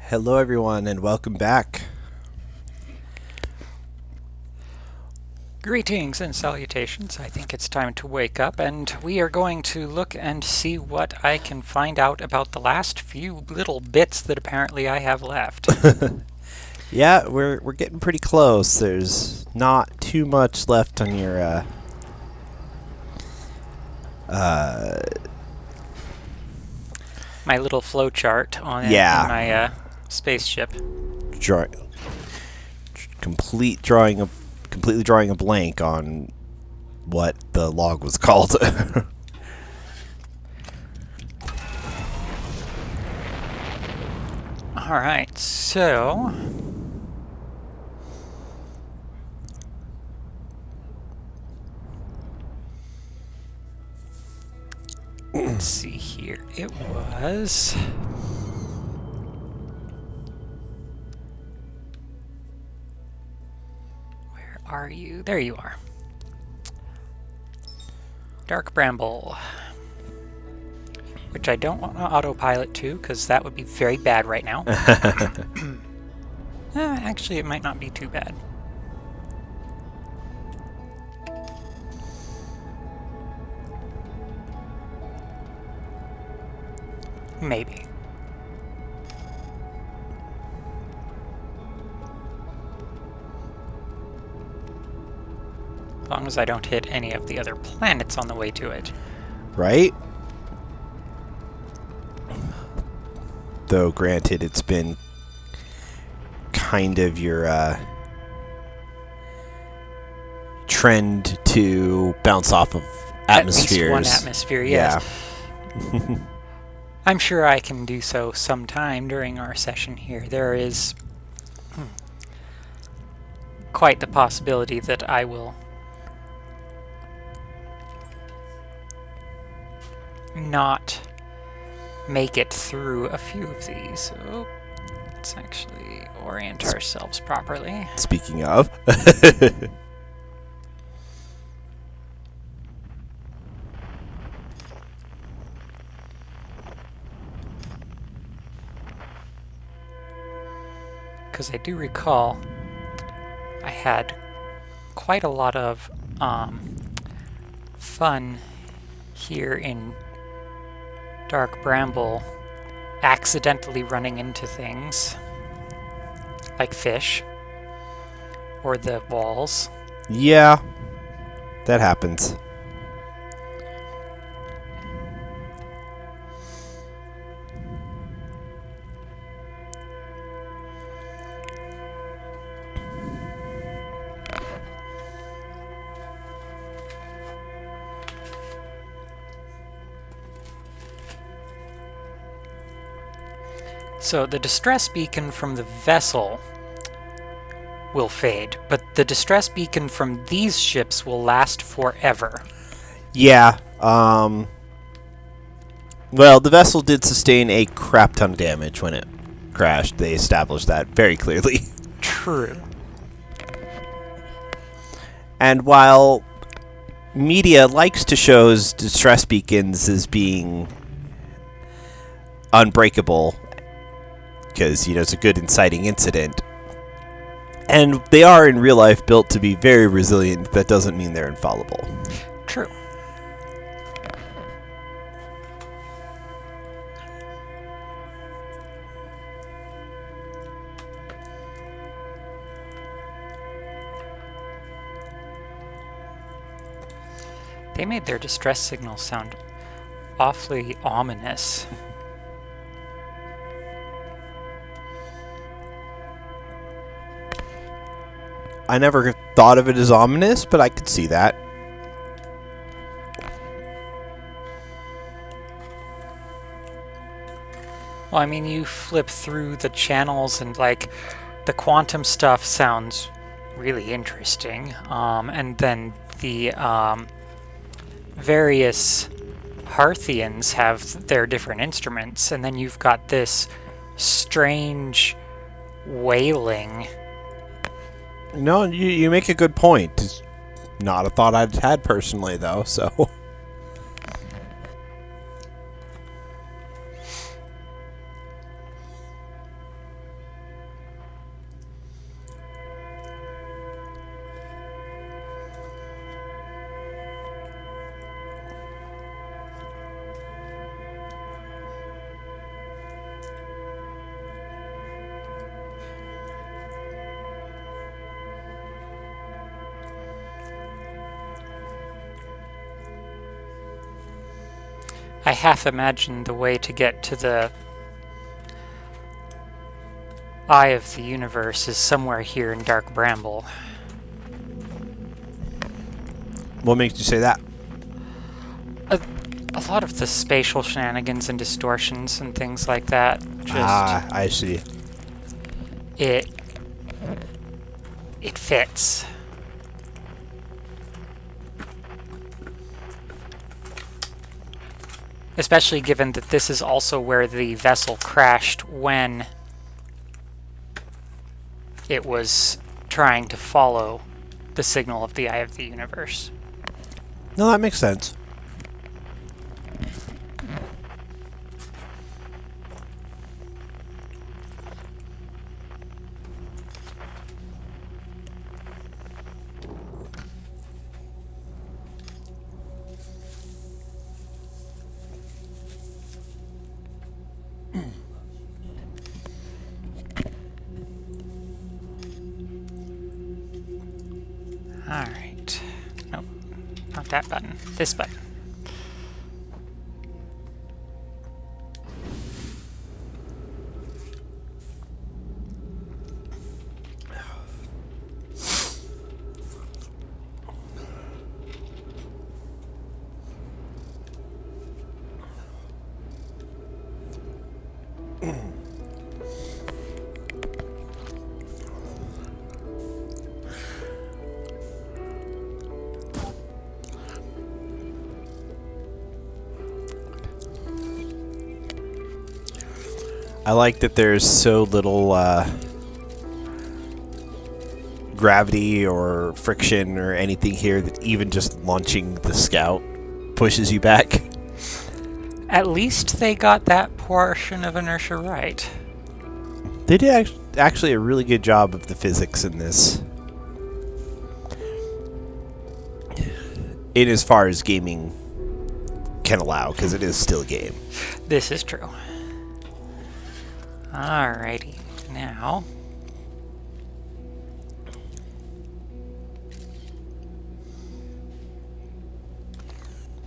Hello, everyone, and welcome back. Greetings and salutations. I think it's time to wake up, and we are going to look and see what I can find out about the last few little bits that apparently I have left. Yeah, we're getting pretty close. There's not too much left on your uh My little flowchart on in yeah, my spaceship. draw, completely drawing a blank on what the log was called. Alright, so let's see here. It was where are you? There you are. Dark Bramble. Which I don't want to autopilot to, because that would be very bad right now. Actually, it might not be too bad. Maybe. As long as I don't hit any of the other planets on the way to it. Right? Though, granted, it's been kind of your trend to bounce off of atmospheres. At least one atmosphere, yes. Yeah. I'm sure I can do so sometime during our session here. There is quite the possibility that I will not make it through a few of these. So let's actually orient ourselves properly. Speaking of. Because I do recall I had quite a lot of fun here in Dark Bramble accidentally running into things like fish or the walls. Yeah, that happens. So the distress beacon from the vessel will fade, but the distress beacon from these ships will last forever. Yeah, well, the vessel did sustain a crap ton of damage when it crashed. They established that very clearly. True. And while media likes to show distress beacons as being unbreakable, because, it's a good inciting incident, and they are in real life built to be very resilient, that doesn't mean they're infallible. True. They made their distress signal sound awfully ominous. I never thought of it as ominous, but I could see that. Well, I mean, you flip through the channels and, the quantum stuff sounds really interesting. And then the various Parthians have their different instruments, and then you've got this strange wailing. No, you make a good point. It's not a thought I'd had personally, though, so... I half imagine the way to get to the Eye of the Universe is somewhere here in Dark Bramble. What makes you say that? A lot of the spatial shenanigans and distortions and things like that, I see. it fits. Especially given that this is also where the vessel crashed when it was trying to follow the signal of the Eye of the Universe. No, that makes sense. Alright. Nope. Not that button. This button. I like that there's so little gravity or friction or anything here that even just launching the scout pushes you back. At least they got that portion of inertia right. They did actually a really good job of the physics in this. In as far as gaming can allow, because it is still a game. This is true. Alrighty, now...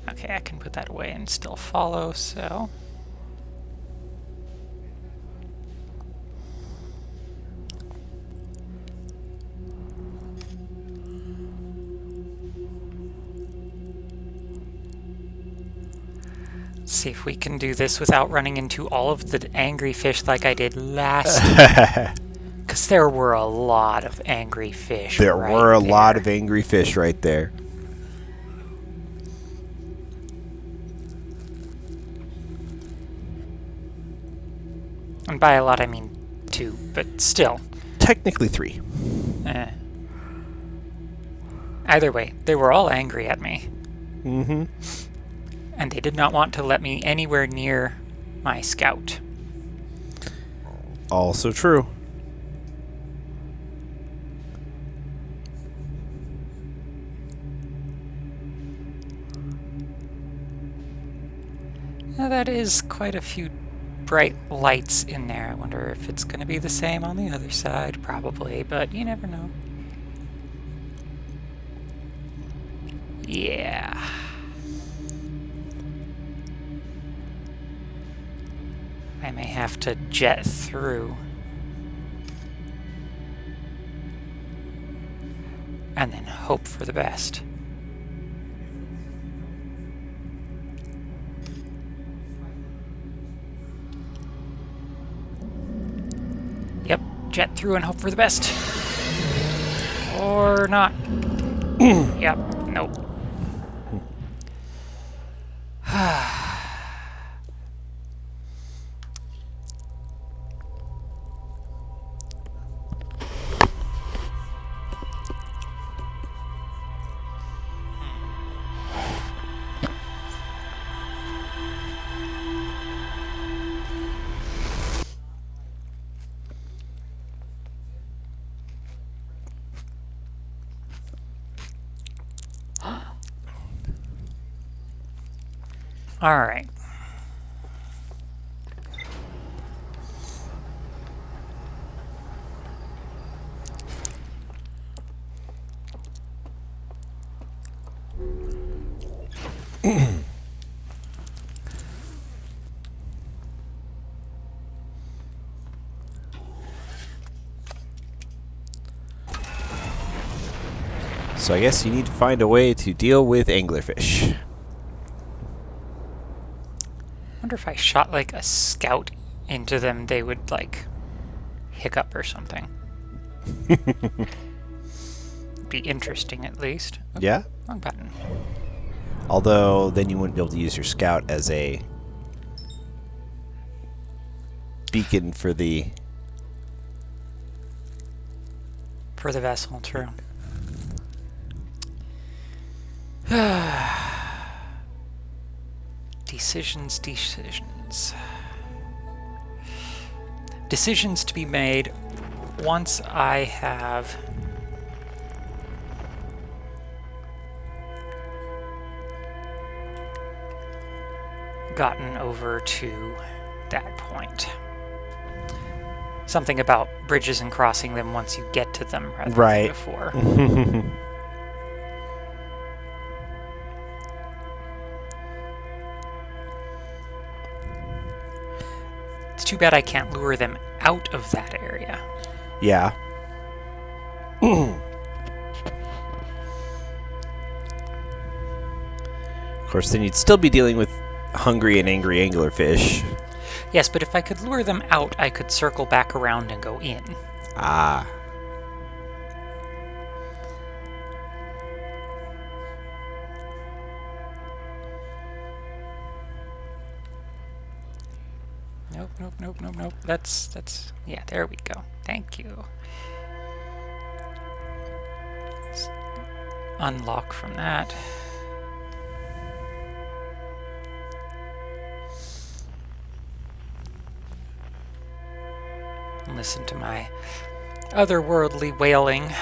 Okay, I can put that away and still follow, so... See if we can do this without running into all of the angry fish like I did last time. Because there were a lot of angry fish. There were a lot of angry fish right there. And by a lot I mean 2, but still. Technically 3. Either way, they were all angry at me. Mm-hmm. And they did not want to let me anywhere near my scout. Also true. Now that is quite a few bright lights in there. I wonder if it's going to be the same on the other side. Probably, but you never know. Yeah. I may have to jet through. And then hope for the best. Yep, jet through and hope for the best. Or not. Yep, nope. All right. So I guess you need to find a way to deal with anglerfish. Wonder if I shot like a scout into them, they would like hiccup or something. Be interesting at least. Oops, Yeah? wrong button. Although, then you wouldn't be able to use your scout as a beacon for the... For the vessel, true. Decisions. Decisions to be made once I have gotten over to that point. Something about bridges and crossing them once you get to them rather than before. It's too bad I can't lure them out of that area. Yeah. Of course, then you'd still be dealing with hungry and angry anglerfish. Yes, but if I could lure them out, I could circle back around and go in. Ah. Nope. That's, yeah, there we go. Thank you. Let's unlock from that. Listen to my otherworldly wailing.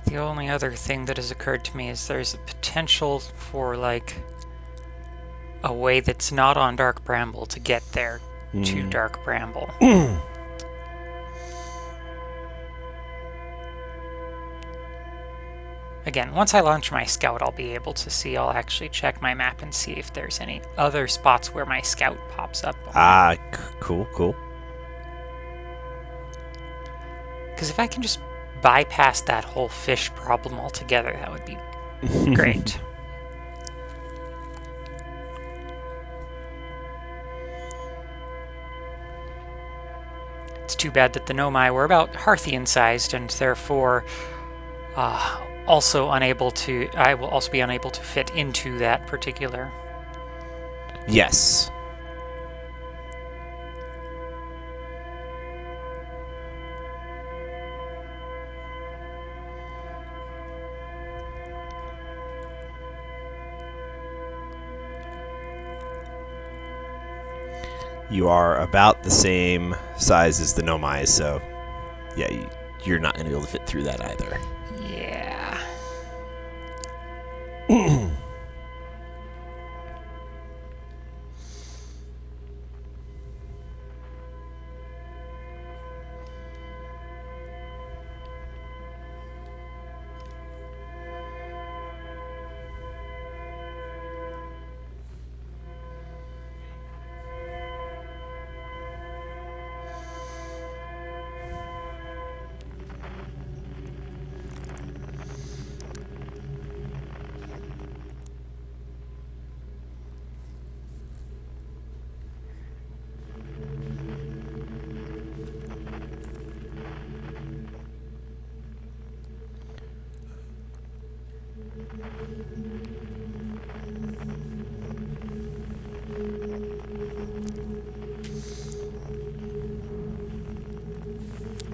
The only other thing that has occurred to me is there's a potential for, like, a way that's not on Dark Bramble to get there to Dark Bramble. Again, once I launch my scout, I'll be able to see. I'll actually check my map and see if there's any other spots where my scout pops up. Ah, cool. Because if I can just bypass that whole fish problem altogether, that would be great. It's too bad that the Nomai were about Hearthian sized and therefore also unable to. I will also be unable to fit into that particular. Yes. You are about the same size as the Nomai, so yeah, you're not going to be able to fit through that either. Yeah.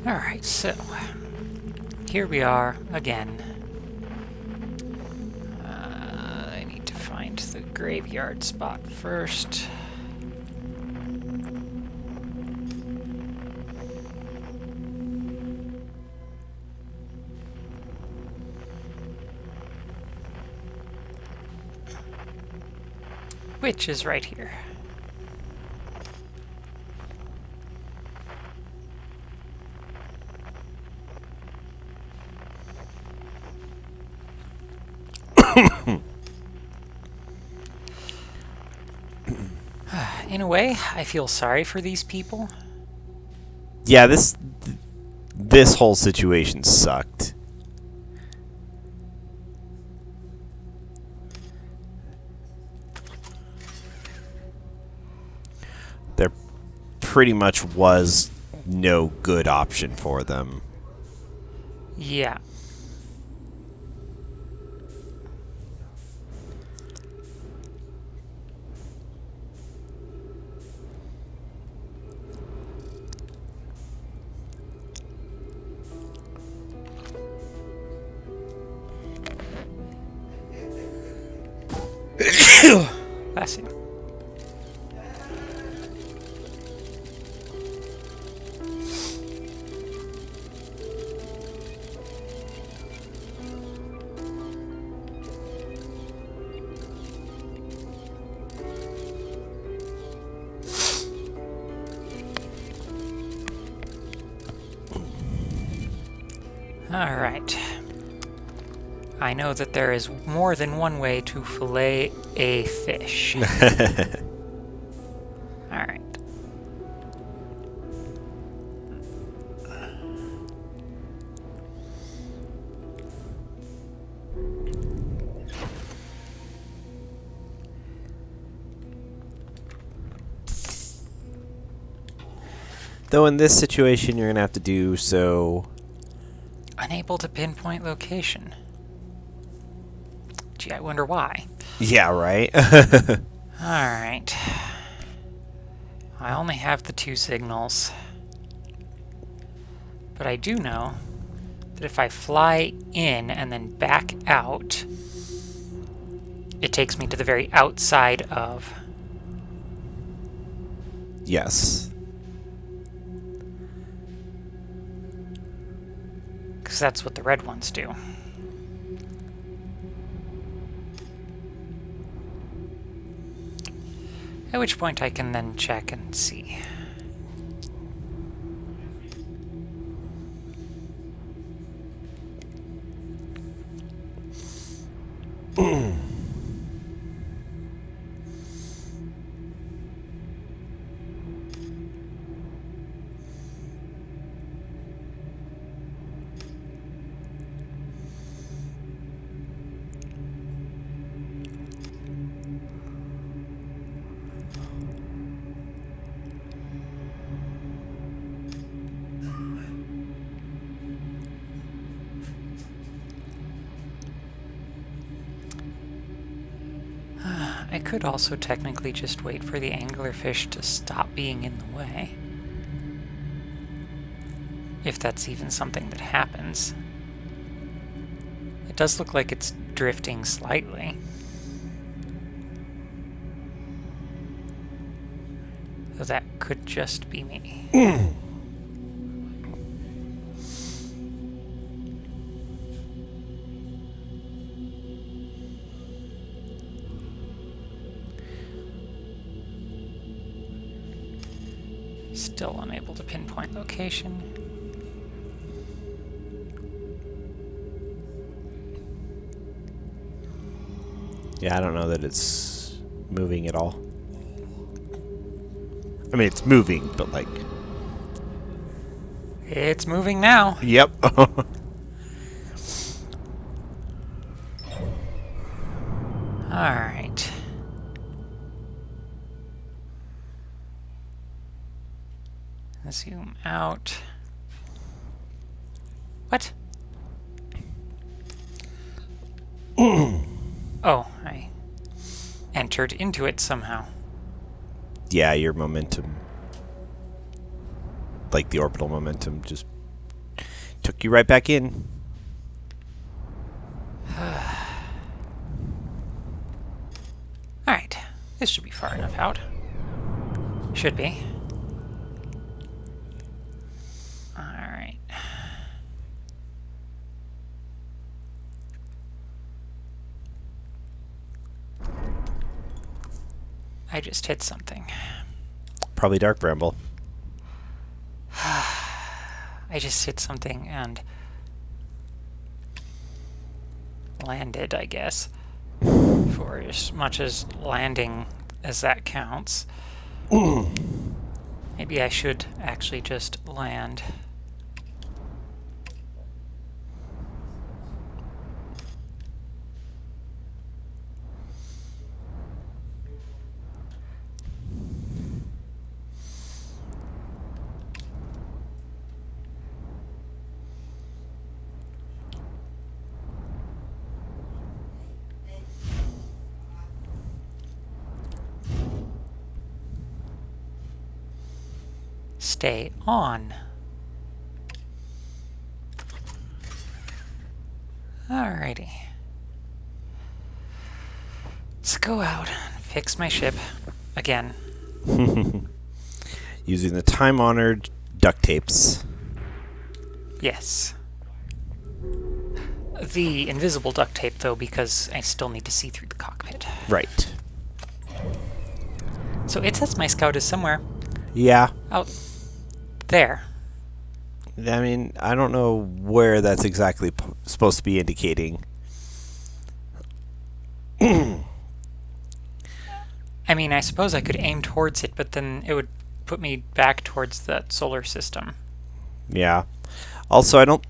Alright, so here we are again. I need to find the graveyard spot first. which is right here. In a way, I feel sorry for these people. Yeah, this whole situation sucked. There pretty much was no good option for them. Yeah. Bless you. All right. I know that there is more than one way to fillet a fish. All right. Though in this situation, you're going to have to do so... Unable to pinpoint location. Gee, I wonder why. Yeah, right? Alright. I only have the 2 signals. But I do know that if I fly in and then back out, it takes me to the very outside of... Yes. Because that's what the red ones do. At which point I can then check and see. I could also technically just wait for the anglerfish to stop being in the way. If that's even something that happens. It does look like it's drifting slightly. So that could just be me. Still unable to pinpoint location. Yeah, I don't know that it's moving at all. I mean, it's moving, but like... It's moving now. Yep. Alright. Zoom out. What? Oh, I entered into it somehow. Yeah, your momentum, like the orbital momentum, just took you right back in. Alright, this should be far enough out. Should be. Alright. I just hit something. Probably Dark Bramble. I just hit something and landed, I guess. For as much as landing as that counts. Maybe I should actually just land. Stay on. Alrighty. Let's go out and fix my ship again. Using the time-honored duct tapes. Yes. The invisible duct tape, though, because I still need to see through the cockpit. Right. So it says my scout is somewhere Yeah. out there. I mean, I don't know where that's exactly supposed to be indicating. I mean, I suppose I could aim towards it, but then it would put me back towards that solar system. Yeah. Also,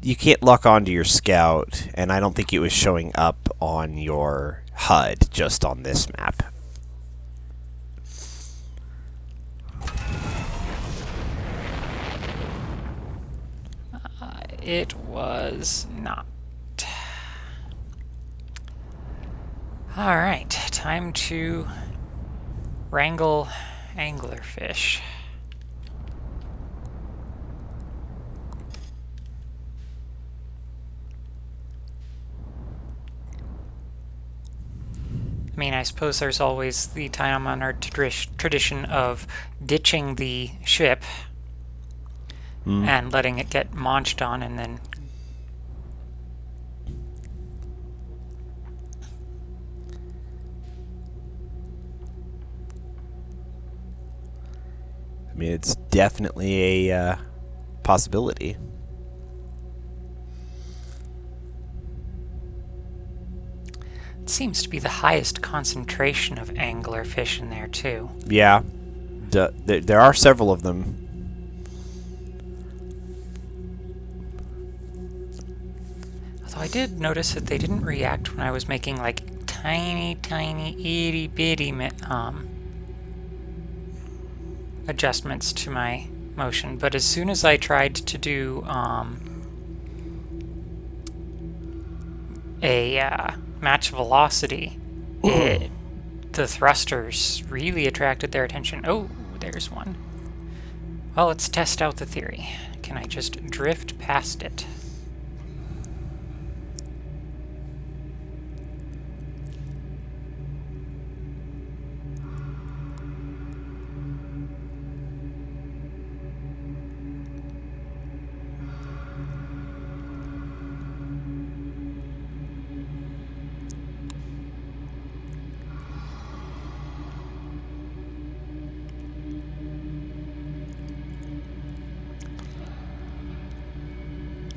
you can't lock onto your scout, and I don't think it was showing up on your HUD, just on this map. It was not. Alright, time to wrangle anglerfish. I mean, I suppose there's always the time-honored tradition of ditching the ship and letting it get launched on, and then I mean, it's definitely a possibility. it seems to be the highest concentration of anglerfish in there, too. Yeah. There are several of them. Although I did notice that they didn't react when I was making, like, tiny, itty-bitty adjustments to my motion. But as soon as I tried to do a match velocity, the thrusters really attracted their attention. Oh, there's one. Well, let's test out the theory. Can I just drift past it?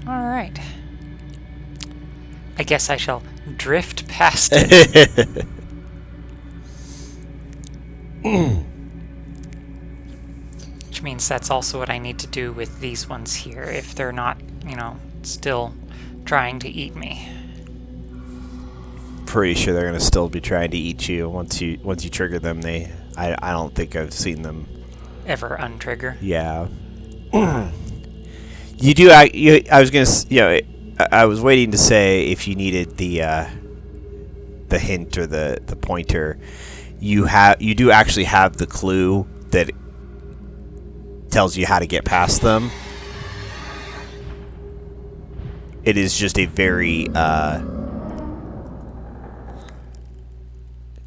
Alright. I guess I shall drift past it. Which means that's also what I need to do with these ones here, if they're not, still trying to eat me. Pretty sure they're going to still be trying to eat you once you trigger them. I don't think I've seen them Ever untrigger. Yeah. You do. I was gonna. I was waiting to say if you needed the hint or the pointer. You do actually have the clue that tells you how to get past them. It is just a very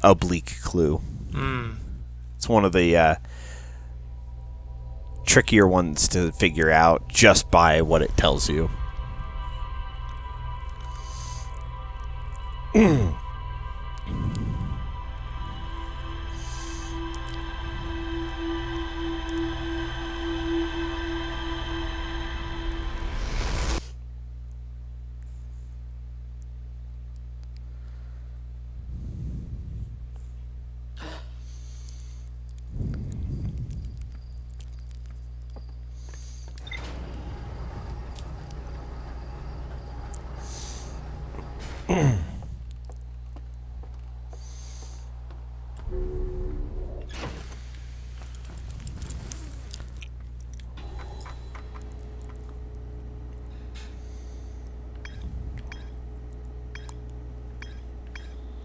oblique clue. It's one of the trickier ones to figure out just by what it tells you.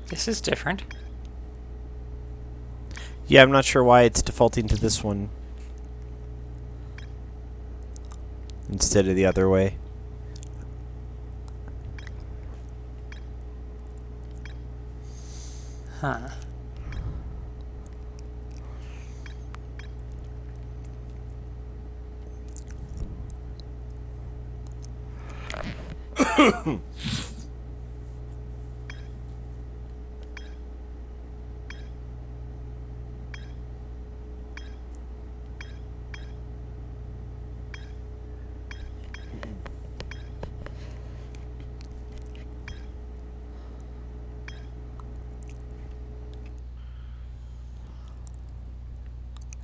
This is different. Yeah, I'm not sure why it's defaulting to this one instead of the other way. Huh.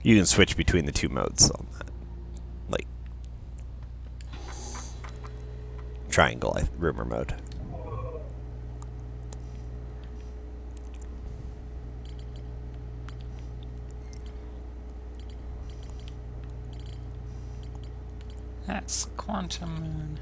You can switch between the two modes on that. Like triangle rumor mode. That's Quantum Moon.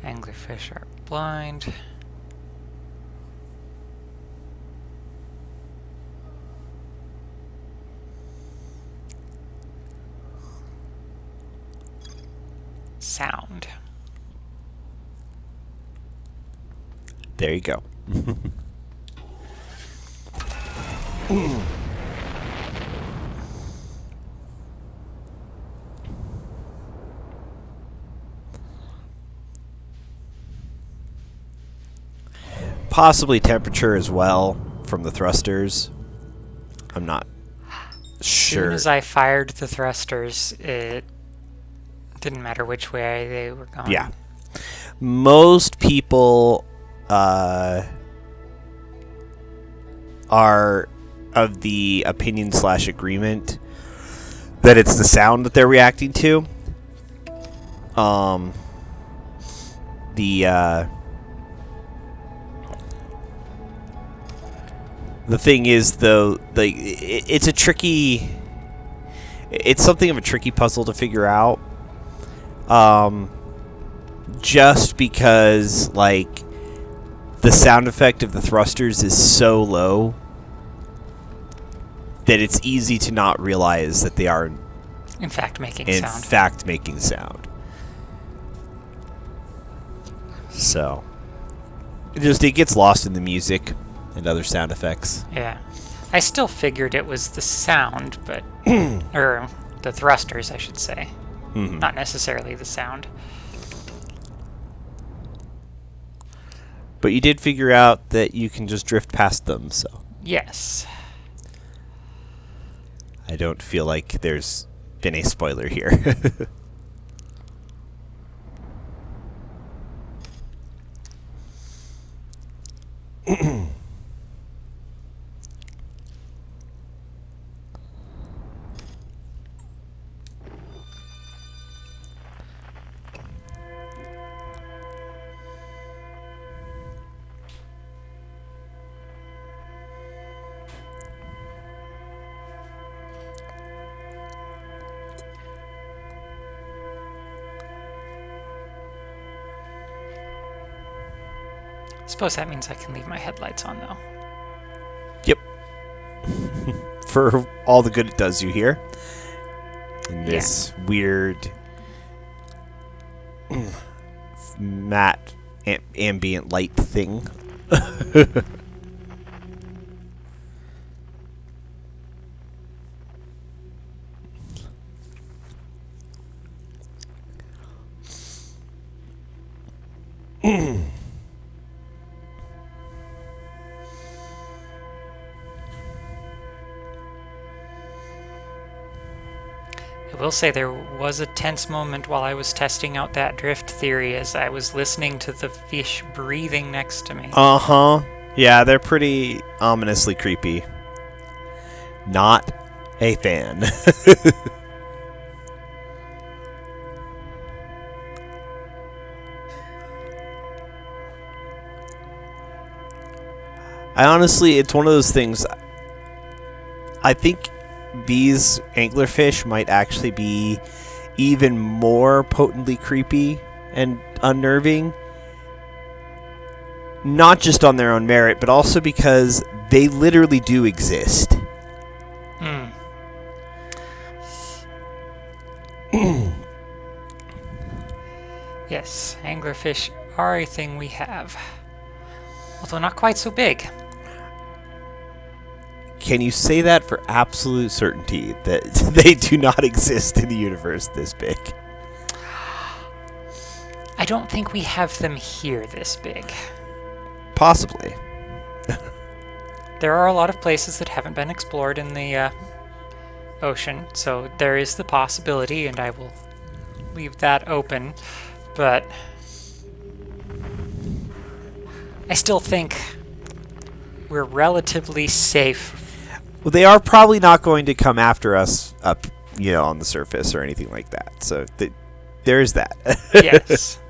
Anglerfish are blind. Sound. There you go. Possibly temperature as well from the thrusters. I'm not As sure. soon as I fired the thrusters, it didn't matter which way they were going. Yeah. Most people are of the opinion / agreement that it's the sound that they're reacting to. The thing is, though, it's a tricky... It's something of a tricky puzzle to figure out. Just because, like, the sound effect of the thrusters is so low that it's easy to not realize that they are, In fact, making in sound. fact, making sound. So, it gets lost in the music and other sound effects. Yeah. I still figured it was the sound, but... or the thrusters, I should say. Mhm. Not necessarily the sound. But you did figure out that you can just drift past them, so Yes. I don't feel like there's been a spoiler here. Suppose that means I can leave my headlights on, though. Yep. For all the good it does you here. In this weird matte ambient light thing. I will say there was a tense moment while I was testing out that drift theory as I was listening to the fish breathing next to me. Uh-huh. Yeah, they're pretty ominously creepy. Not a fan. It's one of those things. I think these anglerfish might actually be even more potently creepy and unnerving. Not just on their own merit, but also because they literally do exist. Hmm. Yes, anglerfish are a thing we have. Although not quite so big. Can you say that for absolute certainty that they do not exist in the universe this big? I don't think we have them here this big. Possibly. There are a lot of places that haven't been explored in the ocean, so there is the possibility, and I will leave that open. But I still think we're relatively safe. Well, they are probably not going to come after us up, on the surface or anything like that. So there's that. Yes.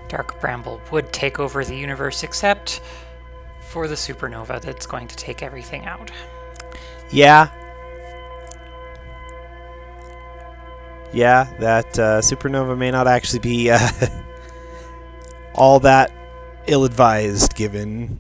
Dark Bramble would take over the universe except for the supernova that's going to take everything out. Yeah. Yeah, that supernova may not actually be all that ill-advised given...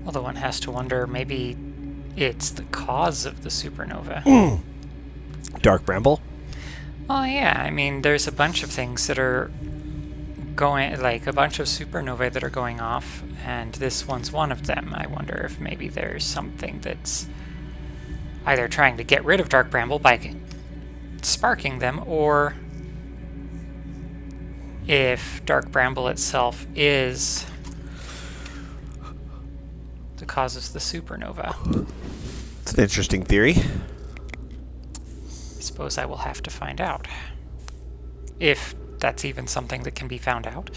Although one has to wonder, maybe it's the cause of the supernova. Dark Bramble? Well, yeah, I mean, there's a bunch of things that are going, like a bunch of supernovae that are going off, and this one's one of them. I wonder if maybe there's something that's either trying to get rid of Dark Bramble by sparking them, or if Dark Bramble itself is the causes the supernova. It's an interesting theory. I suppose I will have to find out. If that's even something that can be found out.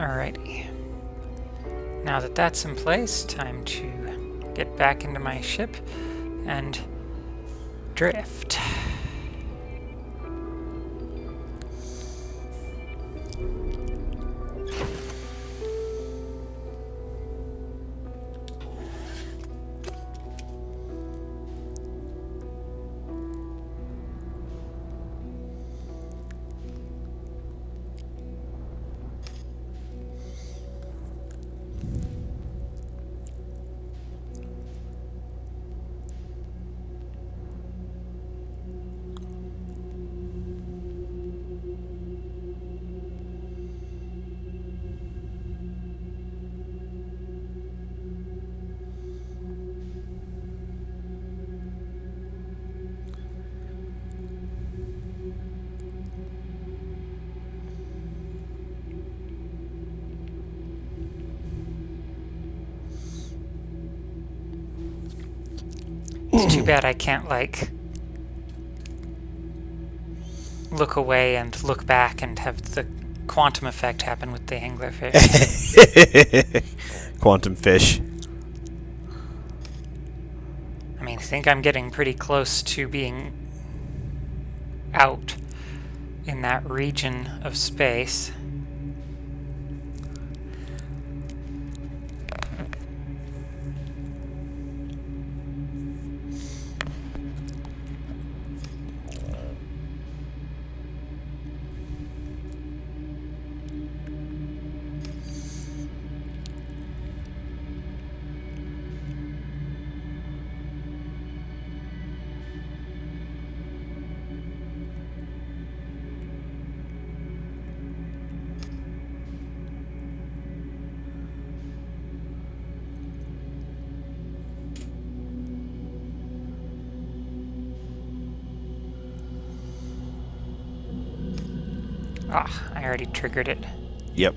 Alrighty. Now that that's in place, time to get back into my ship and drift. It's too bad I can't, like, look away and look back and have the quantum effect happen with the anglerfish. Quantum fish. I mean, I think I'm getting pretty close to being out in that region of space. Ah, I already triggered it. Yep.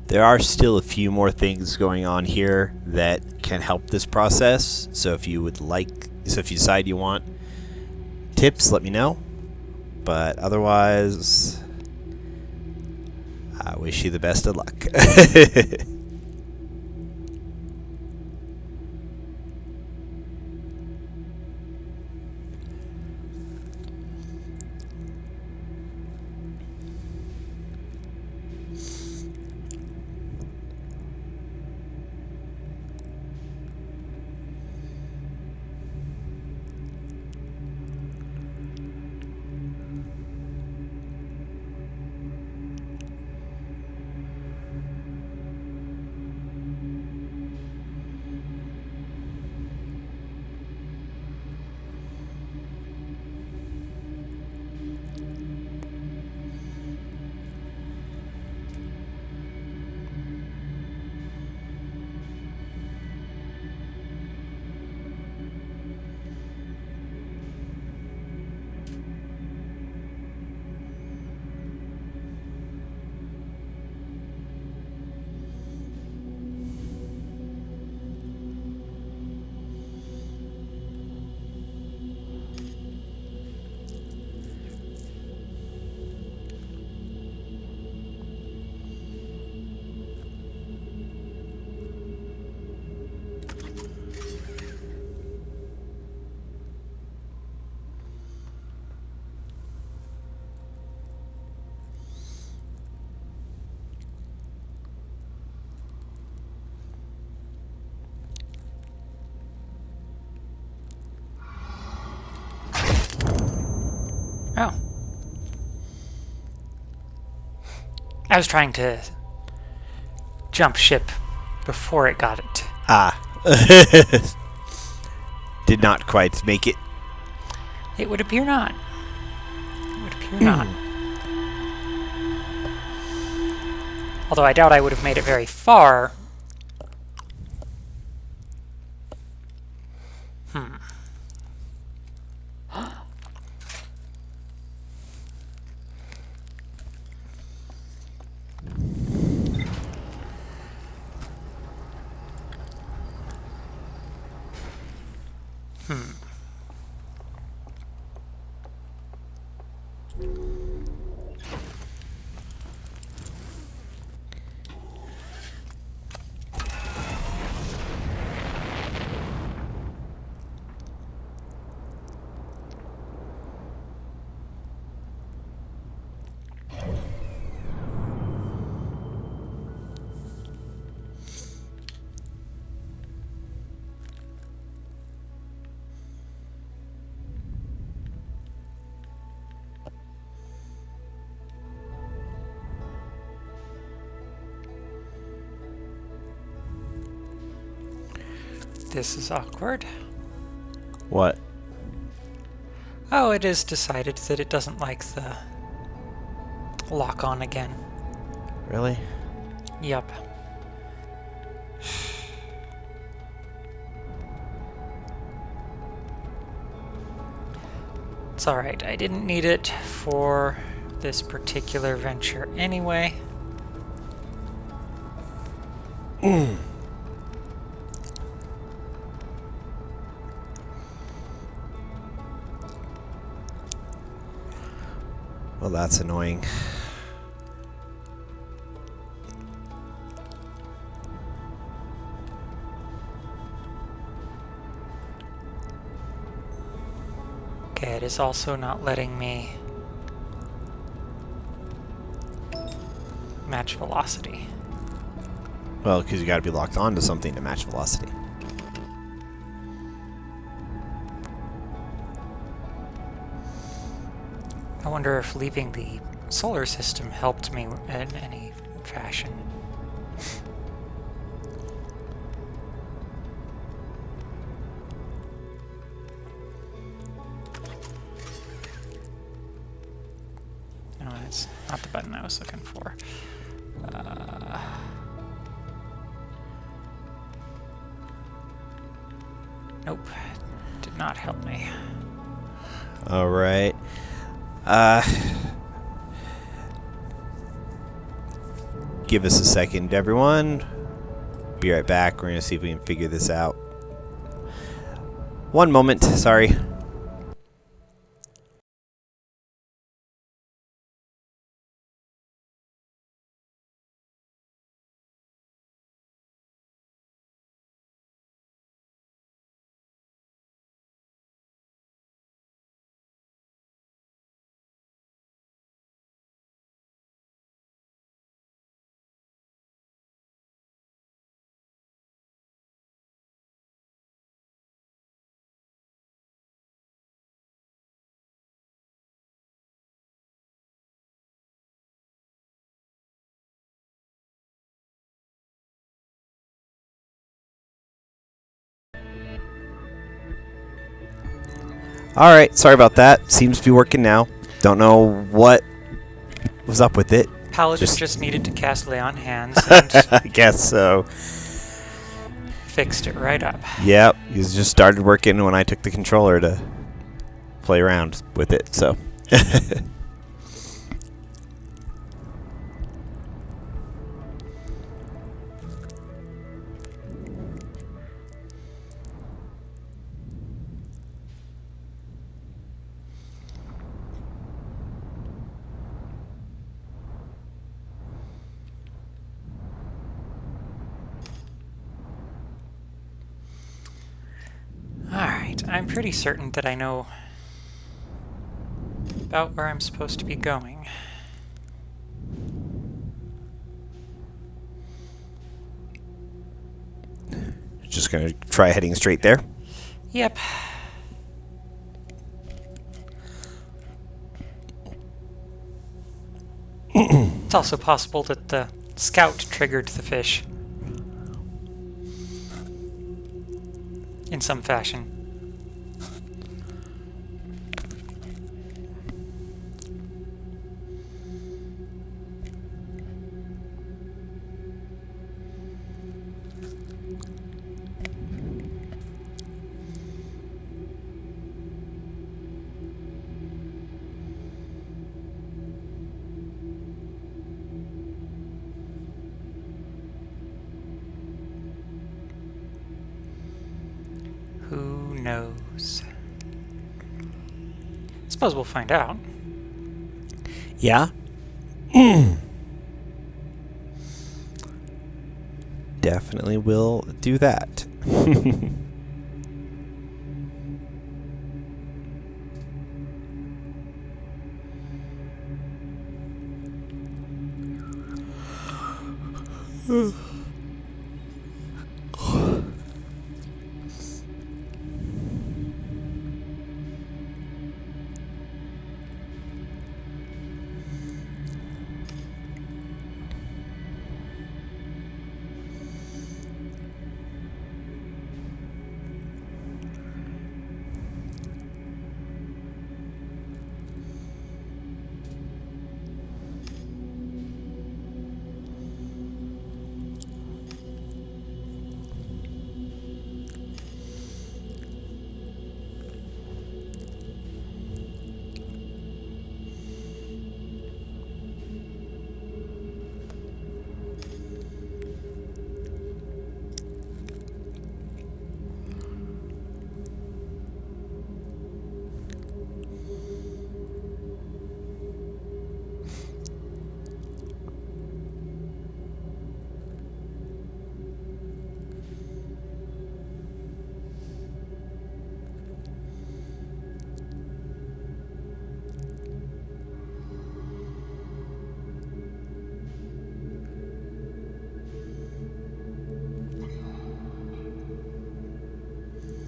There are still a few more things going on here that can help this process. So if you decide you want tips, let me know. But otherwise, I wish you the best of luck. Oh. I was trying to jump ship before it got it. Ah. Did not quite make it. It would appear not. It would appear not. Although I doubt I would have made it very far. This is awkward. What? Oh, it has decided that it doesn't like the lock on again. Really? Yup. It's alright, I didn't need it for this particular venture anyway. Well, that's annoying. Okay, it is also not letting me match velocity. Well, because you got to be locked onto something to match velocity. I wonder if leaving the solar system helped me in any fashion. No, that's not the button I was looking for. Nope, did not help me. All right. Give us a second, everyone. Be right back. We're going to see if we can figure this out. One moment. Sorry. Alright, sorry about that. Seems to be working now. Don't know what was up with it. Paladin just needed to cast Lay on Hands and I guess so. fixed it right up. Yep, you just started working when I took the controller to play around with it, so. Alright, I'm pretty certain that I know about where I'm supposed to be going. Just gonna try heading straight there. Yep. It's also possible that the Scout triggered the fish. In some fashion. Who knows? Suppose we'll find out. Yeah. Definitely will do that.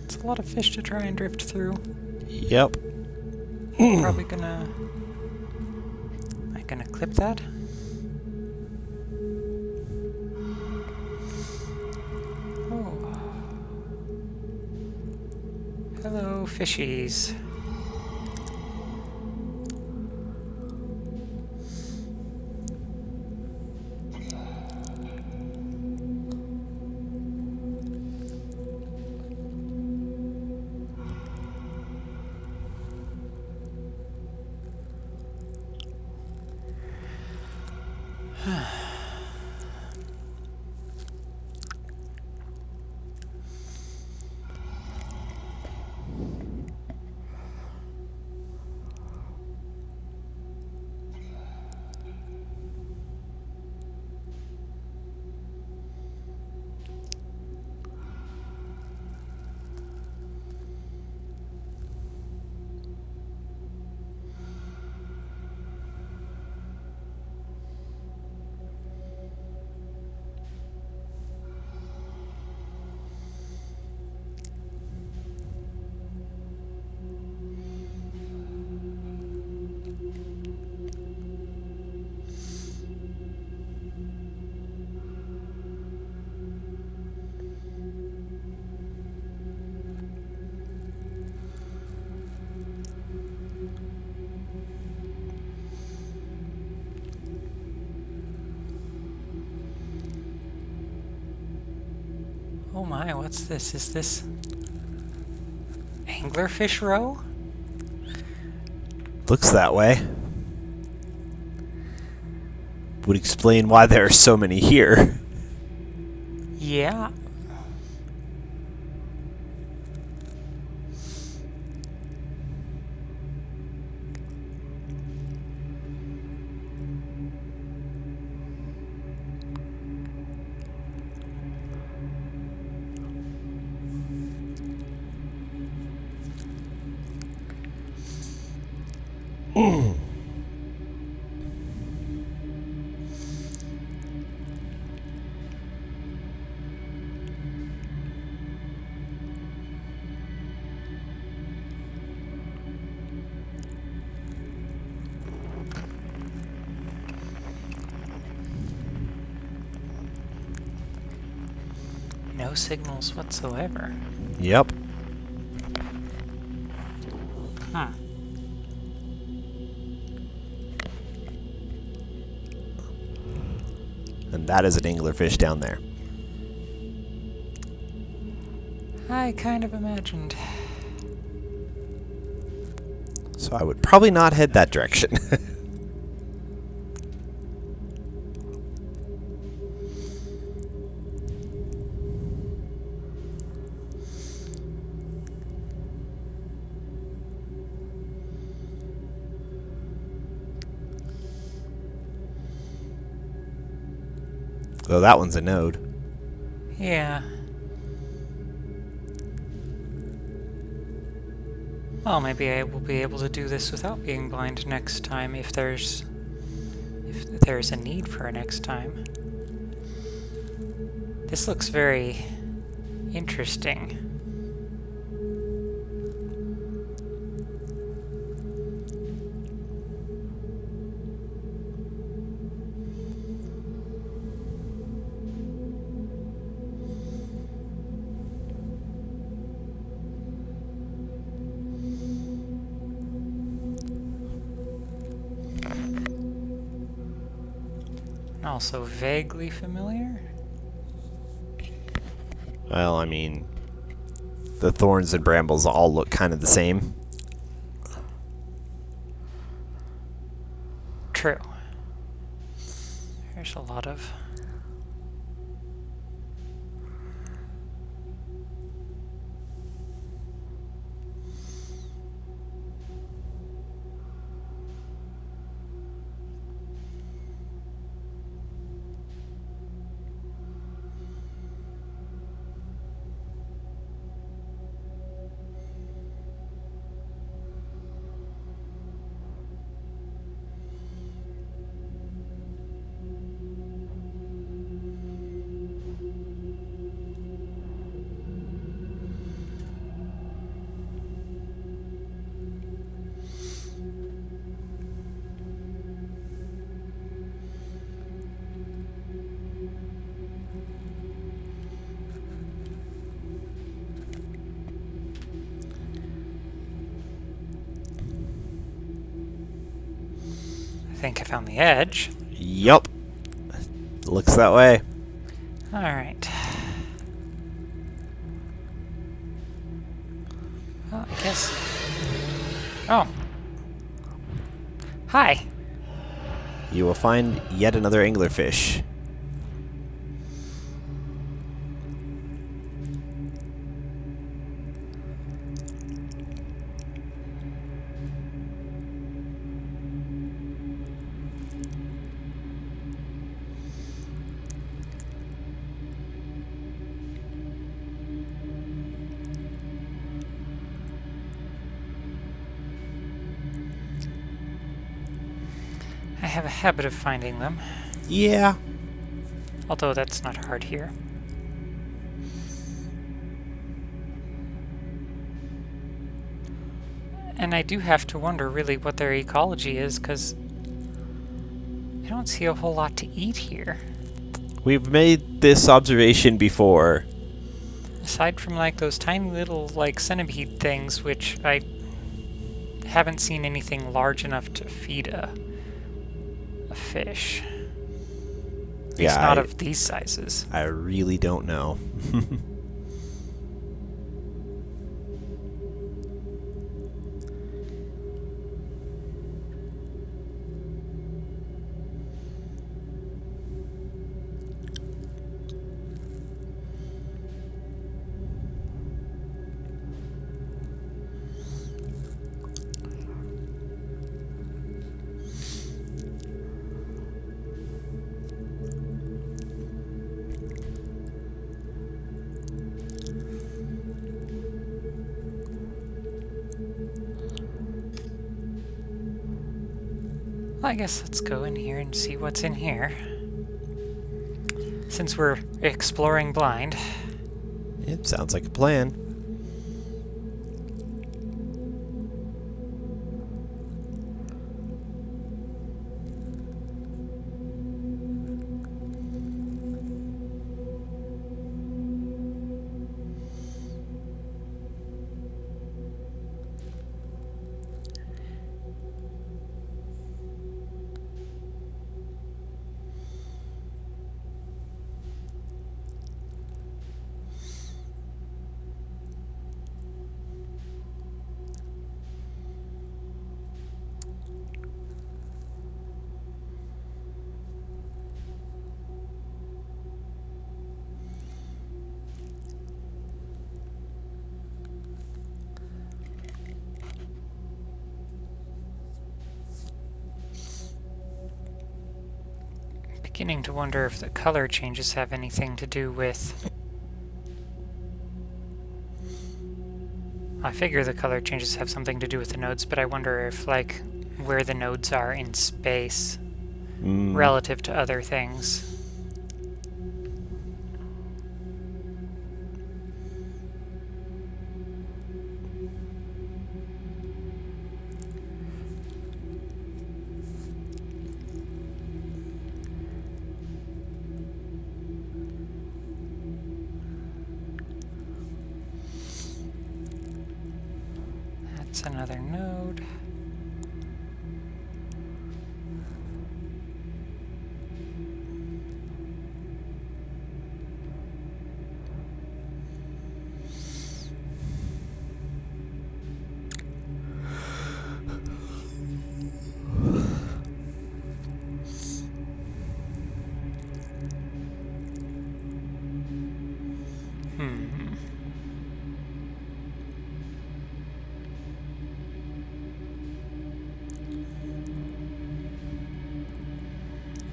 It's a lot of fish to try and drift through. Yep. Probably gonna... Am I gonna clip that? Oh. Hello, fishies. Oh my, what's this? Is this anglerfish roe? Looks that way. Would explain why there are so many here. Yeah. No signals whatsoever. Yep. Huh. And that is an anglerfish down there. I kind of imagined. So I would probably not head that direction. Though that one's a node. Yeah. Well, maybe I will be able to do this without being blind next time if there's a need for a next time. This looks very interesting. Also vaguely familiar. Well, I mean, the thorns and brambles all look kind of the same. True. There's a lot of... I think I found the edge. Yup. Looks that way. Alright. Well, I guess... Oh. Hi. You will find yet another anglerfish. I have a habit of finding them, Yeah. although that's not hard here. And I do have to wonder really what their ecology is, because I don't see a whole lot to eat here. We've made this observation before. Aside from like those tiny little like centipede things, which I haven't seen anything large enough to feed a fish. At least not of these sizes. I really don't know. Well, I guess let's go in here and see what's in here. Since we're exploring blind. It sounds like a plan. beginning to wonder if the color changes have anything to do with... I figure the color changes have something to do with the nodes, but I wonder if, like, where the nodes are in space relative to other things. That's another node.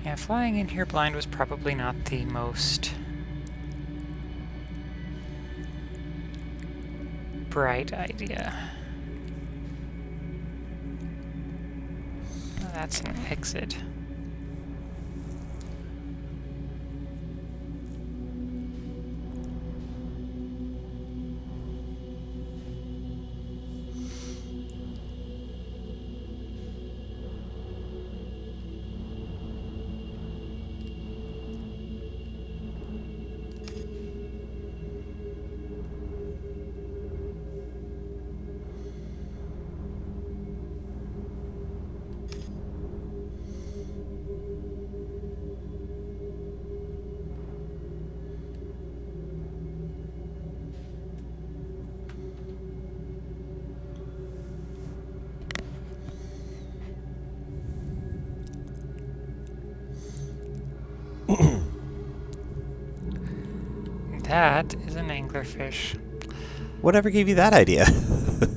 Yeah, flying in here blind was probably not the most bright idea. That's an exit. That is an anglerfish. Whatever gave you that idea? The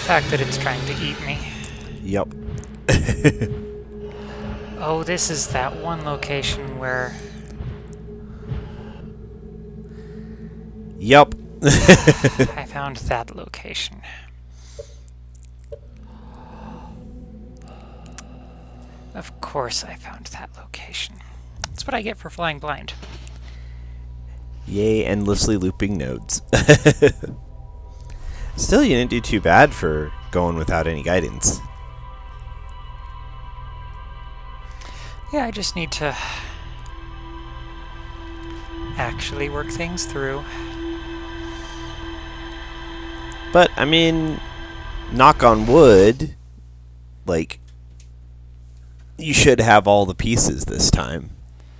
fact that it's trying to eat me. Yep. Oh, this is that one location where... Yep. I found that location. Of course I found that location. That's what I get for flying blind. Yay, endlessly looping nodes. Still, you didn't do too bad for going without any guidance. Yeah, I just need to actually work things through. But, I mean, knock on wood, like, you should have all the pieces this time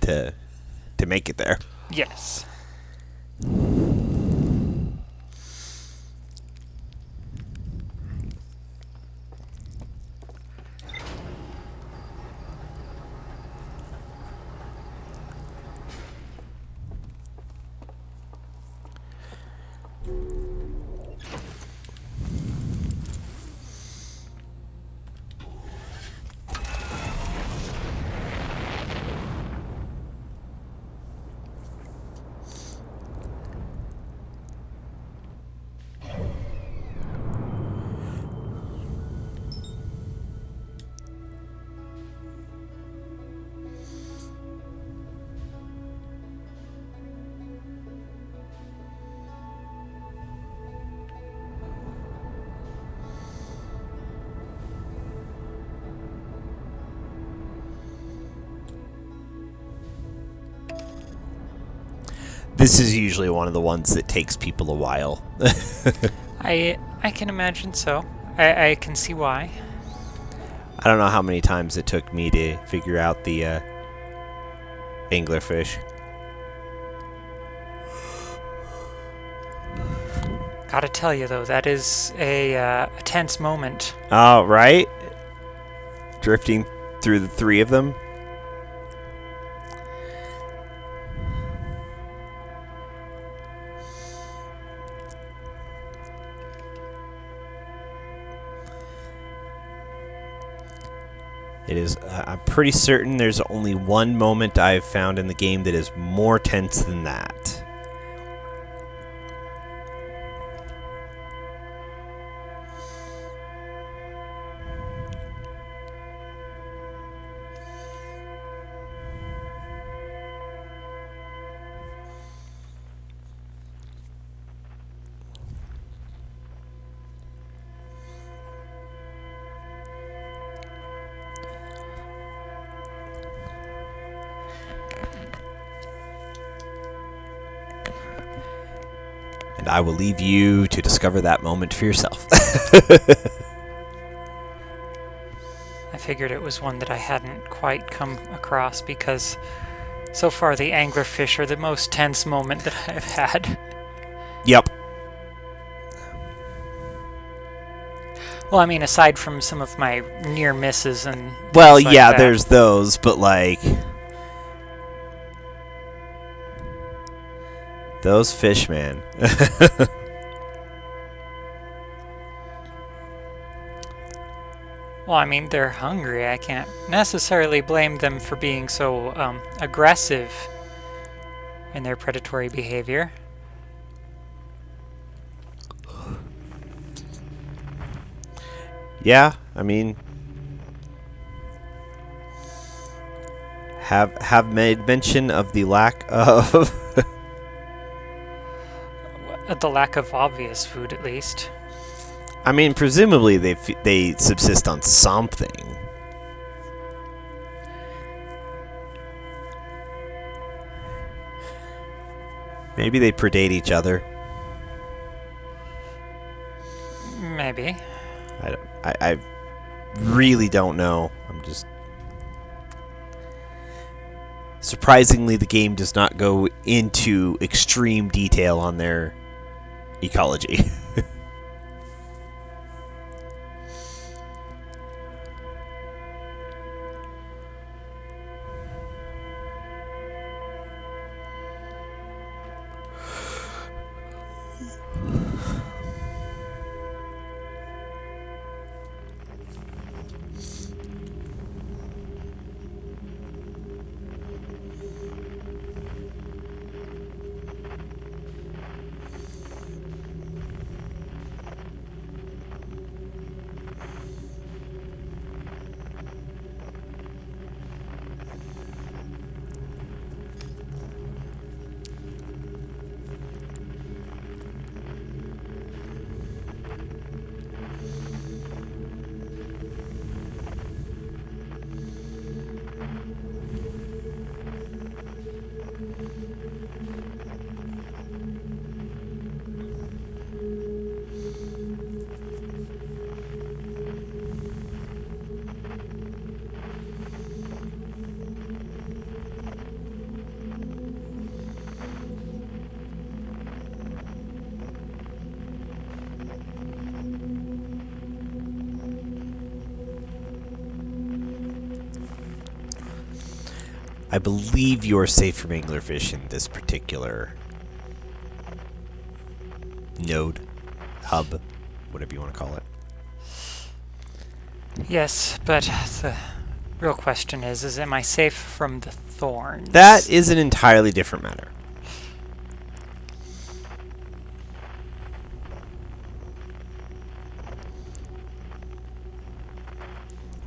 to make it there. Yes. This is usually one of the ones that takes people a while. I can imagine so. I can see why. I don't know how many times it took me to figure out the anglerfish. Gotta tell you though, that is a tense moment. Oh, right? Drifting through the three of them. It is. I'm pretty certain there's only one moment I've found in the game that is more tense than that. And I will leave you to discover that moment for yourself. I figured it was one that I hadn't quite come across because so far the anglerfish are the most tense moment that I've had. Yep. Well, I mean, aside from some of my near misses and Well, things like yeah, that. there's those, but like those fish, man. Well, I mean, they're hungry. I can't necessarily blame them for being so aggressive in their predatory behavior. Yeah, I mean, have made mention of the lack of The lack of obvious food, at least. I mean, presumably they subsist on something. Maybe they predate each other. Maybe. I really don't know. I'm just surprisingly the game does not go into extreme detail on their ecology. I believe you are safe from anglerfish in this particular node, hub, whatever you want to call it. Yes, but the real question is am I safe from the thorns? That is an entirely different matter.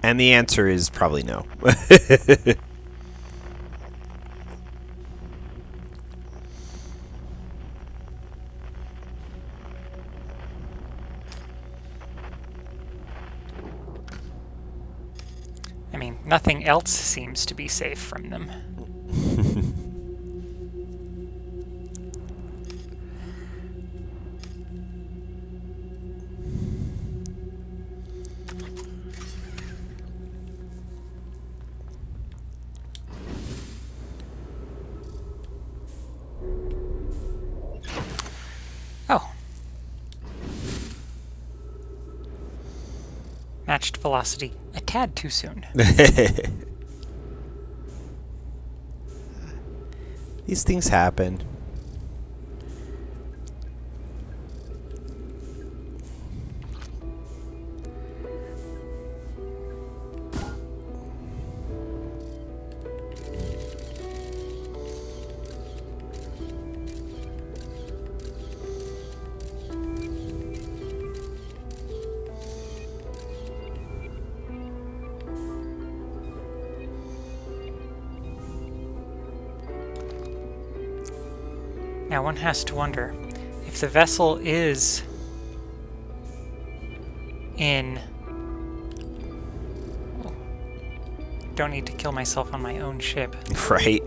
And the answer is probably no. I mean, nothing else seems to be safe from them. Oh. Matched velocity a tad too soon. These things happen. Now one has to wonder, if the vessel is in... Oh, don't need to kill myself on my own ship. Right.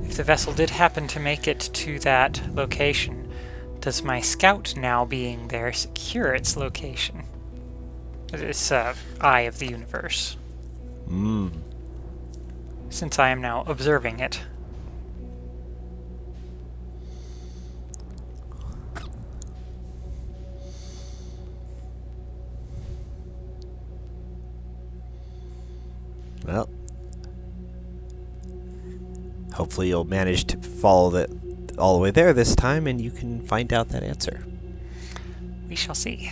If the vessel did happen to make it to that location, does my scout now being there secure its location? This eye of the universe. Since I am now observing it. Well, hopefully you'll manage to follow that all the way there this time, and you can find out that answer. We shall see.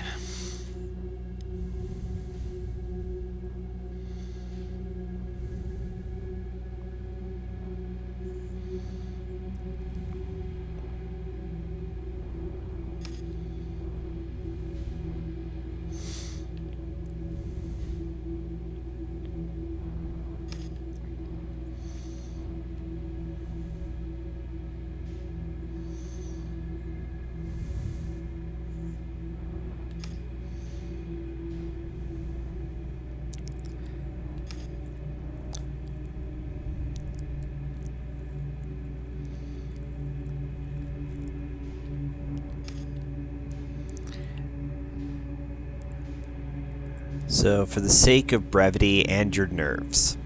So, for the sake of brevity and your nerves,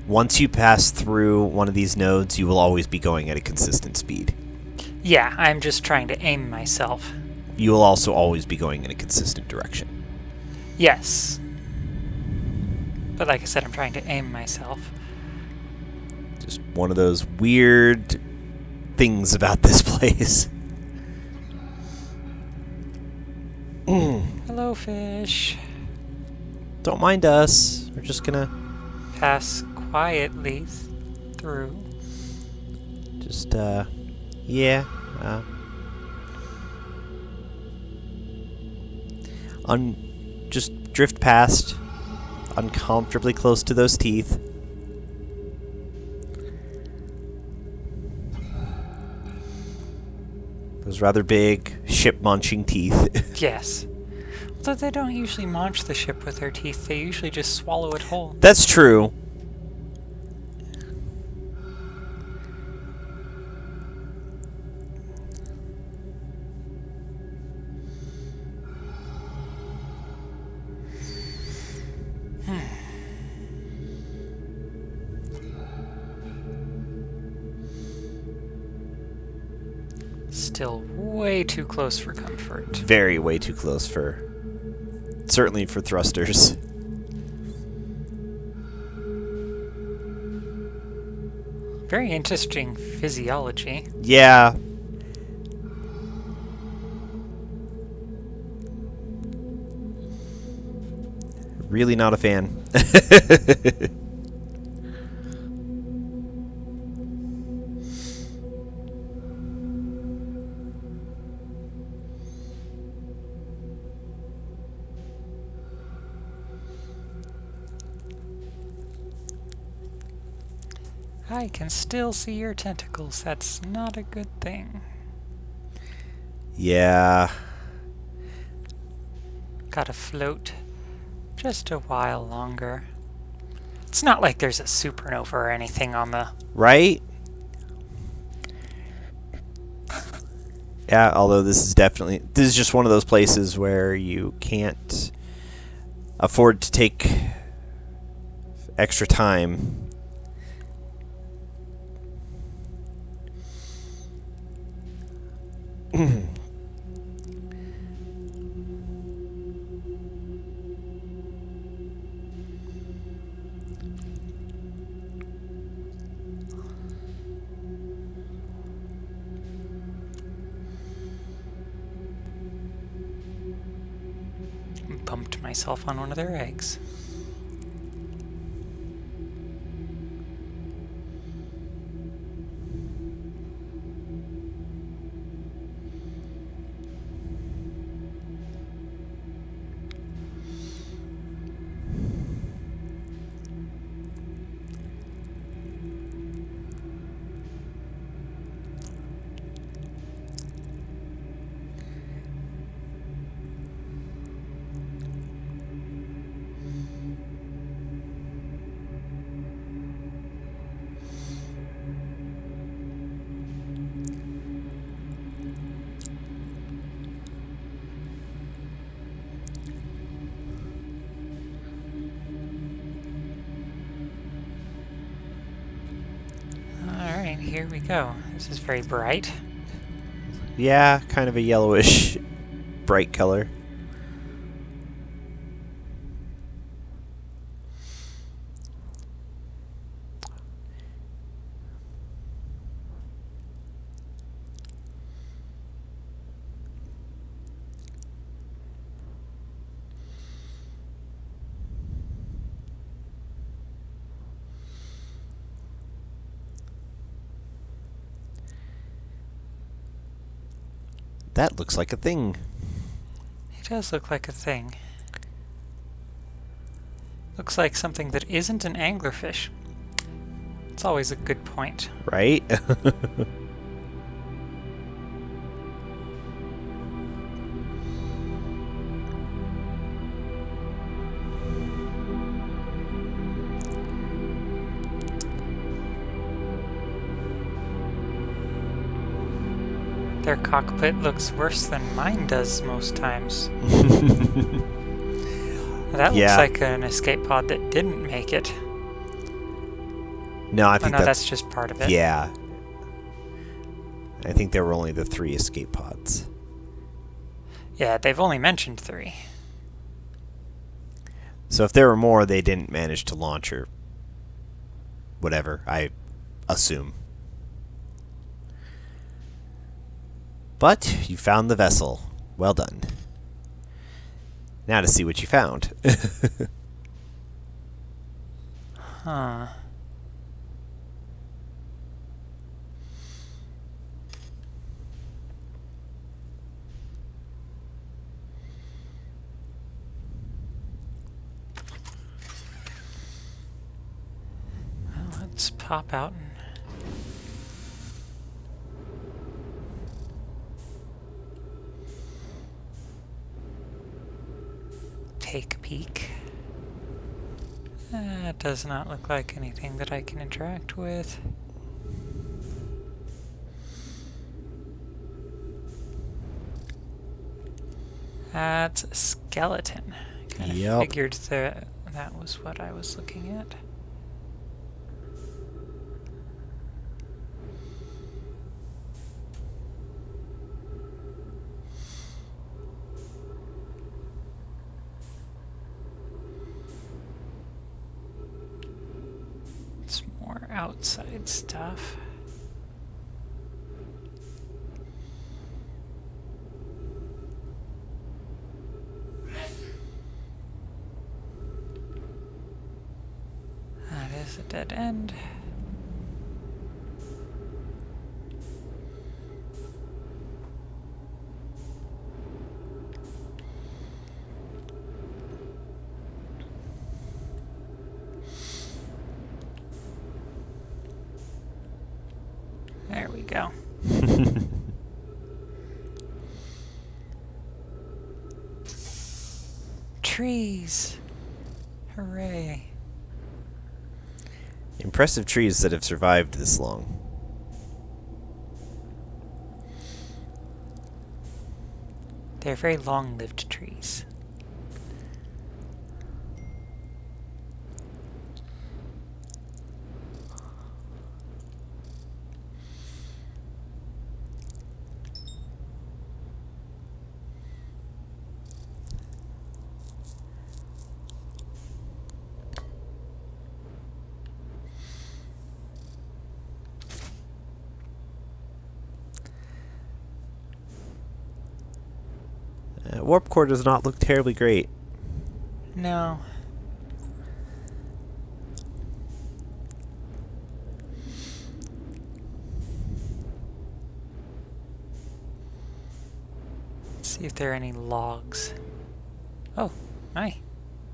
once you pass through one of these nodes, you will always be going at a consistent speed. Yeah, I'm just trying to aim myself. You will also always be going in a consistent direction. Yes. But like I said, I'm trying to aim myself. Just one of those weird things about this place. Hello, fish. Don't mind us. We're just gonna Pass quietly through. just, yeah. Just drift past, uncomfortably close to those teeth. Those rather big, ship-munching teeth. Yes. Although they don't usually munch the ship with their teeth, they usually just swallow it whole. That's true. Still way too close for comfort. Very way too close for... certainly for thrusters. Very interesting physiology. Yeah. Really not a fan. I can still see your tentacles. That's not a good thing. Yeah. Gotta float just a while longer. It's not like there's a supernova or anything on the... Right? Yeah, although this is just one of those places where you can't afford to take extra time. Bumped myself on one of their eggs. here we go. This is very bright. Yeah, kind of a yellowish, bright color. That looks like a thing. It does look like a thing. Looks like something that isn't an anglerfish. It's always a good point. Right? Their cockpit looks worse than mine does most times. That looks like an escape pod that didn't make it. No, I think that's just part of it. Yeah. I think there were only the 3 escape pods. Yeah, they've only mentioned 3. So if there were more, they didn't manage to launch or whatever, I assume. But you found the vessel. Well done. Now to see what you found. Huh. Well, let's pop out and take a peek. That does not look like anything that I can interact with. That's a skeleton. Kind of figured that was what I was looking at. It's more outside stuff. That is a dead end. There we go. Trees! Hooray. Impressive trees that have survived this long. They're very long-lived trees. Warp core does not look terribly great. No. Let's see if there are any logs. Oh, my.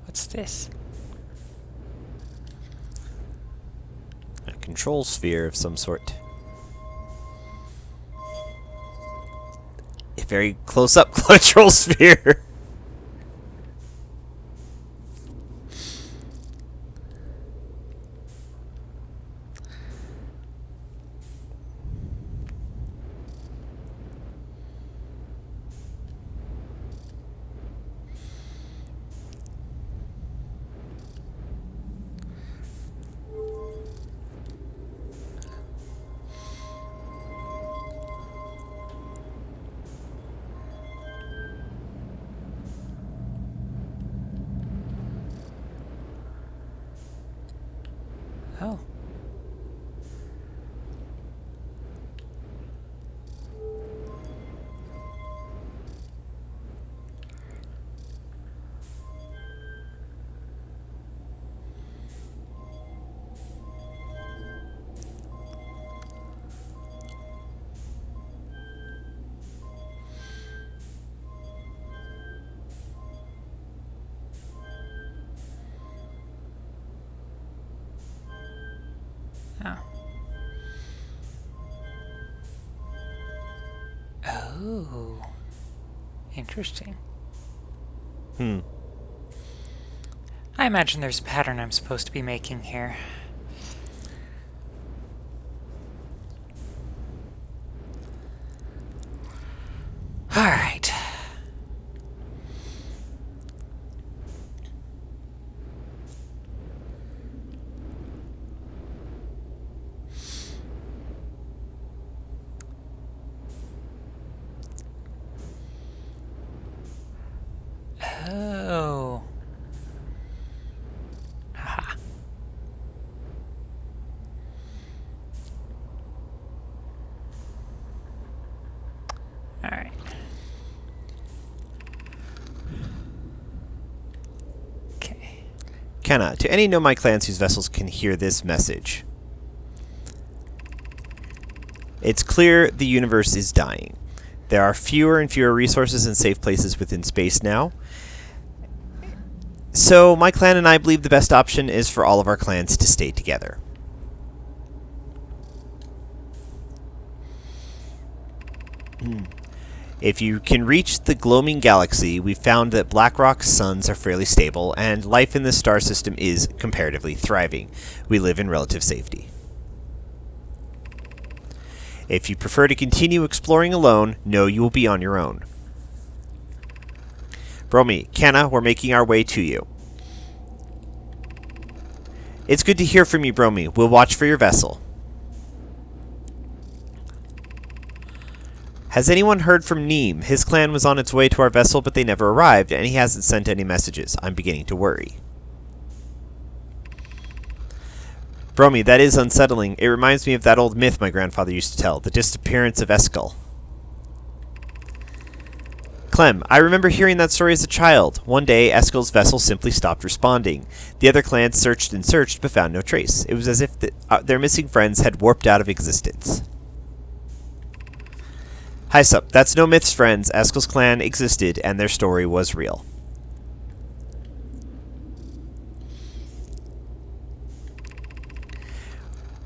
What's this? A control sphere of some sort. A very close-up control sphere. Oh. Oh. Oh. Interesting. Hmm. I imagine there's a pattern I'm supposed to be making here. All right. Oh. Haha. All right. Okay. Kenna, to any Nomai clans whose vessels can hear this message. It's clear the universe is dying. There are fewer and fewer resources and safe places within space now. So my clan and I believe the best option is for all of our clans to stay together. If you can reach the Gloaming Galaxy, we've found that Blackrock's suns are fairly stable, and life in this star system is comparatively thriving. We live in relative safety. If you prefer to continue exploring alone, know you will be on your own. Bromi, Kenna, we're making our way to you. It's good to hear from you, Bromi. We'll watch for your vessel. Has anyone heard from Neem? His clan was on its way to our vessel, but they never arrived, and he hasn't sent any messages. I'm beginning to worry. Bromi, that is unsettling. It reminds me of that old myth my grandfather used to tell, the disappearance of Eskel. Clem, I remember hearing that story as a child. One day, Eskel's vessel simply stopped responding. The other clans searched and searched, but found no trace. It was as if their missing friends had warped out of existence. Hysup, that's no myths, friends. Eskel's clan existed, and their story was real.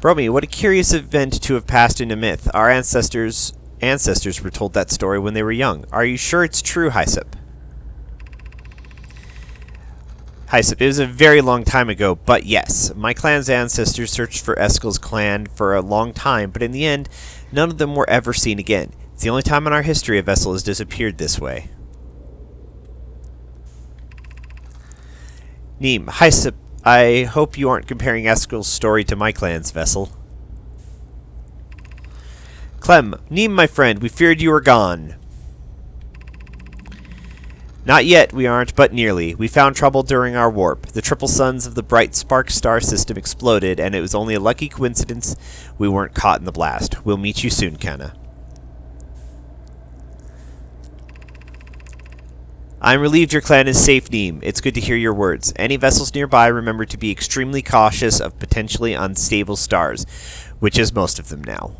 Bromi, what a curious event to have passed into myth. Our ancestors were told that story when they were young. Are you sure it's true, Hysup? Hysup, it was a very long time ago, but yes. My clan's ancestors searched for Eskel's clan for a long time, but in the end, none of them were ever seen again. It's the only time in our history a vessel has disappeared this way. Neem, Hysup, I hope you aren't comparing Eskel's story to my clan's vessel. Clem, Neem, my friend, we feared you were gone. Not yet, we aren't, but nearly. We found trouble during our warp. The triple suns of the bright Spark star system exploded, and it was only a lucky coincidence we weren't caught in the blast. We'll meet you soon, Kenna. I'm relieved your clan is safe, Neem. It's good to hear your words. Any vessels nearby, remember to be extremely cautious of potentially unstable stars, which is most of them now.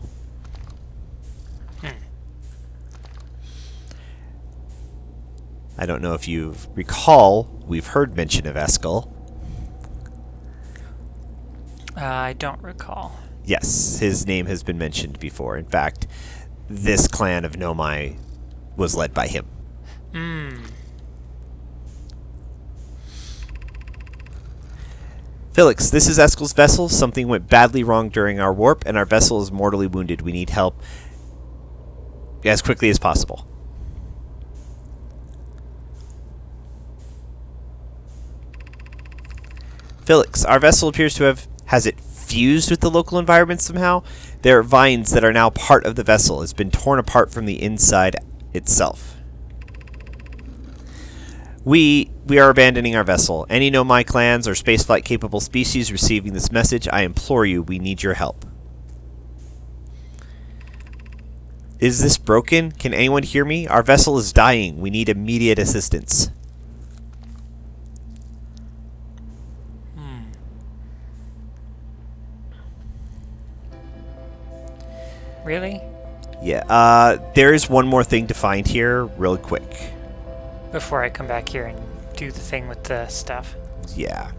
I don't know if you recall, we've heard mention of Eskel. I don't recall. Yes, his name has been mentioned before. In fact, this clan of Nomai was led by him. Felix, this is Eskel's vessel. Something went badly wrong during our warp, and our vessel is mortally wounded. We need help as quickly as possible. Felix, our vessel appears to have... Has it fused with the local environment somehow? There are vines that are now part of the vessel. It's been torn apart from the inside itself. We we are abandoning our vessel. Any Nomai clans or spaceflight capable species receiving this message, I implore you, we need your help. Is this broken? Can anyone hear me? Our vessel is dying. We need immediate assistance. Really? Yeah, there is one more thing to find here, real quick. Before I come back here and do the thing with the stuff. Yeah.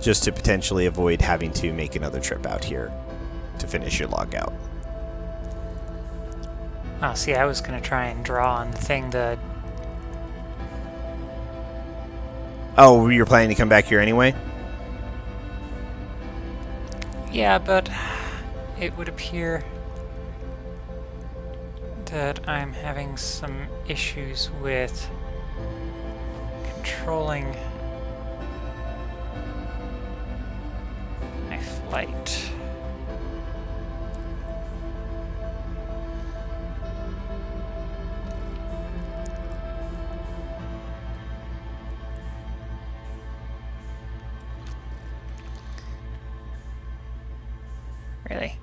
Just to potentially avoid having to make another trip out here to finish your log out. Oh, see, I was going to try and draw on the thing, the... Oh, you're planning to come back here anyway? Yeah, but it would appear that I'm having some issues with controlling my flight. Really?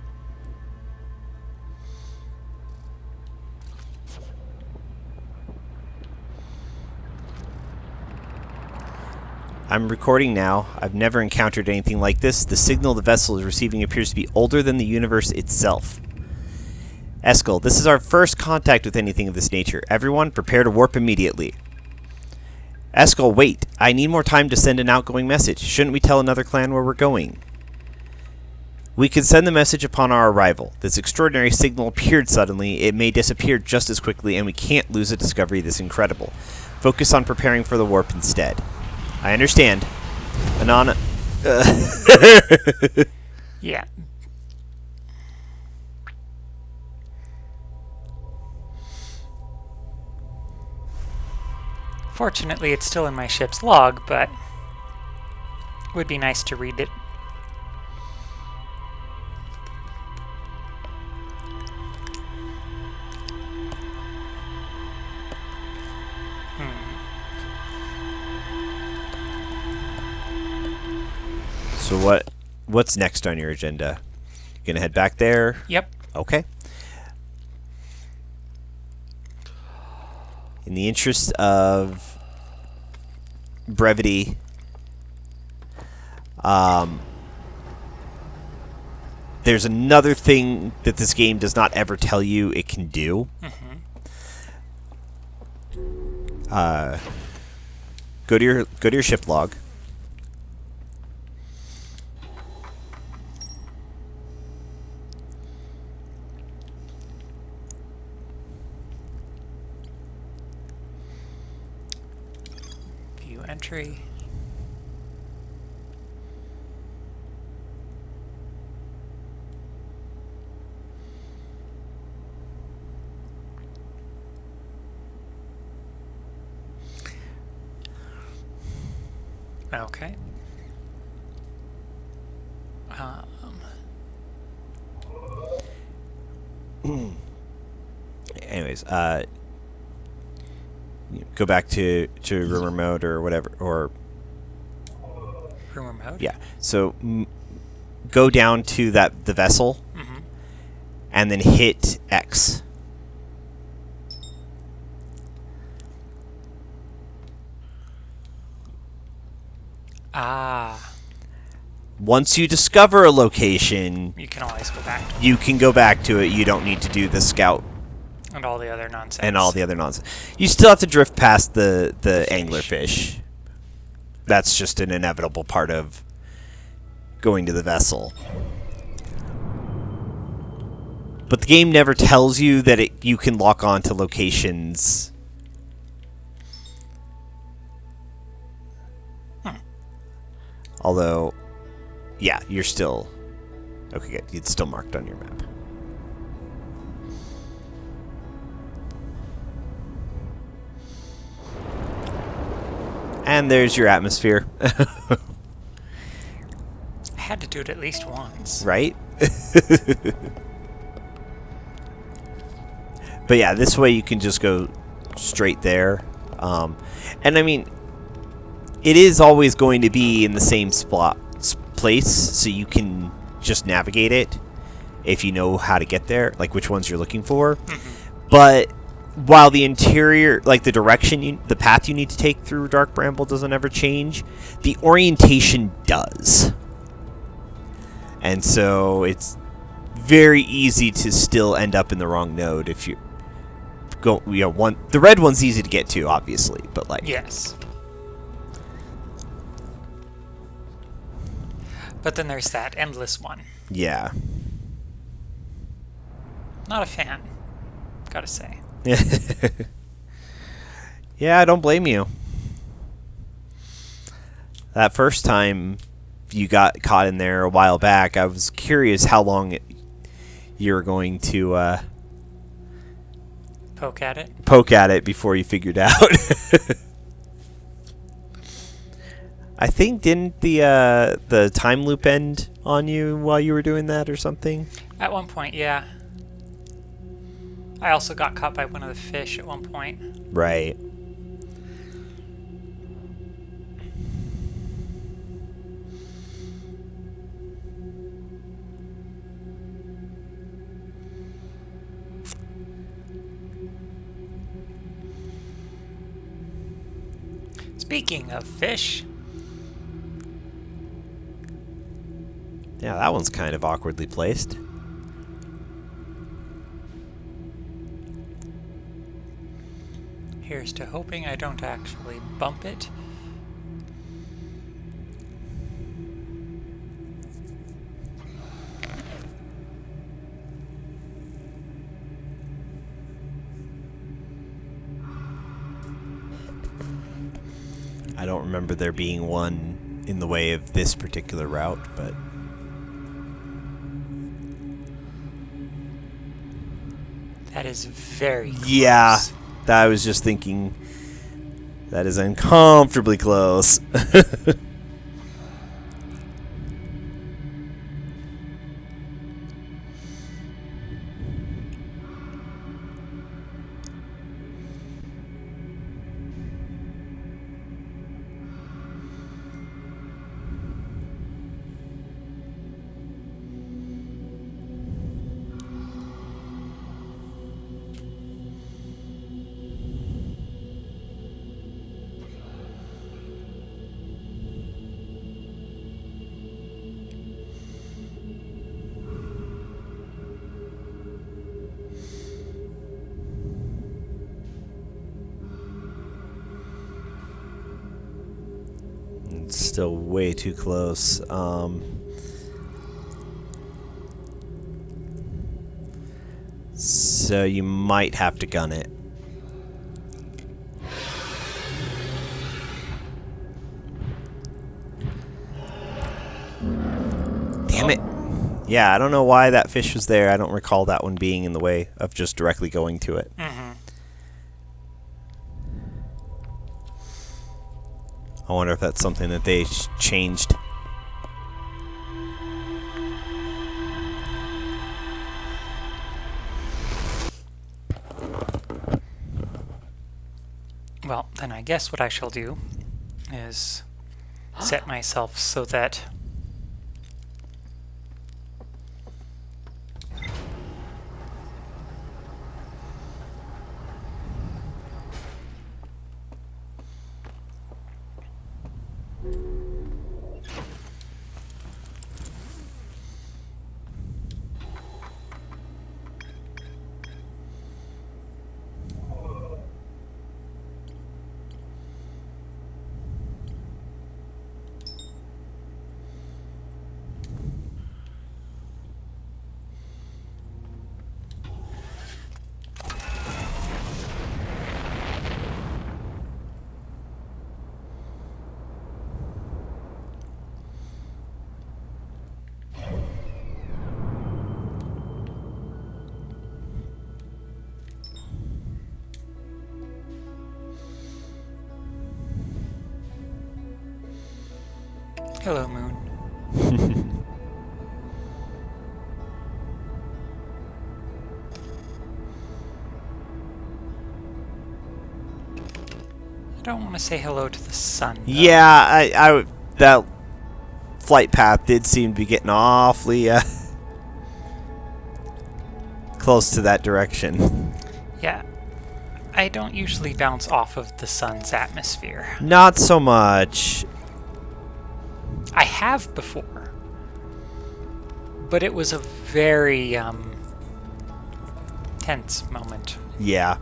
I'm recording now. I've never encountered anything like this. The signal the vessel is receiving appears to be older than the universe itself. Eskel, this is our first contact with anything of this nature. Everyone, prepare to warp immediately. Eskel, wait. I need more time to send an outgoing message. Shouldn't we tell another clan where we're going? We could send the message upon our arrival. This extraordinary signal appeared suddenly. It may disappear just as quickly, and we can't lose a discovery this incredible. Focus on preparing for the warp instead. I understand. Anana... Yeah. Fortunately, it's still in my ship's log, but it would be nice to read it. So what's next on your agenda? You gonna head back there? Yep. Okay. In the interest of brevity, there's another thing that this game does not ever tell you it can do. Go to your ship log. View entry. Okay. Anyways, go back to rumor mode or whatever, or Rumor mode? yeah. So go down to the vessel, and then hit X. Ah. Once you discover a location, You can always go back to you can go back to it. You don't need to do the scout and all the other nonsense. and all the other nonsense. You still have to drift past the anglerfish. That's just an inevitable part of going to the vessel. But the game never tells you that you can lock on to locations. Although, yeah, you're still... Okay, good. It's still marked on your map. And there's your atmosphere. I had to do it at least once. Right? But yeah, this way you can just go straight there. And I mean, it is always going to be in the same place, so you can just navigate it if you know how to get there, like which ones you're looking for. But while the interior, like the direction, the path you need to take through Dark Bramble doesn't ever change, the orientation does. And so it's very easy to still end up in the wrong node if you go, the red one's easy to get to, obviously, but like... Yes. But then there's that endless one. Yeah. Not a fan, gotta say. Yeah, I don't blame you. That first time you got caught in there a while back, I was curious how long you were going to poke at it before you figured out. I think, didn't the time loop end on you while you were doing that or something? At one point, yeah. I also got caught by one of the fish at one point. Right. Speaking of fish... Yeah, that one's kind of awkwardly placed. Here's to hoping I don't actually bump it. I don't remember there being one in the way of this particular route, but... That is very close. Yeah, I was just thinking that is uncomfortably close. It's still way too close. So you might have to gun it. Damn it. Yeah, I don't know why that fish was there. I don't recall that one being in the way of just directly going to it. I wonder if that's something that they changed. Well, then I guess what I shall do is set myself so that hello, Moon. don't want to say hello to the sun, though. Yeah, that flight path did seem to be getting awfully close to that direction. Yeah. I don't usually bounce off of the sun's atmosphere. Not so much. I have before. But it was a very, tense moment. Yeah.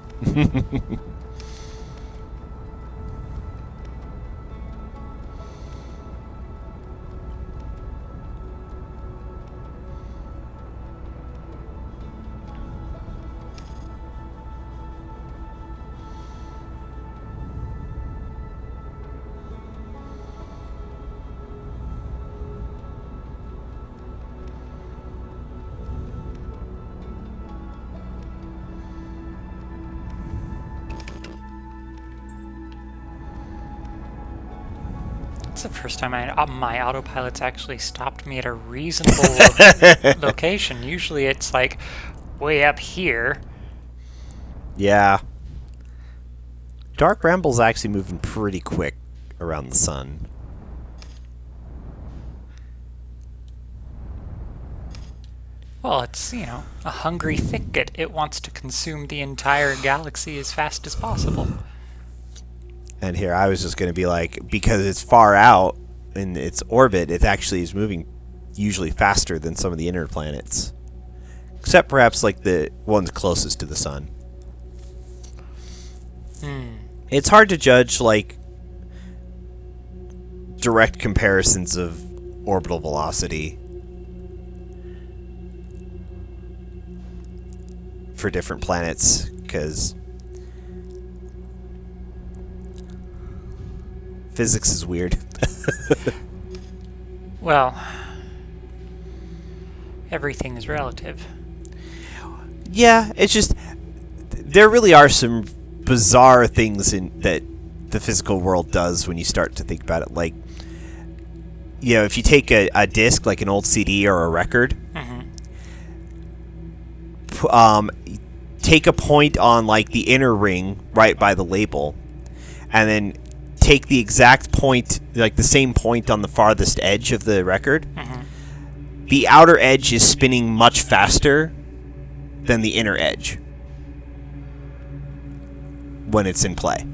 It's the first time my autopilot's actually stopped me at a reasonable location. Usually it's like way up here. Yeah. Dark Ramble's actually moving pretty quick around the sun. Well, it's, a hungry thicket. It wants to consume the entire galaxy as fast as possible. And here I was just going to be like, because it's far out in its orbit, it actually is moving usually faster than some of the inner planets. Except perhaps like the ones closest to the sun. It's hard to judge like direct comparisons of orbital velocity for different planets, because physics is weird. Well, everything is relative. Yeah, it's just there really are some bizarre things in that the physical world does when you start to think about it. Like, if you take a disc, like an old CD or a record, take a point on like the inner ring right by the label, and then take the exact point, like the same point on the farthest edge of the record. The outer edge is spinning much faster than the inner edge when it's in play.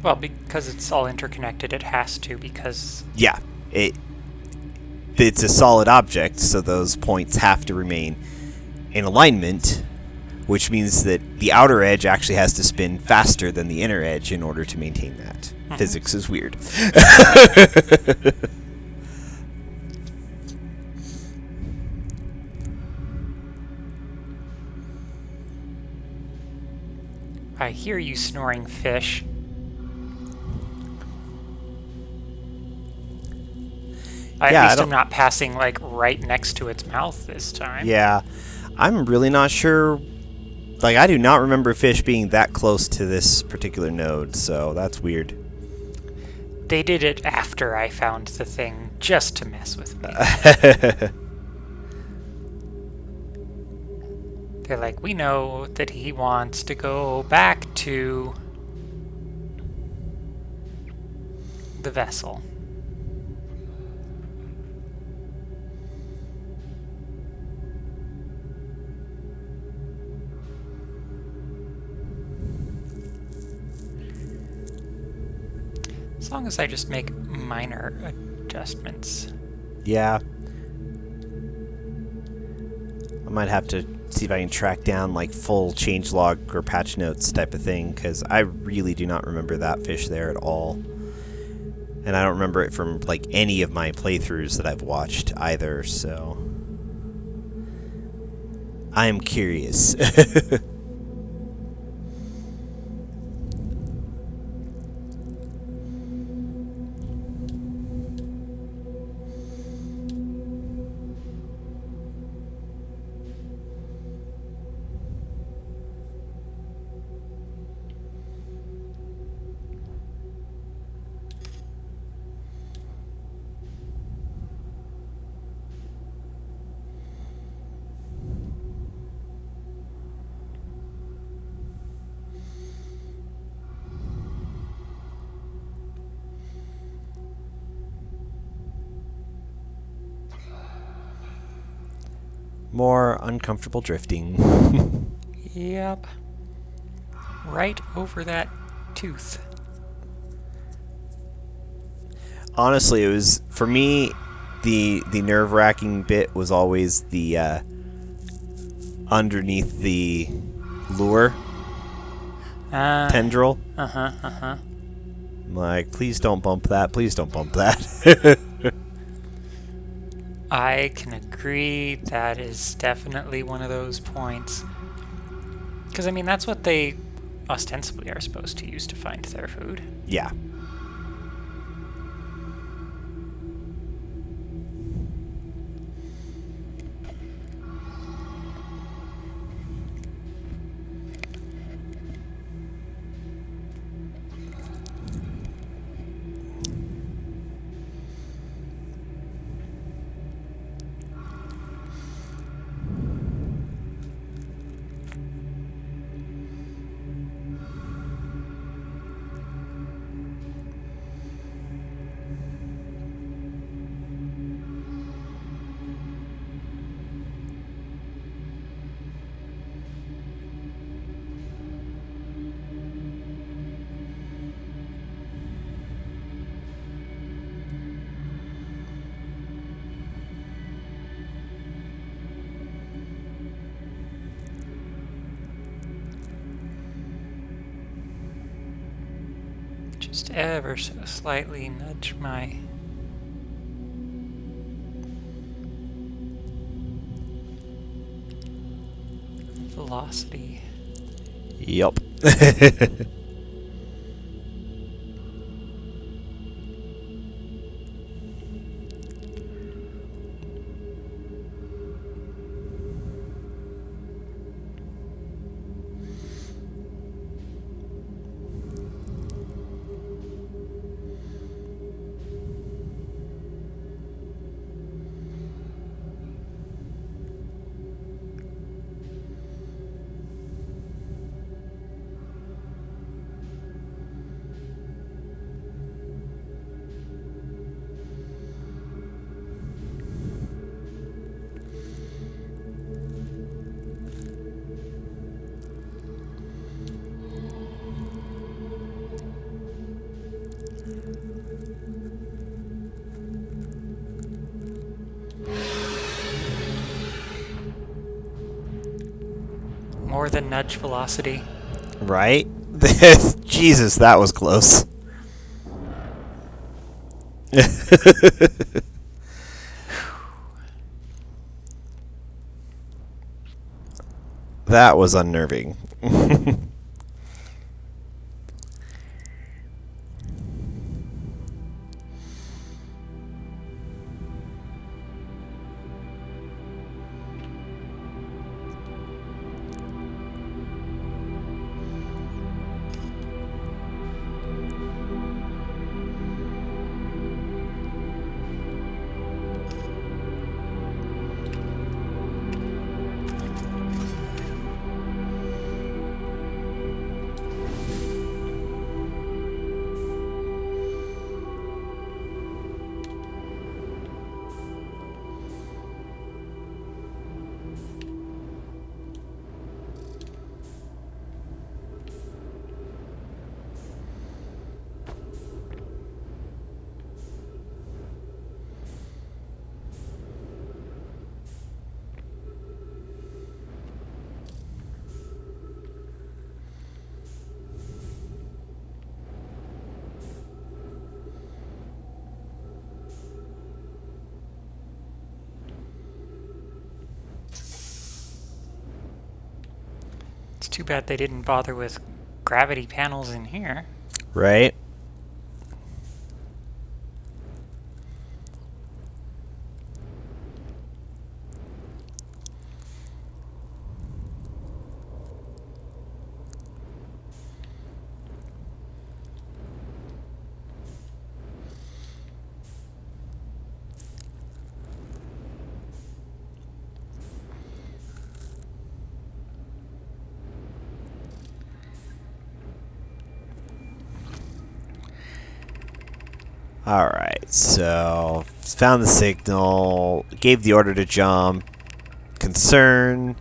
Well, because it's all interconnected, it has to, because... Yeah, it's a solid object, so those points have to remain in alignment, which means that the outer edge actually has to spin faster than the inner edge in order to maintain that. Physics is weird. I hear you snoring, fish. At least I'm not passing, like, right next to its mouth this time. Yeah, I'm really not sure. Like, I do not remember fish being that close to this particular node, so that's weird. They did it after I found the thing, just to mess with me. They're like, we know that he wants to go back to the vessel. As long as I just make minor adjustments. Yeah. I might have to see if I can track down like full changelog or patch notes type of thing, because I really do not remember that fish there at all. And I don't remember it from like any of my playthroughs that I've watched either, so I am curious. more uncomfortable drifting. Yep. Right over that tooth. Honestly, it was, for me, the nerve-wracking bit was always the underneath the lure tendril. I'm like, please don't bump that. Please don't bump that. I can agree. That is definitely one of those points. Because, I mean, that's what they ostensibly are supposed to use to find their food. Yeah. Just ever so slightly nudge my velocity. Yup. More than nudge velocity. Right? Jesus, that was close. That was unnerving. It's too bad they didn't bother with gravity panels in here. Right? Alright, so found the signal, gave the order to jump, concern.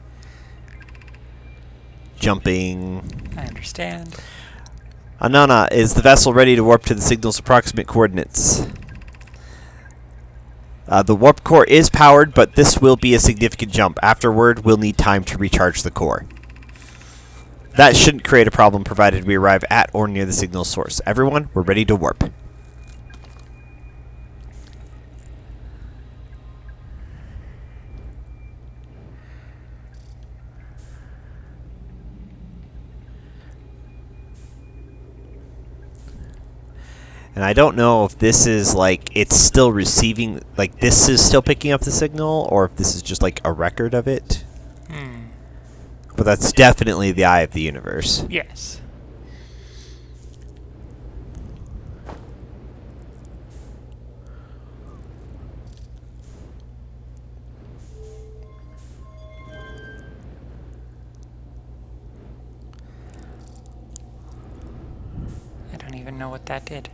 Jumping. I understand. Anana, is the vessel ready to warp to the signal's approximate coordinates? The warp core is powered, but this will be a significant jump. Afterward, we'll need time to recharge the core. That shouldn't create a problem provided we arrive at or near the signal source. Everyone, we're ready to warp. And I don't know if this is like, it's still receiving, like this is still picking up the signal, or if this is just like a record of it. But that's definitely the eye of the universe. Yes. I don't even know what that did.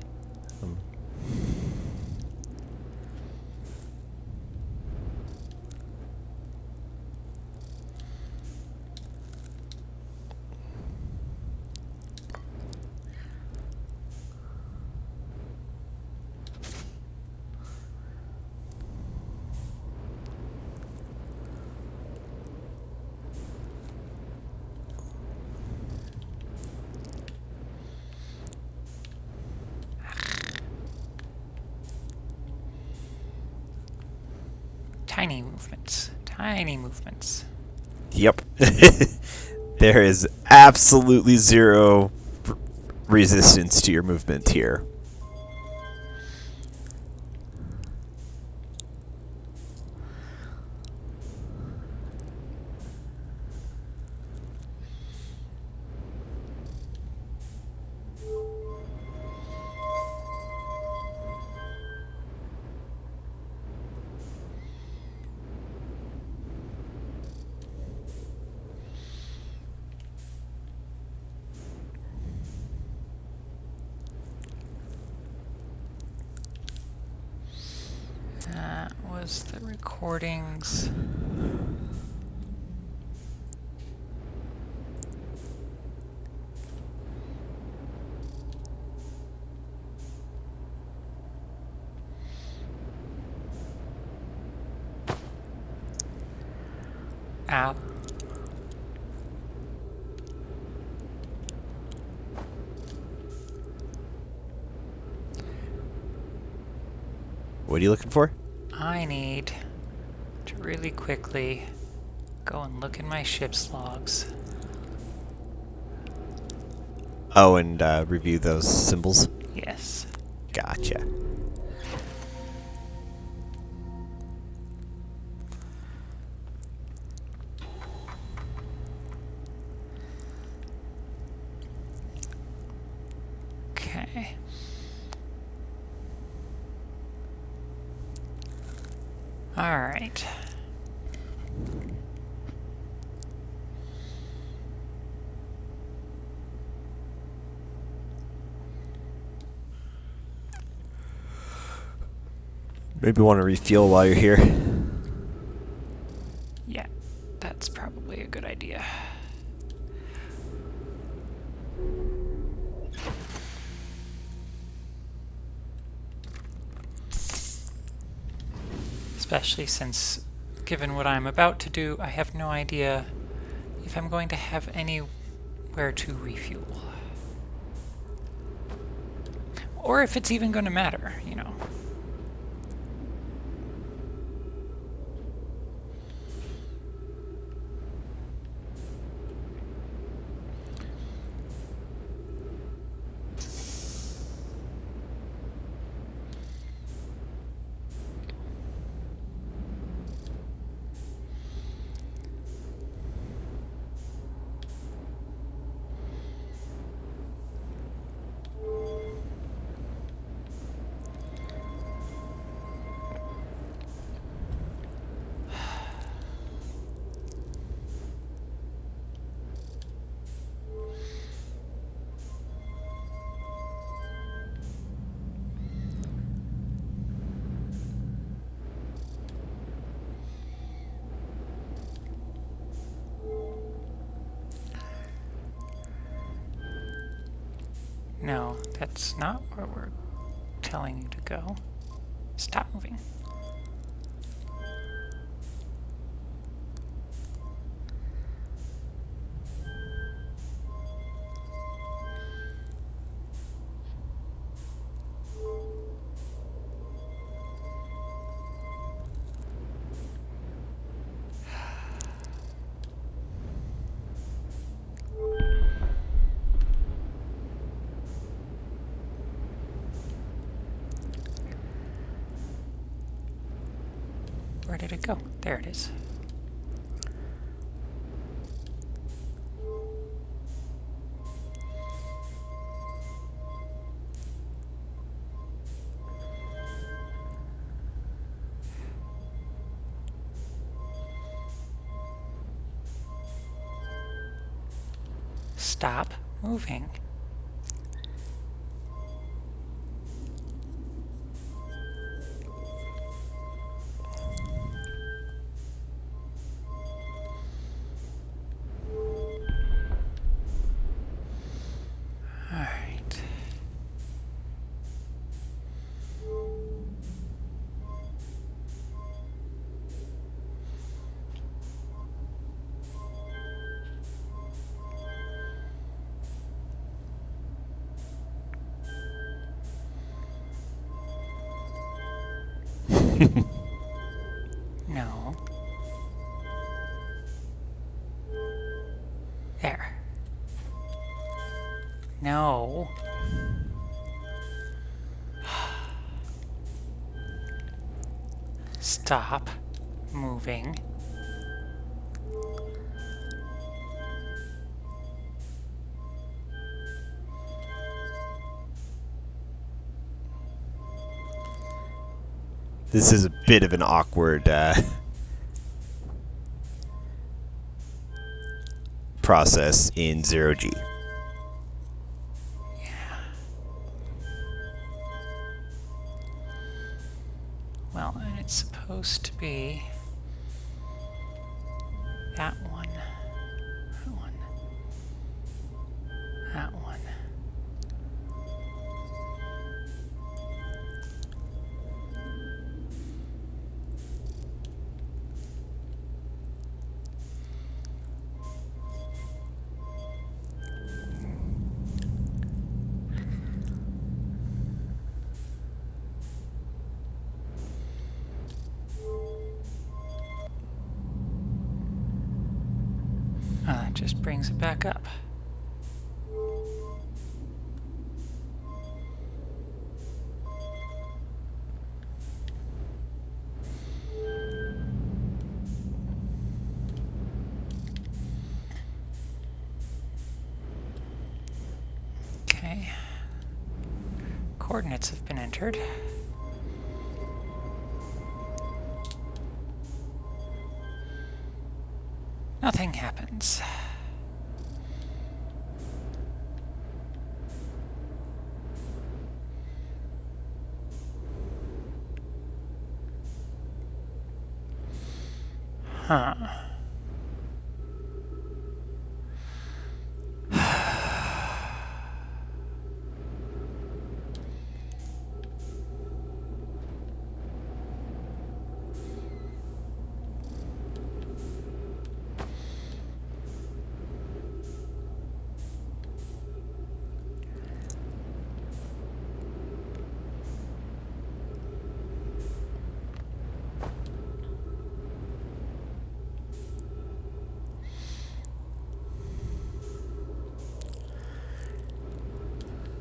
Tiny movements. Tiny movements. Yep. There is absolutely zero resistance to your movement here. That was the recordings. Ow. What are you looking for? I need to really quickly go and look in my ship's logs. Oh, and review those symbols? Yes. Gotcha. Okay. All right. Maybe want to refuel while you're here. Yeah, that's probably a good idea. Especially since, given what I'm about to do, I have no idea if I'm going to have anywhere to refuel. Or if it's even going to matter, you know. No, that's not where we're telling you to go. Stop moving. Where did it go? There it is. Stop moving. Alright. No. There. No. Stop moving. This is a bit of an awkward process in 0G. Well, and it's supposed to be that one, that one, that one. That just brings it back up. Okay. Coordinates have been entered. Nothing happens. Huh.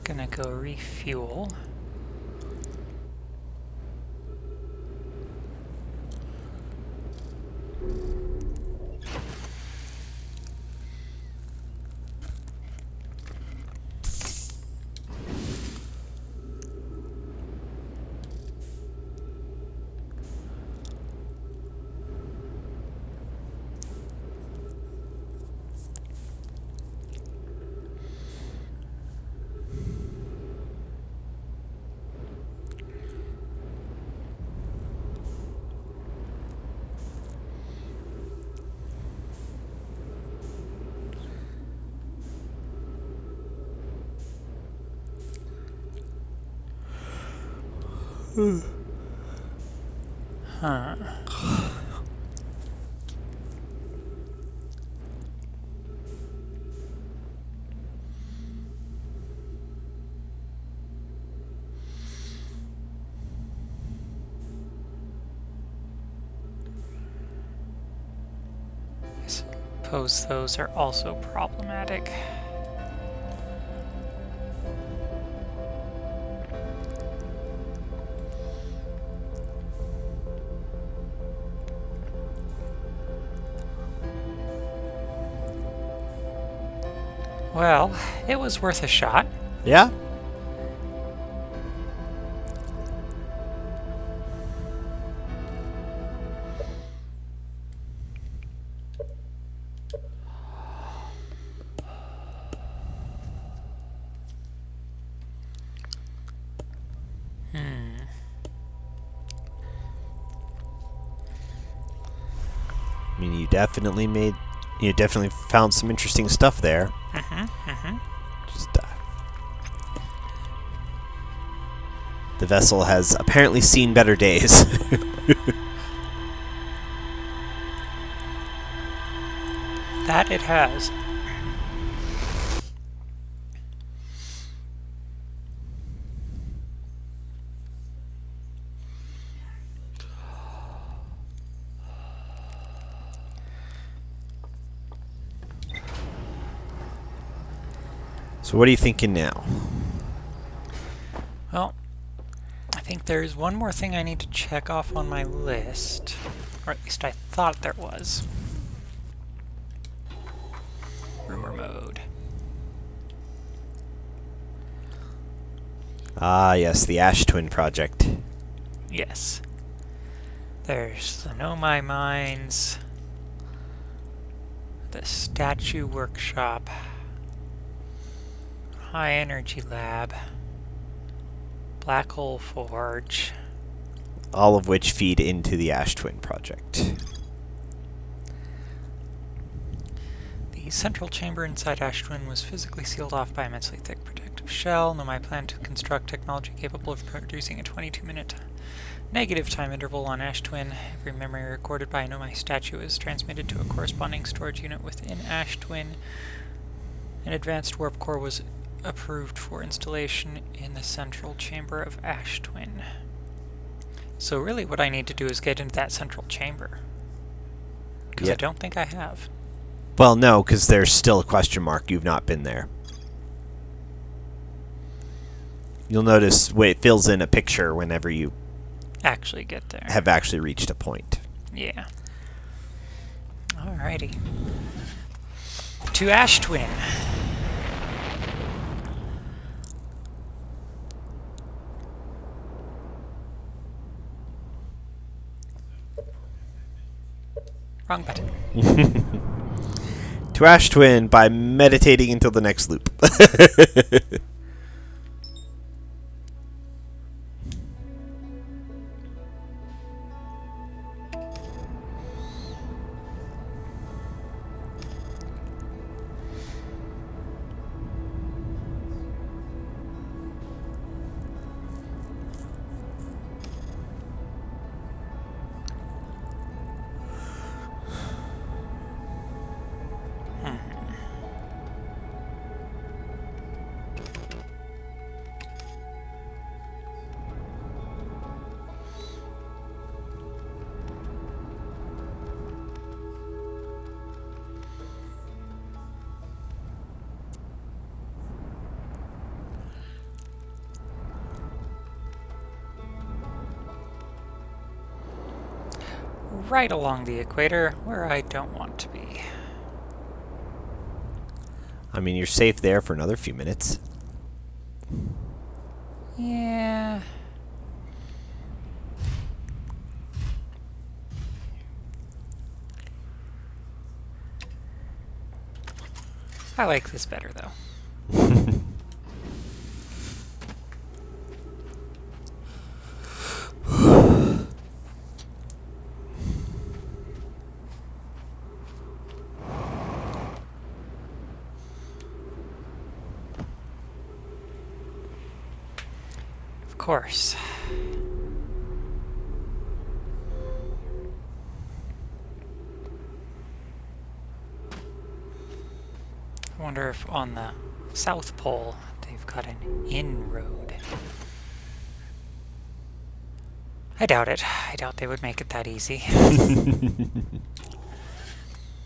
Gonna go refuel. Huh. I suppose those are also problematic. Well, it was worth a shot. Yeah? I mean, you definitely found some interesting stuff there. Just, the vessel has apparently seen better days. That it has. So what are you thinking now? Well, I think there's one more thing I need to check off on my list. Or at least I thought there was. Rumor mode. Ah, yes, the Ash Twin project. Yes. There's the Nomai Mines, the Statue Workshop, High Energy Lab, Black Hole Forge. All of which feed into the Ash Twin project. The central chamber inside Ash Twin was physically sealed off by a immensely thick protective shell. Nomai planned to construct technology capable of producing a 22-minute negative time interval on Ash Twin. Every memory recorded by a Nomai statue is transmitted to a corresponding storage unit within Ash Twin. An advanced warp core was approved for installation in the central chamber of Ash Twin. So really what I need to do is get into that central chamber. Because I don't think I have. Well, no, because there's still a question mark. You've not been there. You'll notice it fills in a picture whenever you Actually get there. have actually reached a point. Yeah. Alrighty. To Ash Twin. Wrong button. To Ash Twin by meditating until the next loop. Right along the equator, where I don't want to be. I mean, you're safe there for another few minutes. Yeah. I like this better, though. Of course. I wonder if on the South Pole they've got an inroad. I doubt it. I doubt they would make it that easy.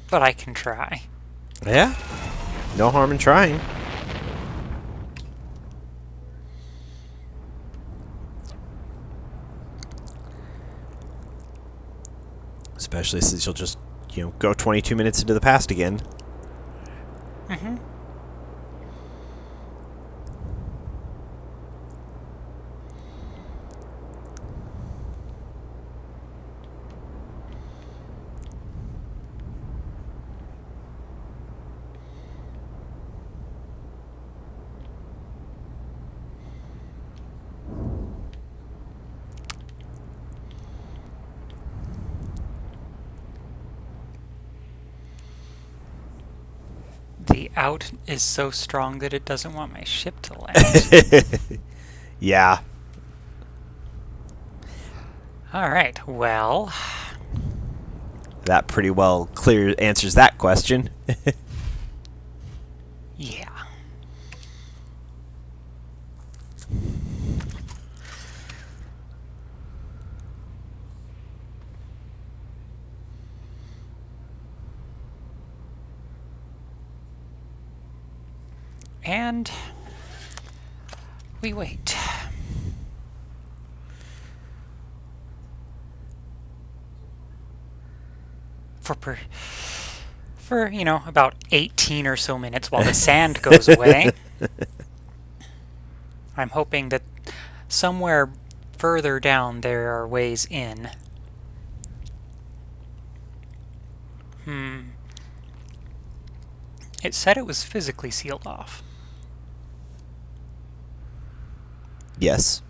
But I can try. Yeah. No harm in trying. Especially since you'll just, go 22 minutes into the past again. Mm-hmm. The out is so strong that it doesn't want my ship to land. Yeah. Alright, well... That pretty well answers that question. Yeah. And we wait. For about 18 or so minutes while the sand goes away. I'm hoping that somewhere further down there are ways in. It said it was physically sealed off. Yes.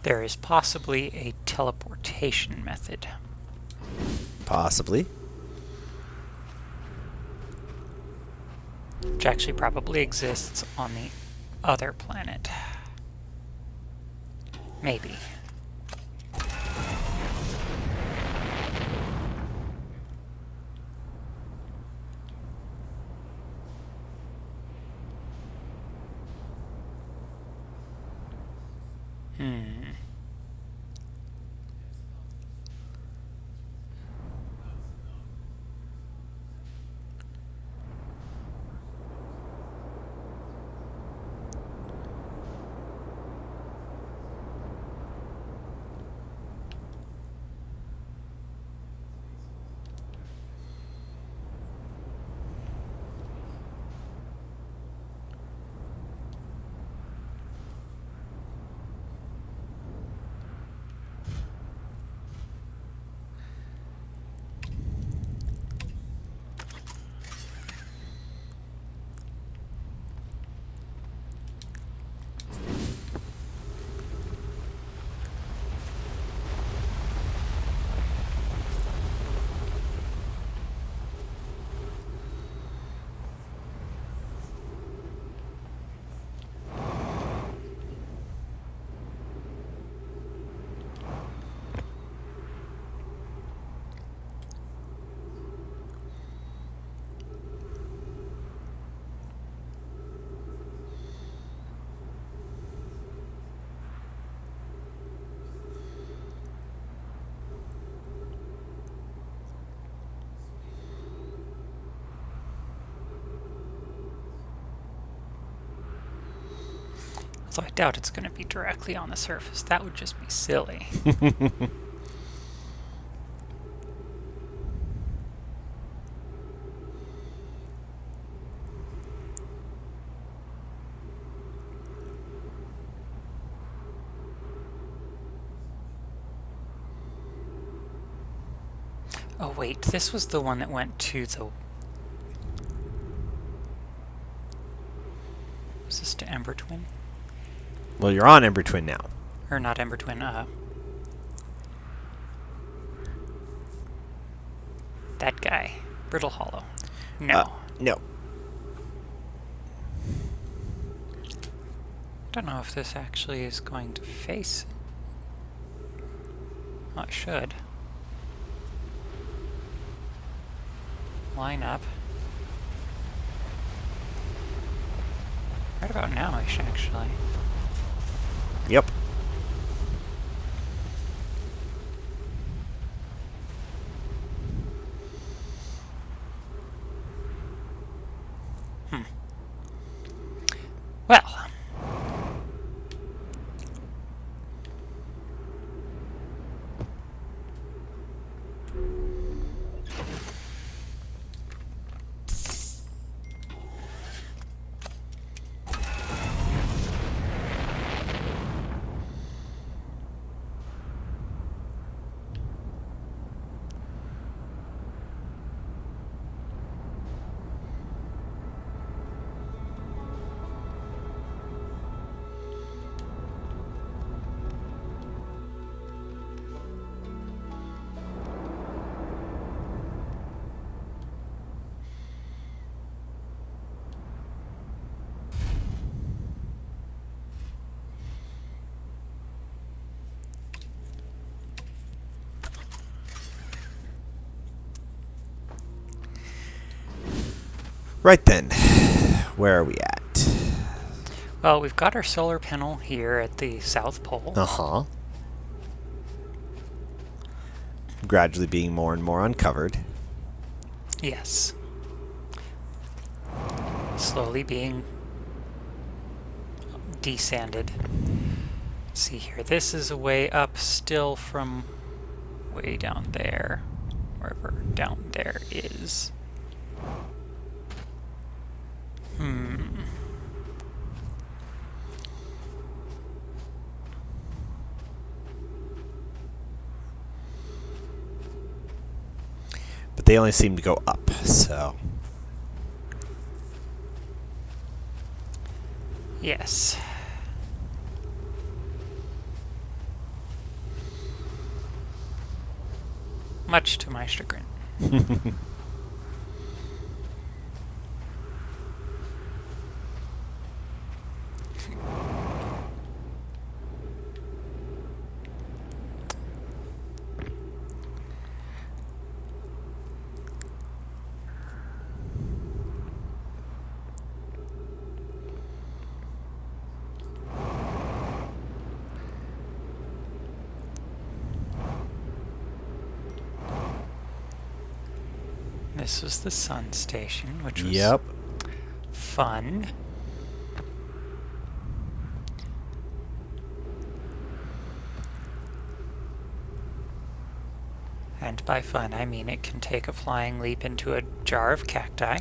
There is possibly a teleportation method. Possibly. Which actually probably exists on the other planet. Maybe. So I doubt it's going to be directly on the surface. That would just be silly. Oh wait, this was the one that went to the... Is this to Ember Twin? Well, you're on Ember Twin now. Or not Ember Twin, that guy. Brittle Hollow. No. No. Don't know if this actually is going to face. Well, it should. Line up. Right about now-ish, actually. Yep. Well. Right then. Where are we at? Well, we've got our solar panel here at the South Pole. Uh-huh. Gradually being more and more uncovered. Yes. Slowly being desanded. Let's see here. This is a way up still from way down there. Wherever down there is. But they only seem to go up, so... Yes. Much to my chagrin. This was the sun station, which was fun. And by fun, I mean it can take a flying leap into a jar of cacti.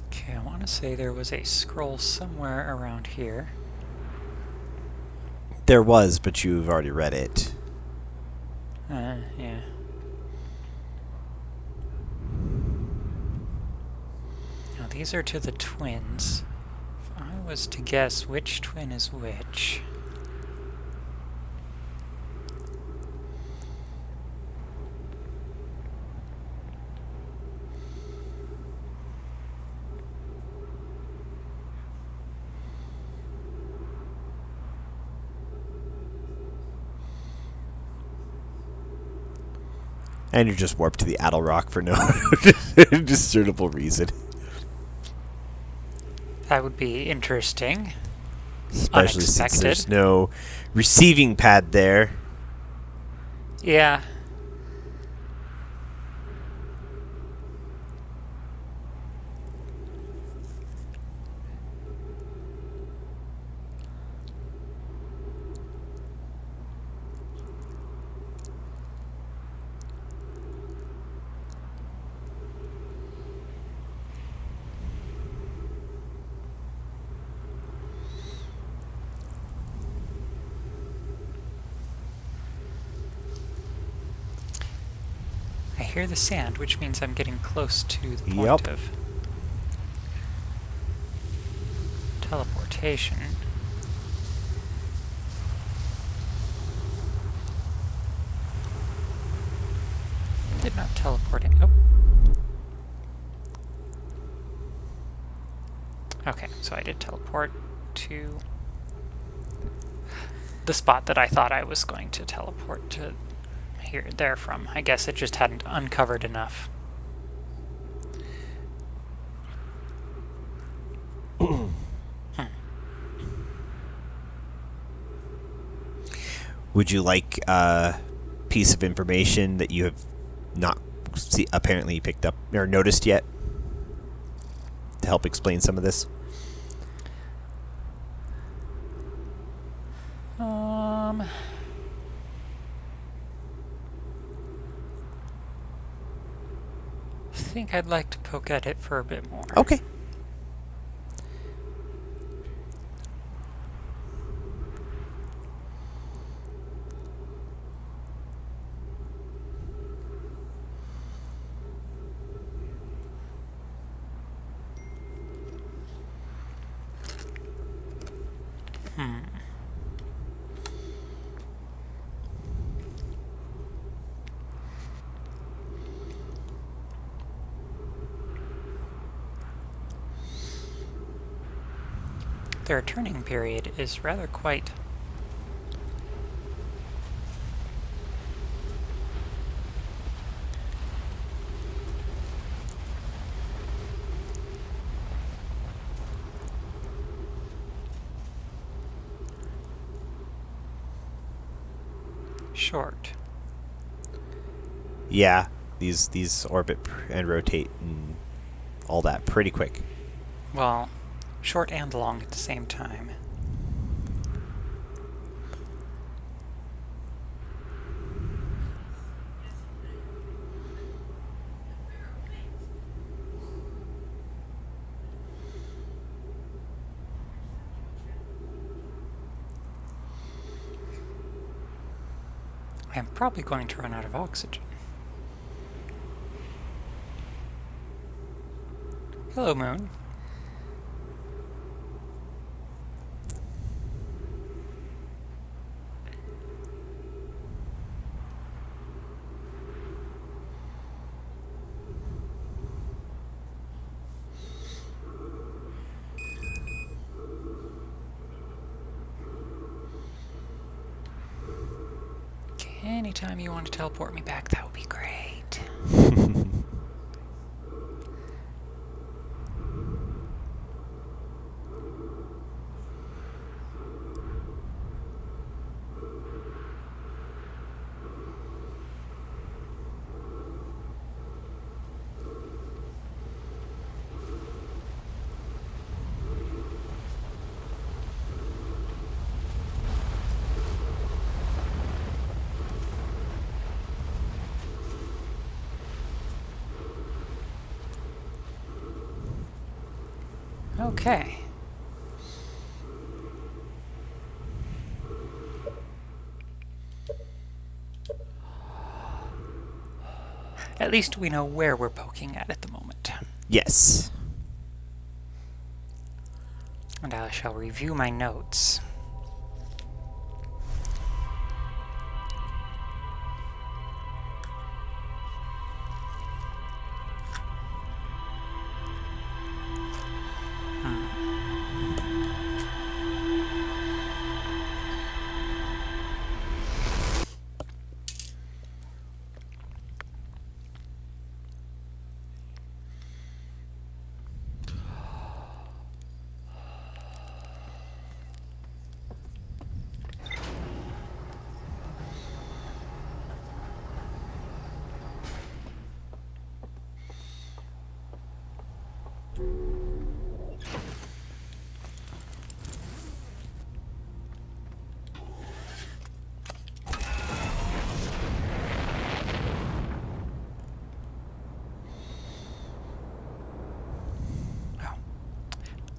Okay, I want to say there was a scroll somewhere around here. There was, but you've already read it. Yeah. Now these are to the twins. If I was to guess which twin is which... And you're just warped to the Adelrock for no discernible reason. That would be interesting. Especially since Unexpected. there's no receiving pad there. Yeah. hear the sand, which means I'm getting close to the point Yep. of teleportation. Did not teleport in. Oh. Okay, so I did teleport to the spot that I thought I was going to teleport to there from. I guess it just hadn't uncovered enough. Would you like a piece of information that you have not apparently picked up or noticed yet to help explain some of this? I think I'd like to poke at it for a bit more. Okay. Their turning period is rather quite... short. Yeah, these orbit and rotate and all that pretty quick. Well, short and long at the same time. I'm probably going to run out of oxygen. Hello, Moon. Anytime you want to teleport me back, that would be great. Okay. At least we know where we're poking at the moment. Yes. And I shall review my notes.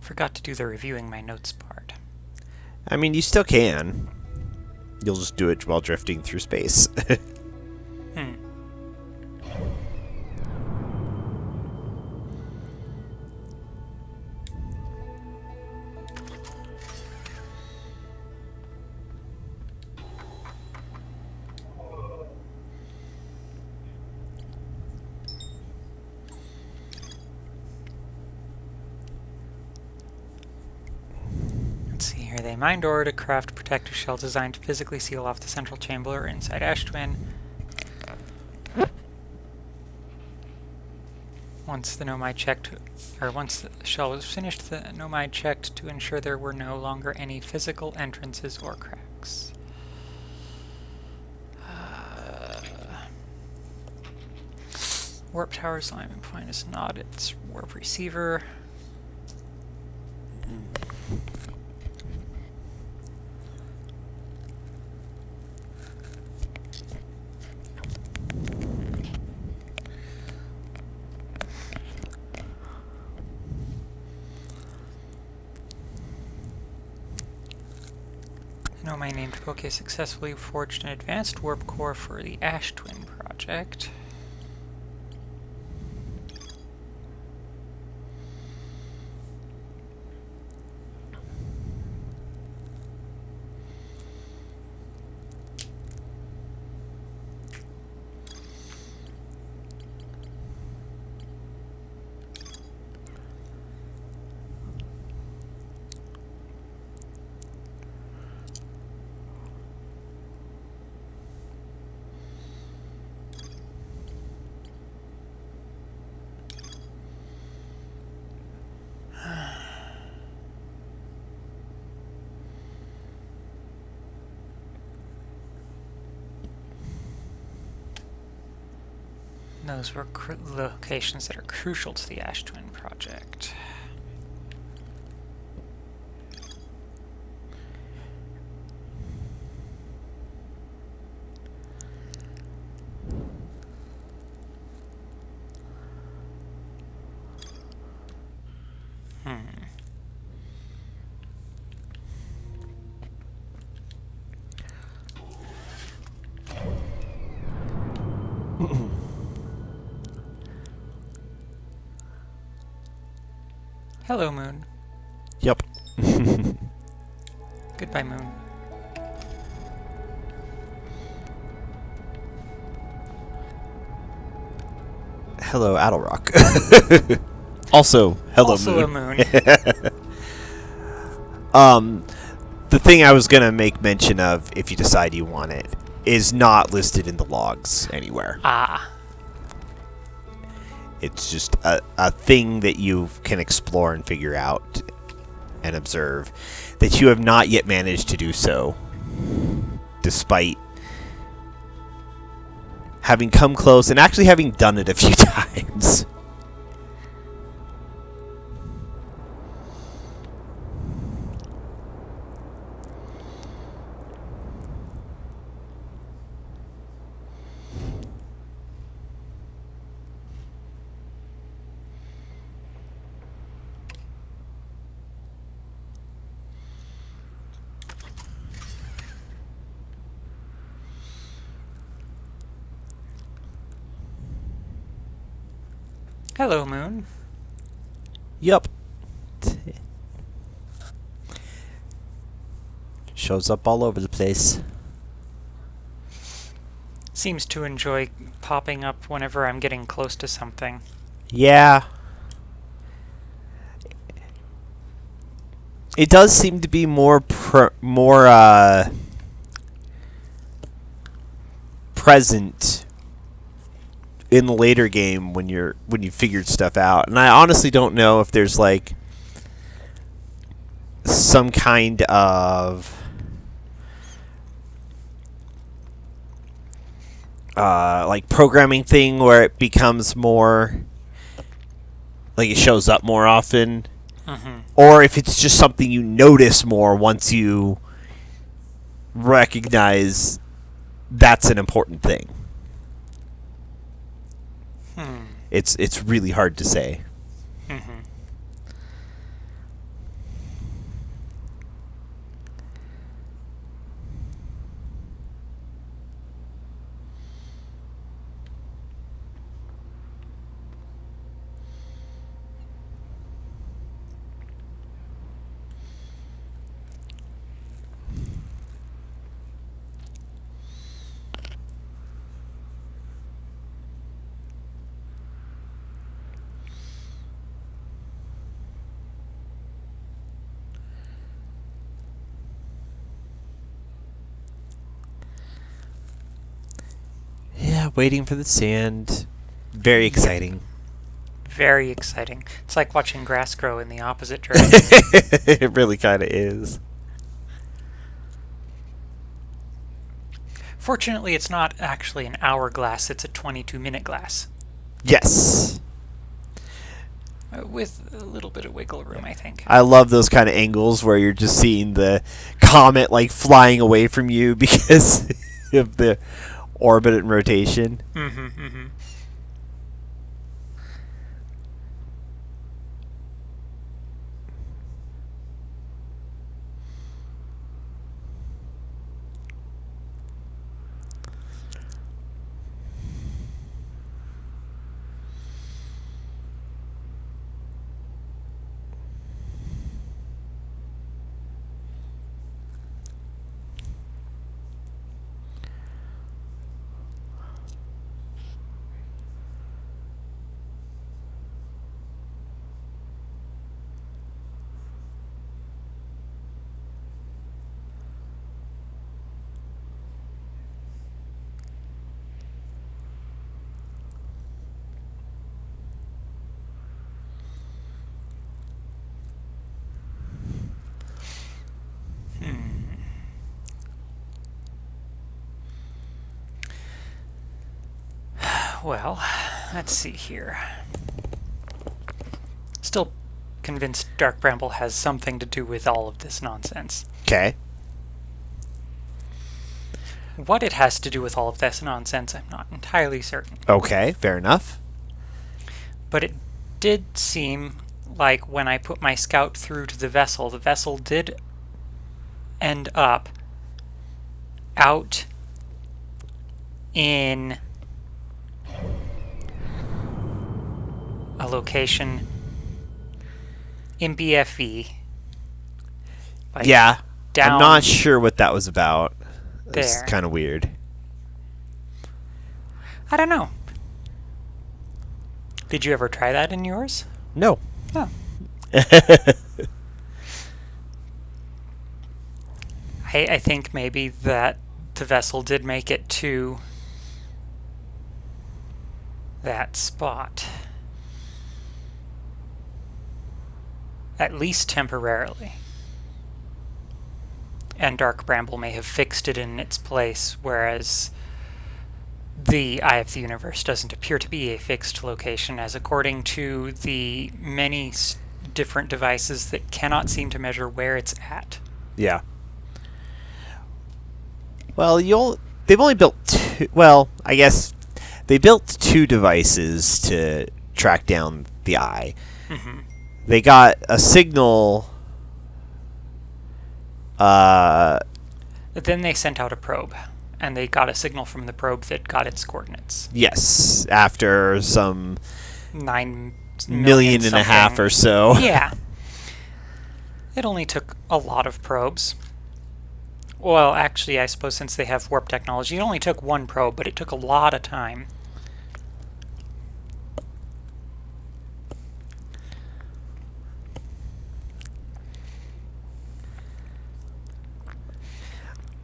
Forgot to do the reviewing my notes part. I mean, you still can. You'll just do it while drifting through space. Here they mined ore to craft protective shell designed to physically seal off the central chamber inside Ash Twin. Once the shell was finished, the Nomai checked to ensure there were no longer any physical entrances or cracks. Warp tower's alignment point is not its warp receiver. Nomai named Poke successfully forged an advanced warp core for the Ash Twin project. Those were locations that are crucial to the Ash Twin project. Hello, Moon. Yep. Goodbye, Moon. Hello, Adelrock. Also, hello, Also Moon. a moon. The thing I was gonna make mention of, if you decide you want it, is not listed in the logs anywhere. Ah. It's just a thing that you can explore and figure out and observe that you have not yet managed to do so, despite having come close and actually having done it a few times. Hello, Moon. Yup. Shows up all over the place. Seems to enjoy popping up whenever I'm getting close to something. Yeah. It does seem to be more present in the later game when you figured stuff out. And I honestly don't know if there's like some kind of like programming thing where it becomes more like it shows up more often. Mm-hmm. Or if it's just something you notice more once you recognize that's an important thing. It's really hard to say. Mm-hmm. waiting for the sand. Very exciting. Very exciting. It's like watching grass grow in the opposite direction. It really kind of is. Fortunately, it's not actually an hourglass, it's a 22-minute glass. Yes. With a little bit of wiggle room, I think. I love those kind of angles where you're just seeing the comet like flying away from you because of the orbit and rotation. Mm-hmm, mm-hmm. Well, let's see here. Still convinced Dark Bramble has something to do with all of this nonsense. Okay. What it has to do with all of this nonsense, I'm not entirely certain. Okay, fair enough. But it did seem like when I put my scout through to the vessel did end up out in a location in BFE. Like Yeah. down I'm not sure what that was about. It's there. kind of weird. I don't know. Did you ever try that in yours? No. No. I think maybe that the vessel did make it to that spot. At least temporarily. And Dark Bramble may have fixed it in its place, whereas the Eye of the Universe doesn't appear to be a fixed location, as according to the many different devices that cannot seem to measure where it's at. Yeah. Well, they've only built two. Well, I guess they built two devices to track down the eye. Mm-hmm. They got a signal. But then they sent out a probe, and they got a signal from the probe that got its coordinates. Yes, after some 9 million and a half or so. Yeah. It only took a lot of probes. Well, actually, I suppose since they have warp technology, it only took one probe, but it took a lot of time.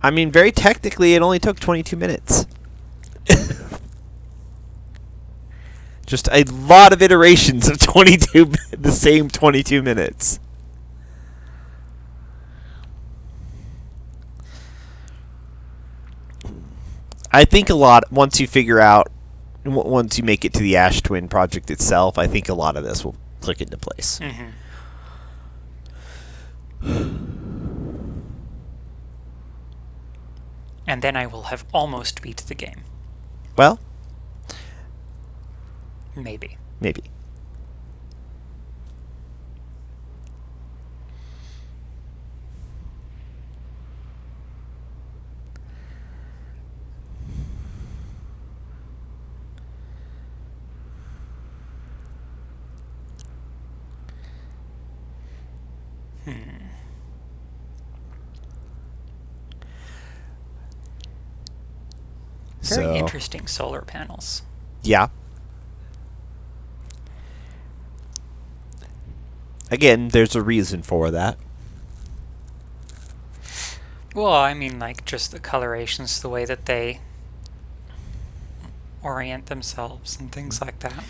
I mean, very technically, it only took 22 minutes. Just a lot of iterations of the same 22 minutes. I think a lot, once you make it to the Ash Twin project itself, I think a lot of this will click into place. Mm-hmm. And then I will have almost beat the game. Well, Maybe. maybe. Very interesting solar panels. Yeah. Again, there's a reason for that. Well, I mean, like, just the colorations, the way that they orient themselves and things like that.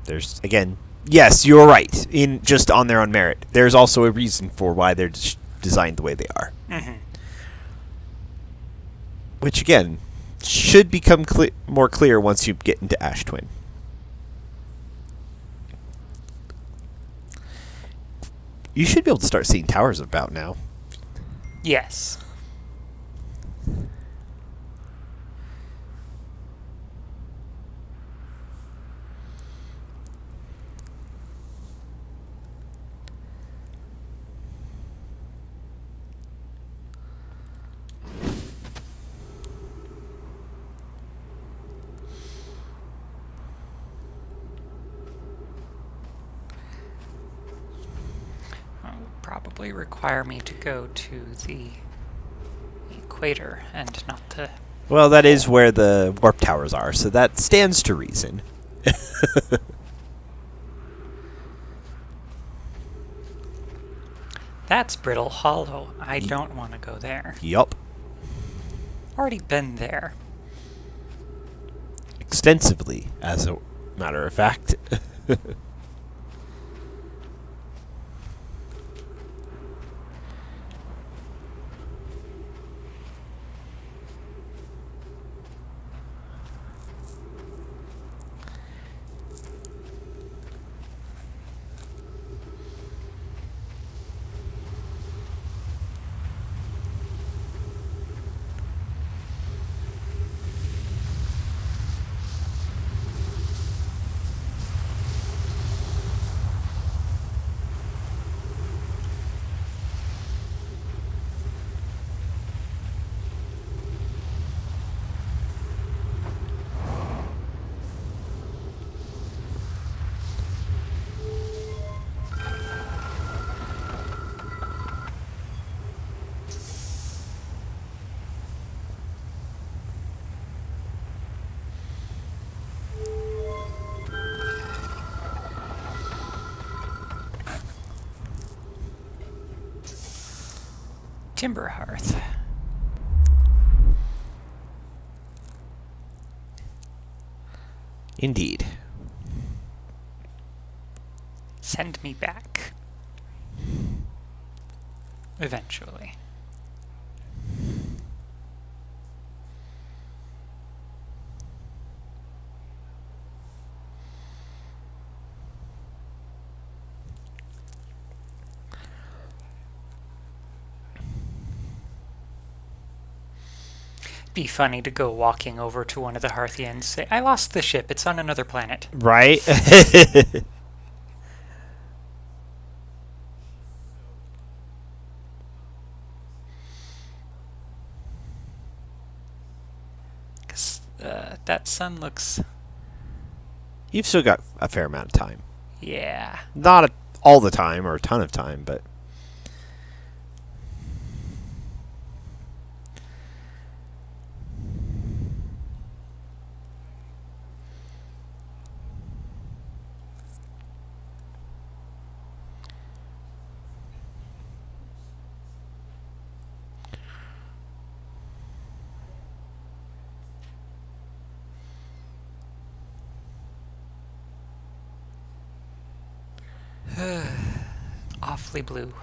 There's, again, yes, you're right, in just on their own merit. There's also a reason for why they're designed the way they are. Mm-hmm. Which, again, should become more clear once you get into Ash Twin. You should be able to start seeing towers about now. Yes. Probably require me to go to the equator and not the... Well, that is where the warp towers are, so that stands to reason. That's Brittle Hollow. I don't want to go there. Yup. Already been there. Extensively, as a matter of fact. Timber Hearth. Indeed. Send me back. Eventually. Be funny to go walking over to one of the Hearthians, say, I lost the ship, it's on another planet. Right? That sun looks... You've still got a fair amount of time. Yeah. Not all the time or a ton of time, but... Awfully blue.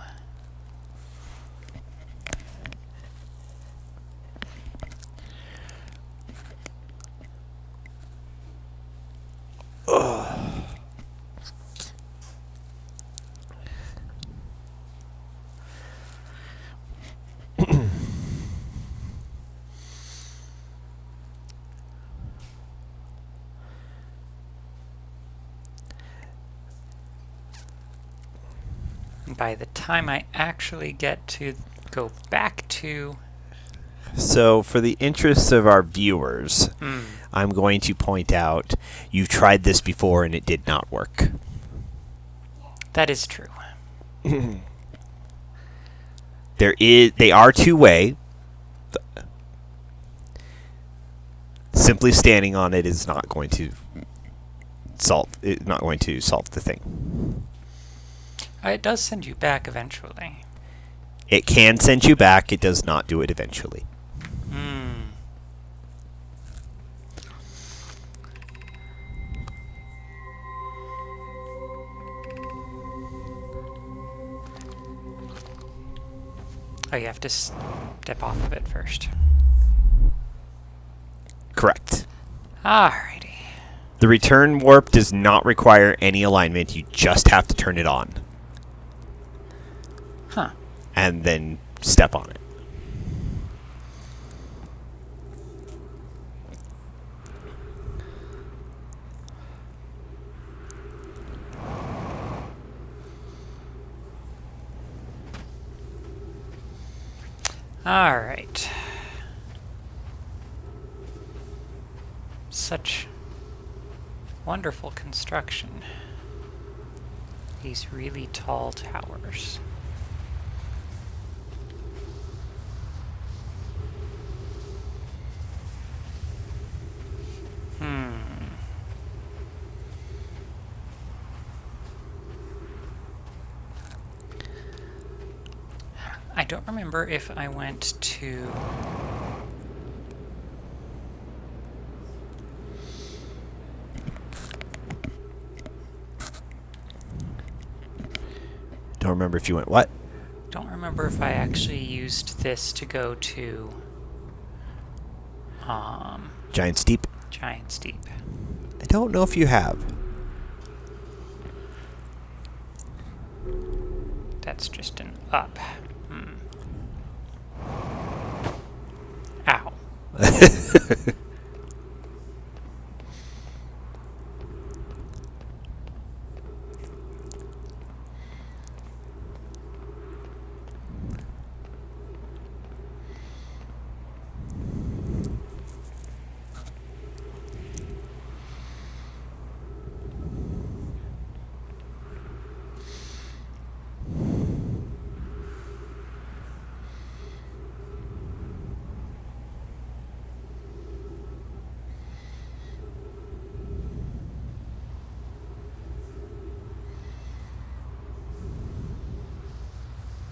By the time I actually get to go back to... So, for the interests of our viewers, I'm going to point out you've tried this before and it did not work. That is true. They are two-way. Simply standing on it is not going to solve the thing. It does send you back eventually. It can send you back. It does not do it eventually. Oh, you have to step off of it first. Correct. Alrighty. The return warp does not require any alignment. You just have to turn it on. Huh. And then step on it. Alright. Such wonderful construction. These really tall towers. I don't remember if I went to... Don't remember if you went what? Don't remember if I actually used this to go to... Giant Steep? Giant Steep. I don't know if you have. That's just an up. Ow.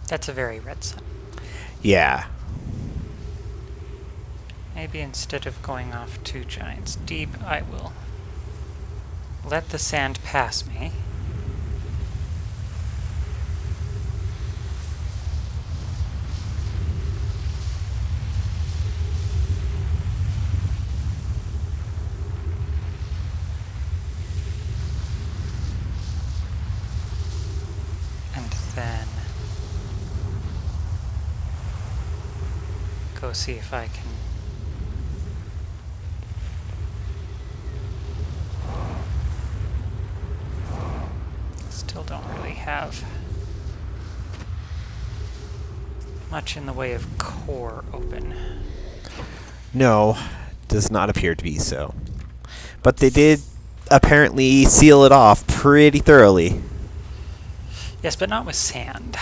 That's a very red sun. Yeah. Maybe instead of going off to Giant Steep, I will let the sand pass me. And then go see if I can still don't really have much in the way of core open. No, does not appear to be so. But they did apparently seal it off pretty thoroughly. Yes, but not with sand.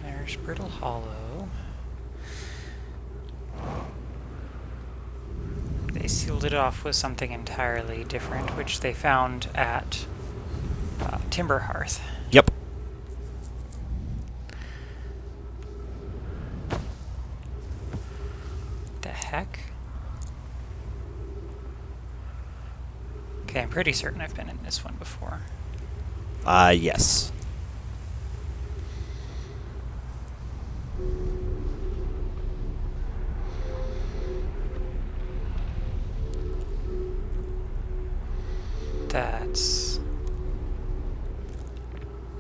There's Brittle Hollow. They sealed it off with something entirely different, which they found at Timber Hearth. Yep. The heck? Okay, I'm pretty certain I've been in this one before. Yes. That's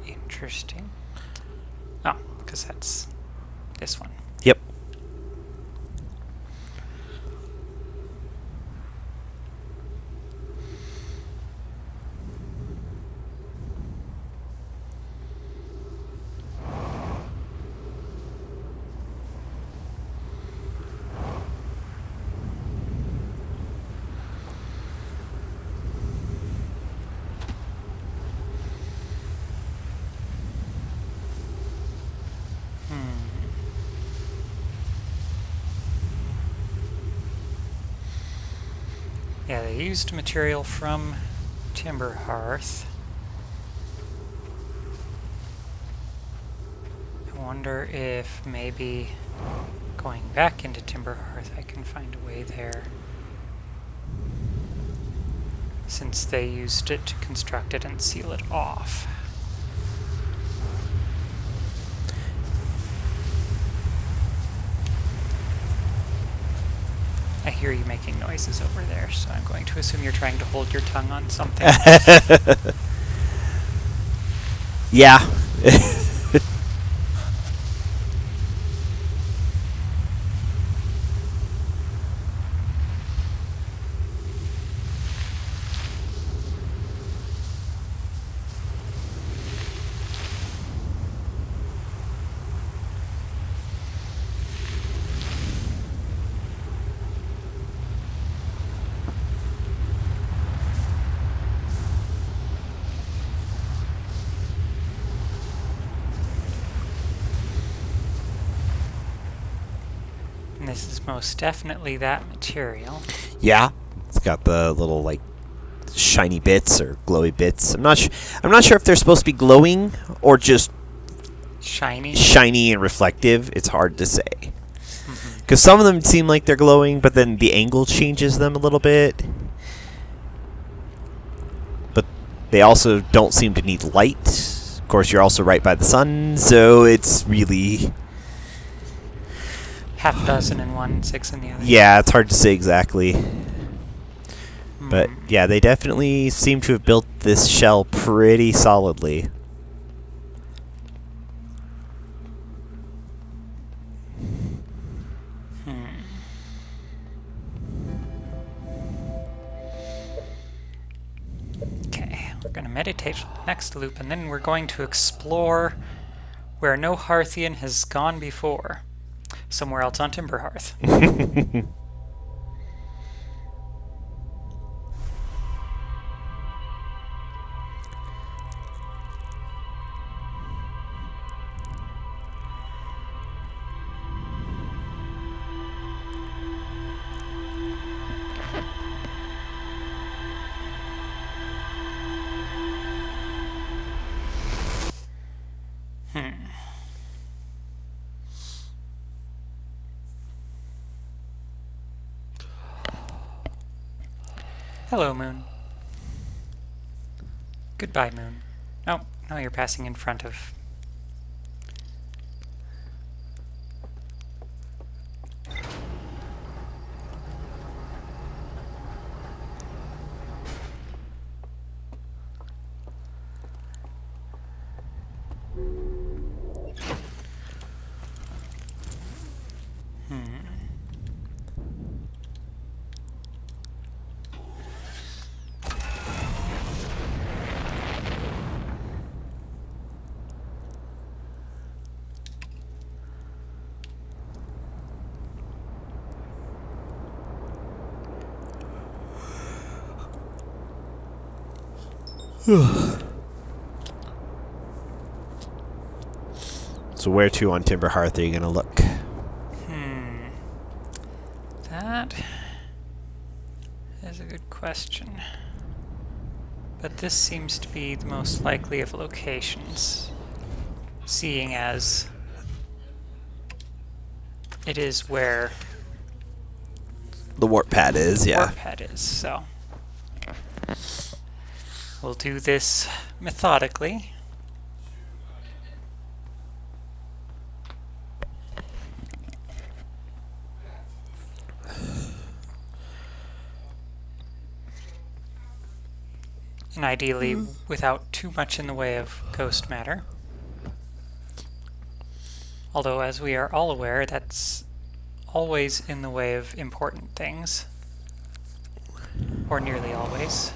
interesting. Oh, because that's this one. Yep. Yeah, they used material from Timber Hearth. I wonder if maybe Going back into Timberhearth, I can find a way there. Since they used it to construct it and seal it off. I hear you making noises over there, so I'm going to assume you're trying to hold your tongue on something. Yeah. And this is most definitely that material. Yeah. It's got the little like shiny bits or glowy bits. I'm not sure if they're supposed to be glowing or just shiny and reflective. It's hard to say. Because some of them seem like they're glowing, but then the angle changes them a little bit. But they also don't seem to need light. Of course, you're also right by the sun, so it's really... Half a dozen in one, 6 in the other. Yeah, it's hard to say exactly. But yeah, they definitely seem to have built this shell pretty solidly. Okay, we're going to meditate next loop, and then we're going to explore where no Hearthian has gone before. Somewhere else on Timberhearth. Hello, Moon. Goodbye, Moon. Oh, now you're passing in front of... So where to on Timberhearth are you going to look? That is a good question. But this seems to be the most likely of locations, seeing as it is where The warp pad is, yeah. warp pad is, so we'll do this methodically. And ideally without too much in the way of ghost matter. Although, as we are all aware, that's always in the way of important things. Or nearly always.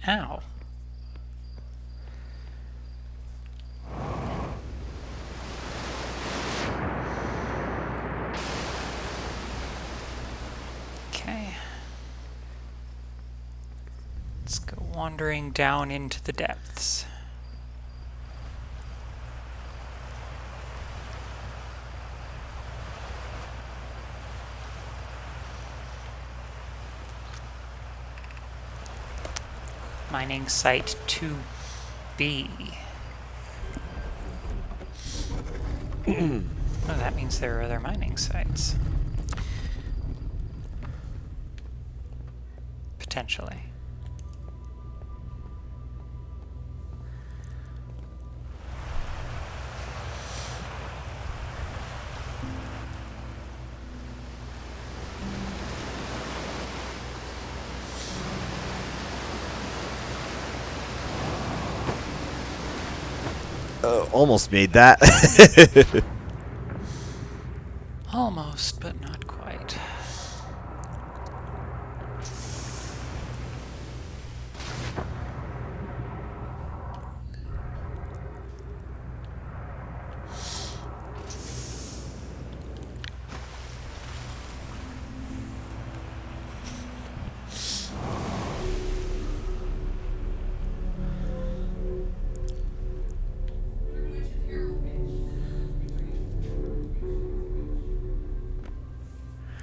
Ow. Okay. Let's go wandering down into the depths. Mining site 2B. Oh, that means there are other mining sites. Potentially. Almost made that. Almost, but not quite.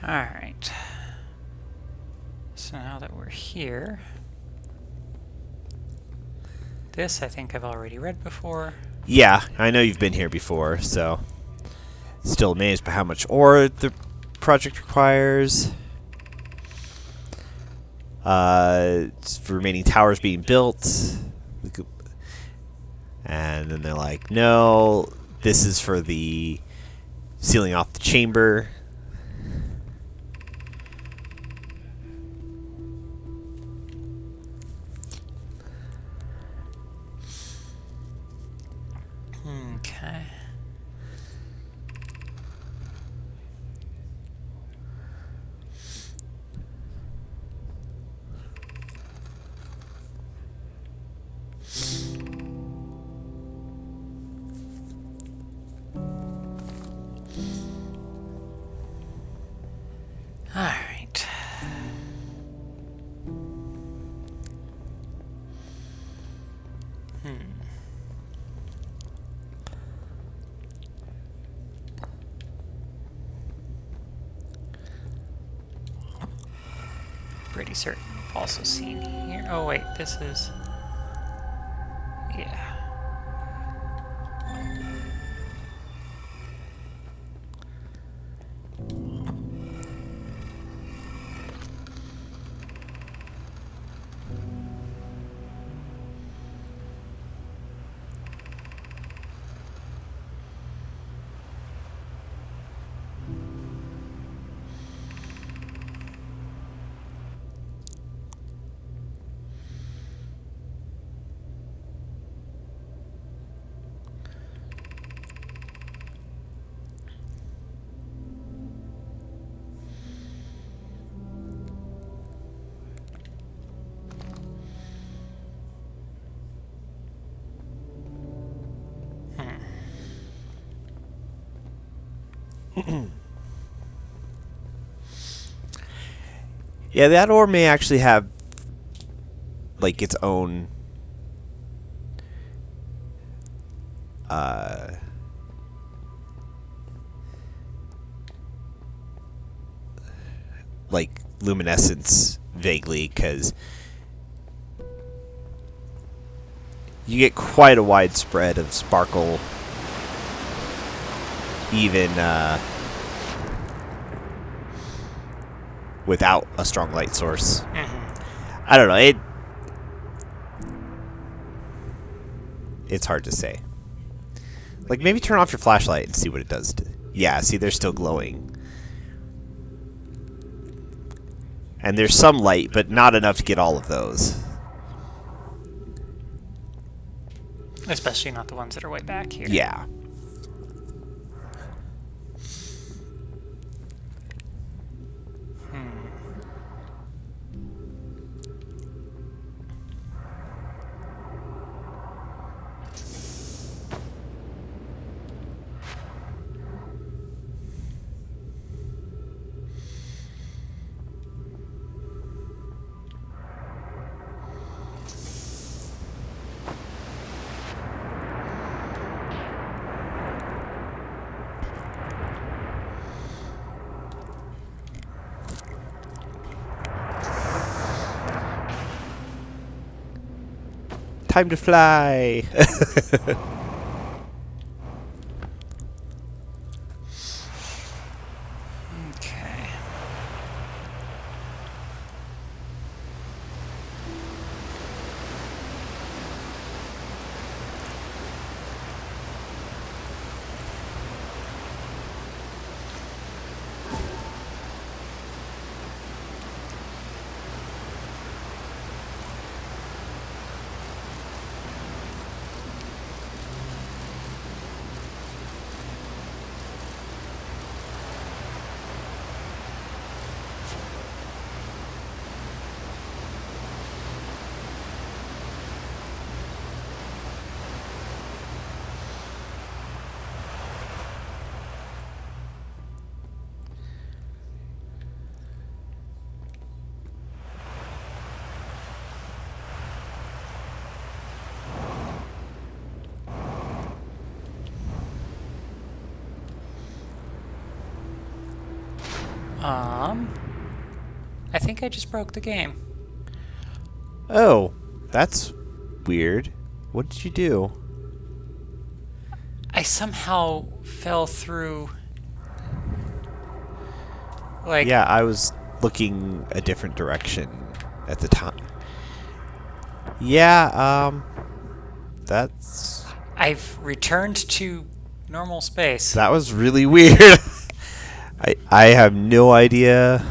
Alright. So now that we're here, this I think I've already read before. Yeah, I know you've been here before, so still amazed by how much ore the project requires. Remaining towers being built. And then they're like, no, this is for the sealing off the chamber. Okay. All right. Pretty certain I've also seen here. Oh wait, this is... Yeah. Yeah, that ore may actually have like its own like luminescence vaguely, because you get quite a wide spread of sparkle even without a strong light source. I don't know, it's hard to say. Like, maybe turn off your flashlight and see what it does to... Yeah, see, they're still glowing. And there's some light, but not enough to get all of those. Especially not the ones that are way back here. Yeah. Time to fly. I think I just broke the game. Oh, that's weird. What did you do? I somehow fell through. Like, Yeah, I was looking a different direction at the time. Yeah, that's... I've returned to normal space. That was really weird. I have no idea.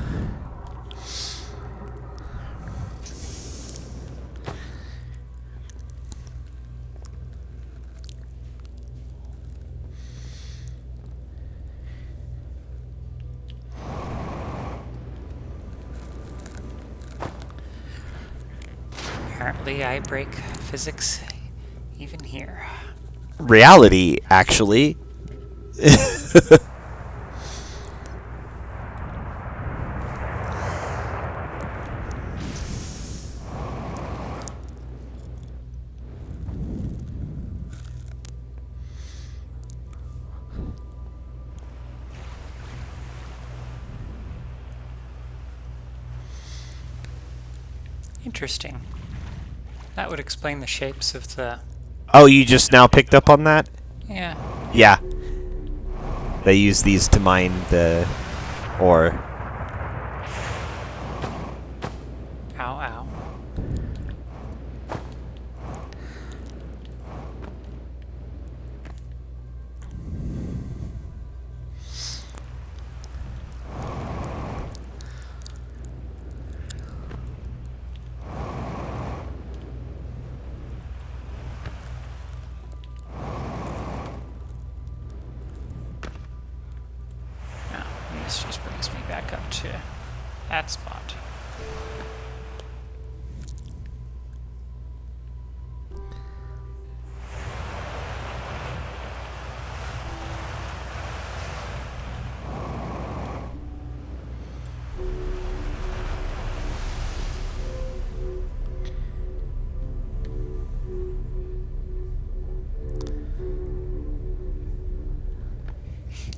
Apparently, I break physics even here. Reality, actually. Interesting. That would explain the shapes of the... Oh, you just now picked up on that? Yeah. Yeah. They use these to mine the ore. Ow, ow. Now, this just brings me back up to that spot.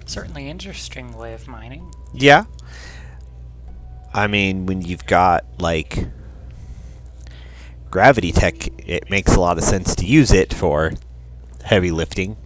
Certainly interesting way of mining. Yeah. I mean, when you've got, like, gravity tech, it makes a lot of sense to use it for heavy lifting.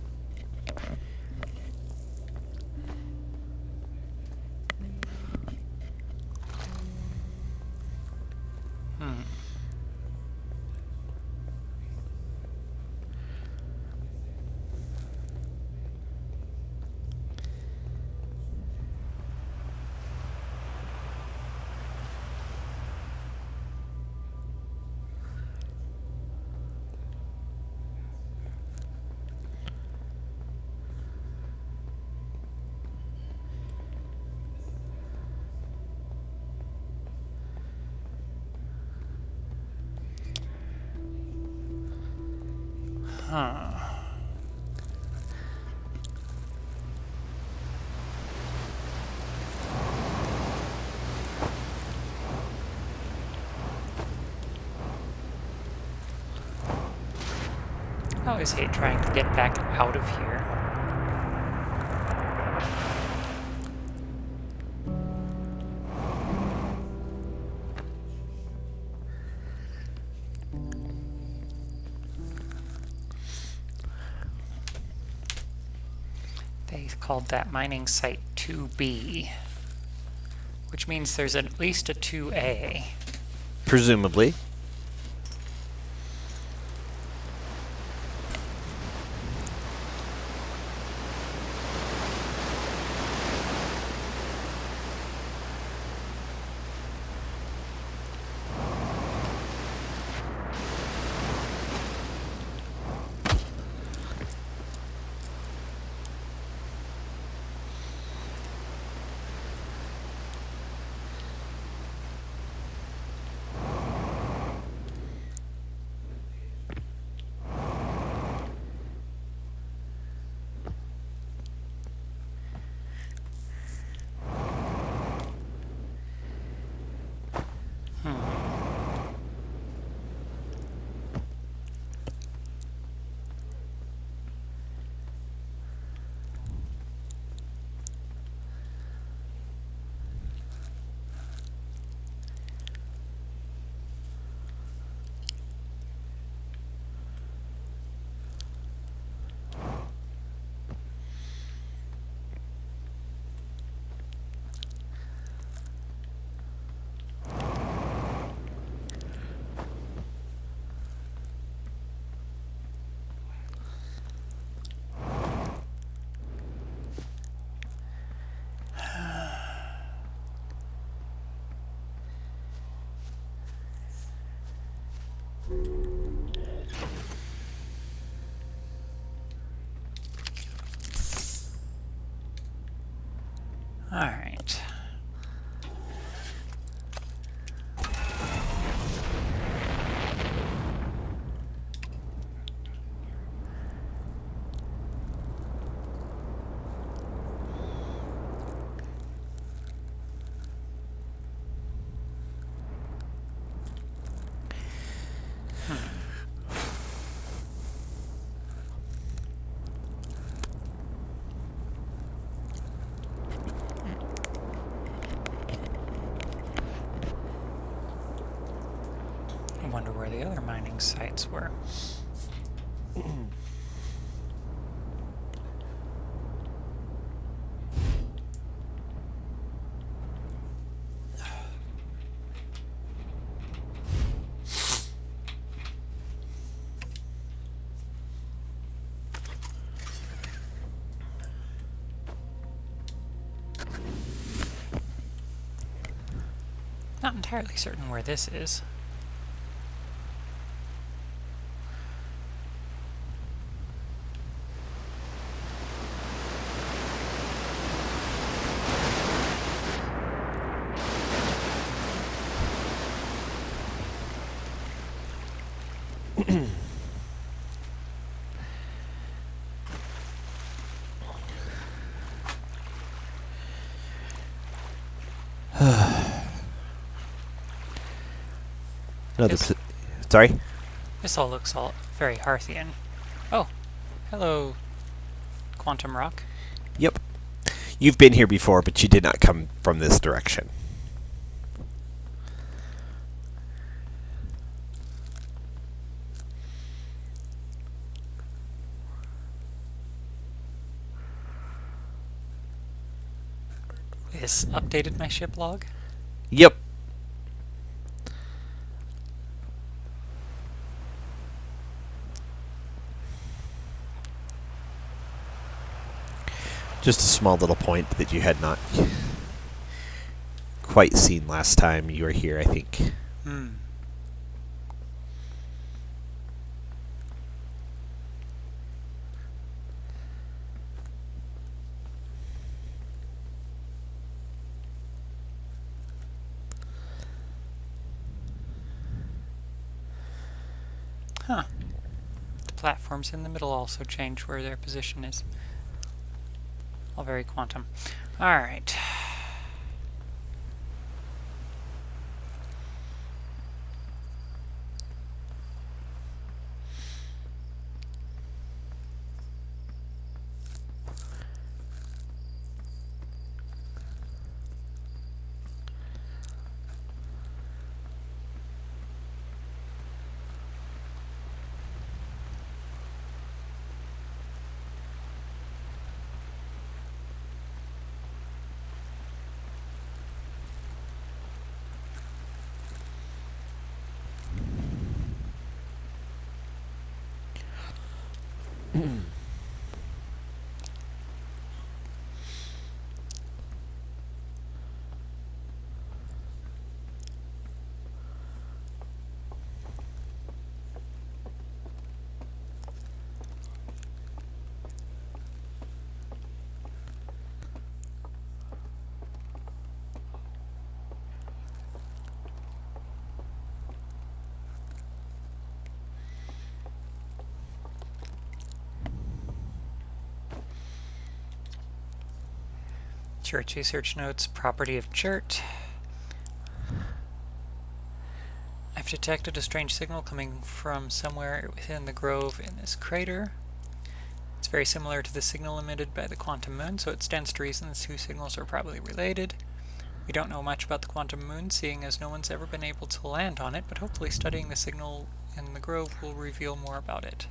Huh. I always hate trying to get back out of here. They called that mining site 2B, which means there's at least a 2A. Presumably. Alright. I wonder where the other mining sites were. Not entirely certain where this is. Another. Yes. Sorry. This all looks all very Hearthian. Oh, hello, Quantum Rock. Yep. You've been here before, but you did not come from this direction. This updated my ship log. Yep. Just a small little point that you had not quite seen last time you were here, I think. Huh. The platforms in the middle also change where their position is. All very quantum. Alright. Chert research notes, property of Chert. I've detected a strange signal coming from somewhere within the grove in this crater. It's very similar to the signal emitted by the quantum moon, so it stands to reason the two signals are probably related. We don't know much about the quantum moon, seeing as no one's ever been able to land on it, but hopefully studying the signal in the grove will reveal more about it.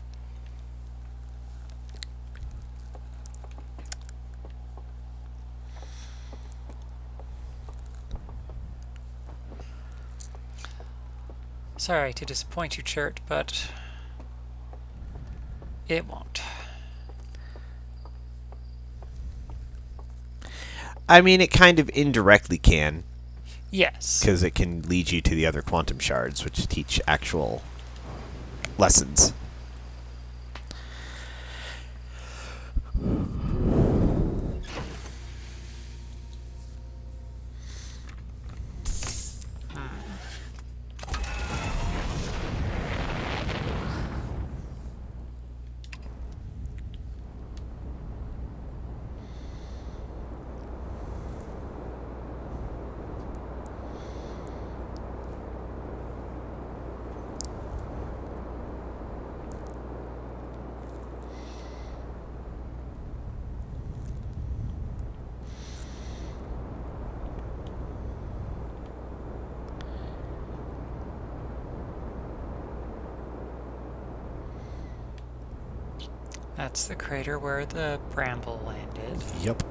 Sorry to disappoint you, Chert, but it won't. I mean, it kind of indirectly can, Yes. because it can lead you to the other quantum shards, which teach actual lessons. That's the crater where the bramble landed. Yep.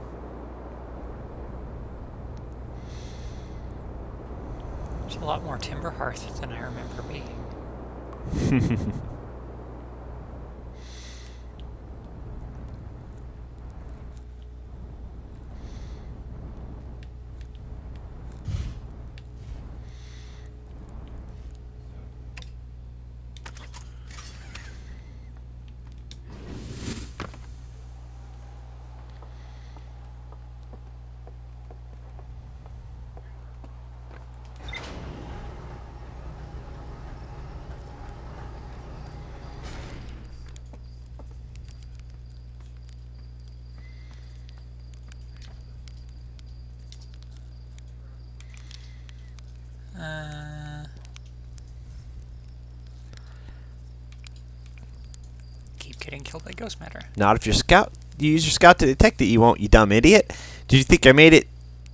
There's a lot more timber hearth than I remember being. Keep getting killed by ghost matter. Not if your scout. You use your scout to detect it, you won't, you dumb idiot. Did you think I made it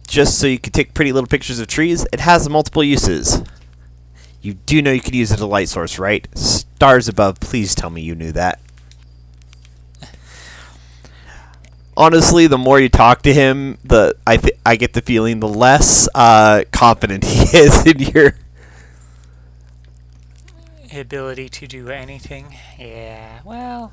just so you could take pretty little pictures of trees? It has multiple uses. You do know you could use it as a light source, right? Stars above, please tell me you knew that. Honestly, the more you talk to him, I get the feeling the less confident he is in your Ability to do anything. Yeah, well.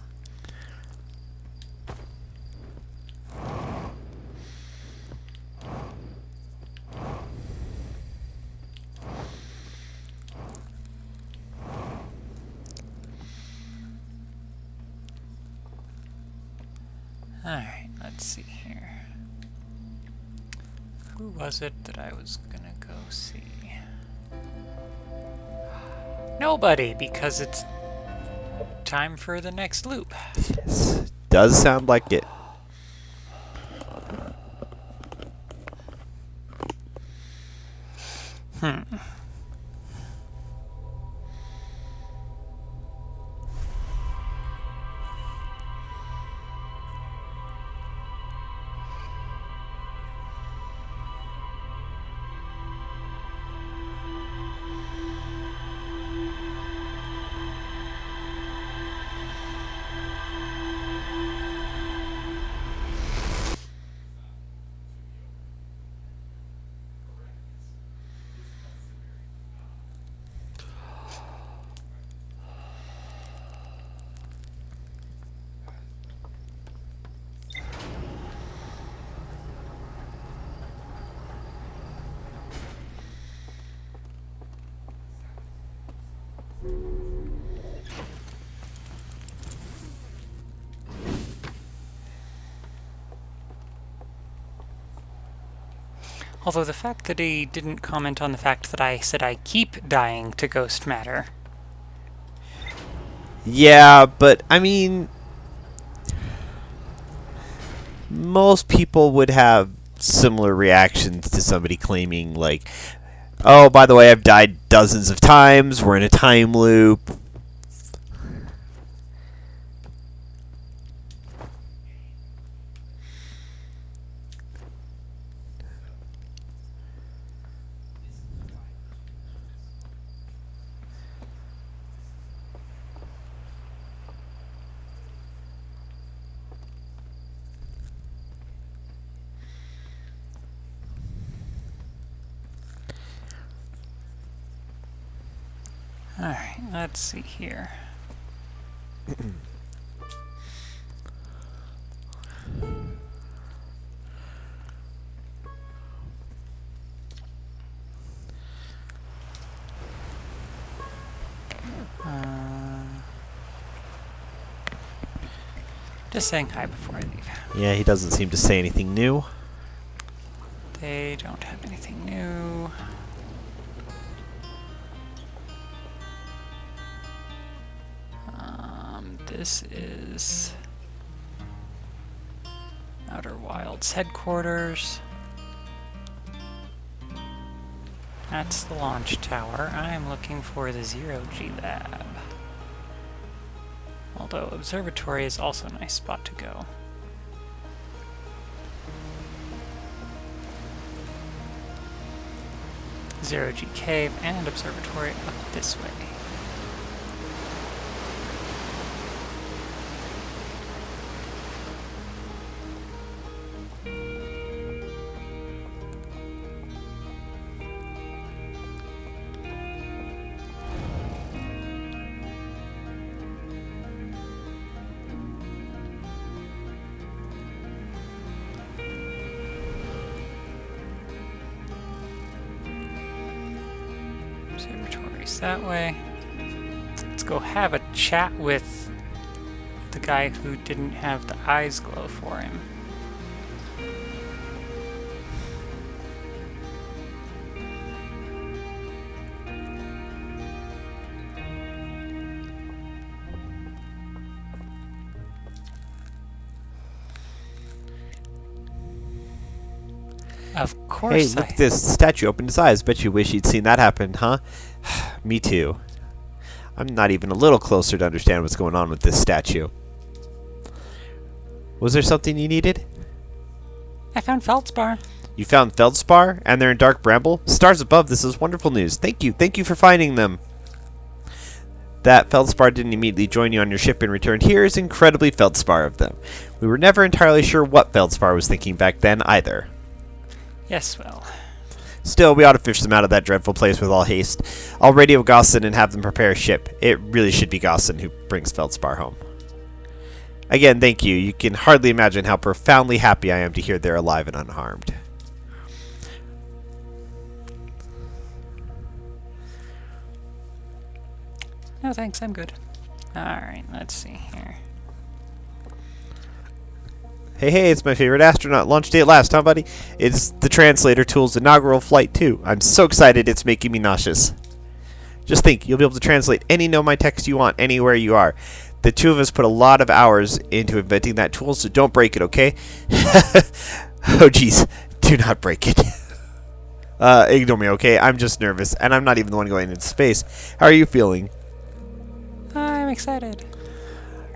Alright, let's see here. Who was it that I was gonna go see? Nobody, because it's time for the next loop. Yes, does sound like it. Although the fact that he didn't comment on the fact that I said I keep dying to ghost matter. Yeah, but I mean, most people would have similar reactions to somebody claiming, like, oh, by the way, I've died dozens of times, we're in a time loop. Alright, let's see here. Just saying hi before I leave. Yeah, he doesn't seem to say anything new. They don't have anything new. This is Outer Wilds headquarters. That's the launch tower. I'm looking for the Zero-G lab. Although observatory is also a nice spot to go. Zero-G cave and observatory up this way. It's that way. Let's go have a chat with the guy who didn't have the eyes glow for him. Of Hey, course look, this statue opened his eyes. Bet you wish you'd seen that happen, huh? Me too. I'm not even a little closer to understand what's going on with this statue. Was there something you needed? I found Feldspar. You found Feldspar, and they're in Dark Bramble? Stars above, this is wonderful news. Thank you for finding them. That Feldspar didn't immediately join you on your ship and returned here is incredibly Feldspar of them. We were never entirely sure what Feldspar was thinking back then, either. Yes, well. Still, we ought to fish them out of that dreadful place with all haste. I'll radio Gossin and have them prepare a ship. It really should be Gossin who brings Feldspar home. Again, thank you. You can hardly imagine how profoundly happy I am to hear they're alive and unharmed. No, thanks, I'm good. Alright, let's see here. Hey, it's my favorite astronaut launch day at last, huh, buddy? It's the translator tool's inaugural flight, too. I'm so excited it's making me nauseous. Just think, you'll be able to translate any Nomai text you want anywhere you are. The two of us put a lot of hours into inventing that tool, so don't break it, okay? Oh, jeez. Do not break it. Ignore me, okay? I'm just nervous, and I'm not even the one going into space. How are you feeling? I'm excited.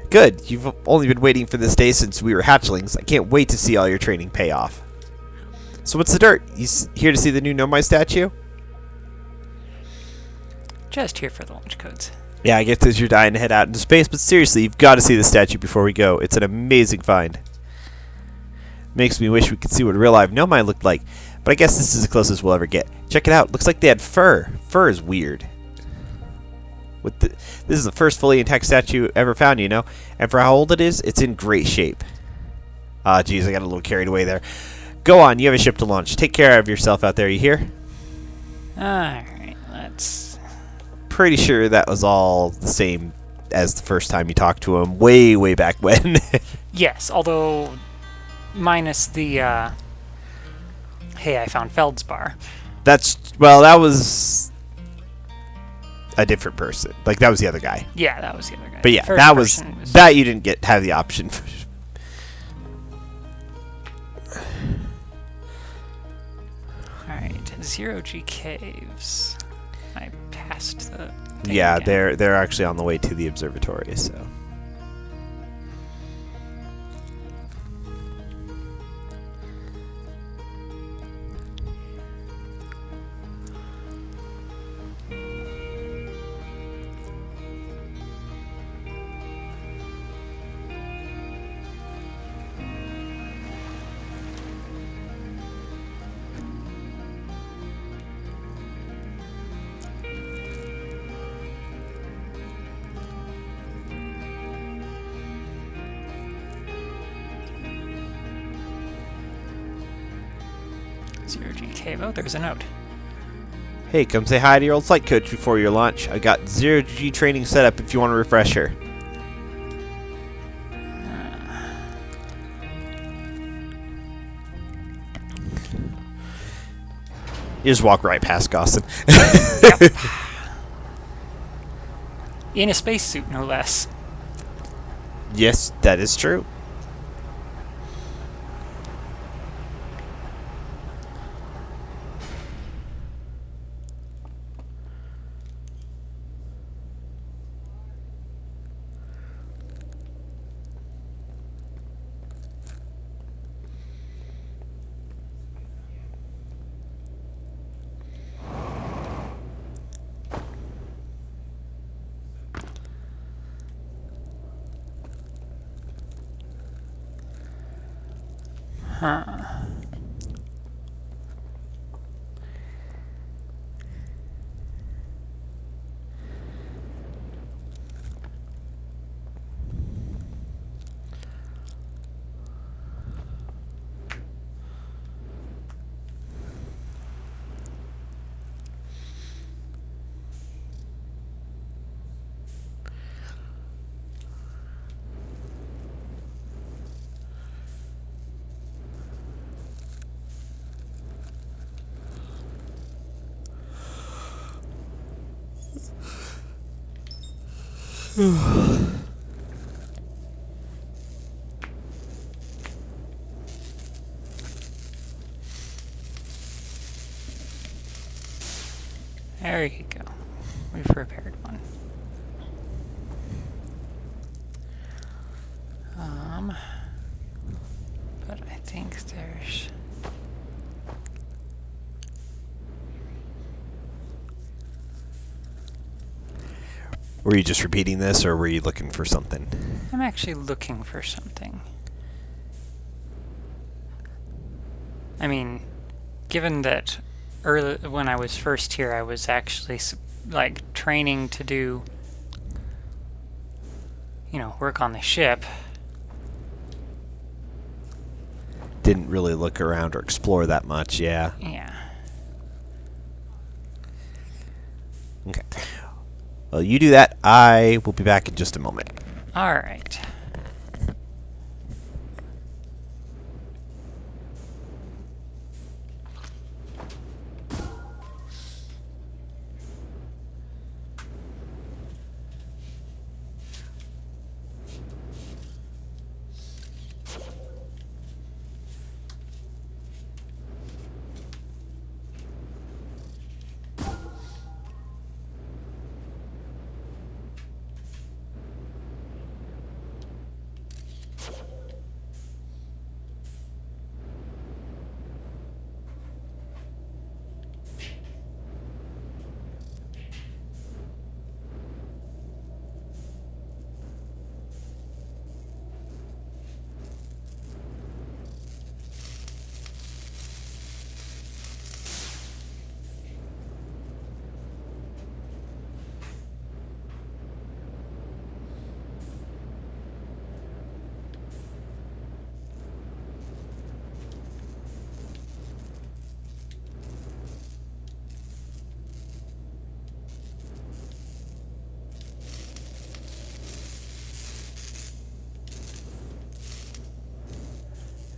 Good. You've only been waiting for this day since we were hatchlings. I can't wait to see all your training pay off. So what's the dirt? You here to see the new Nomai statue? Just here for the launch codes. Yeah, I guess as you're dying to head out into space, but seriously, you've got to see the statue before we go. It's an amazing find. Makes me wish we could see what a real live Nomai looked like, but I guess this is the closest we'll ever get. Check it out. Looks like they had fur. Fur is weird. This is the first fully intact statue ever found, you know, and for how old it is, it's in great shape. Ah, geez, I got a little carried away there. Go on, you have a ship to launch. Take care of yourself out there, you hear? Alright, let's... Pretty sure that was all the same as the first time you talked to him, way back when. Yes, although minus the, hey, I found Feldspar. Well, that was a different person. Like, that was the other guy. Yeah, that was the other guy. But yeah, First that was person that you didn't have the option. Alright, Zero G Caves. I passed the thing Yeah, again. they're actually on the way to the observatory, so. Zero G Cave. Oh, there's a note. Hey, come say hi to your old flight coach before your launch. I got zero-G training set up if you want a refresher. You just walk right past Gossin. Yep. In a spacesuit, no less. Yes, that is true. Huh. There you go. We've repaired one. But I think there's... Were you just repeating this, or were you looking for something? I'm actually looking for something. I mean, given that when I was first here, I was actually like training to do, you know, work on the ship. Didn't really look around or explore that much, yeah. Yeah. Okay. Well, you do that. I will be back in just a moment. All right.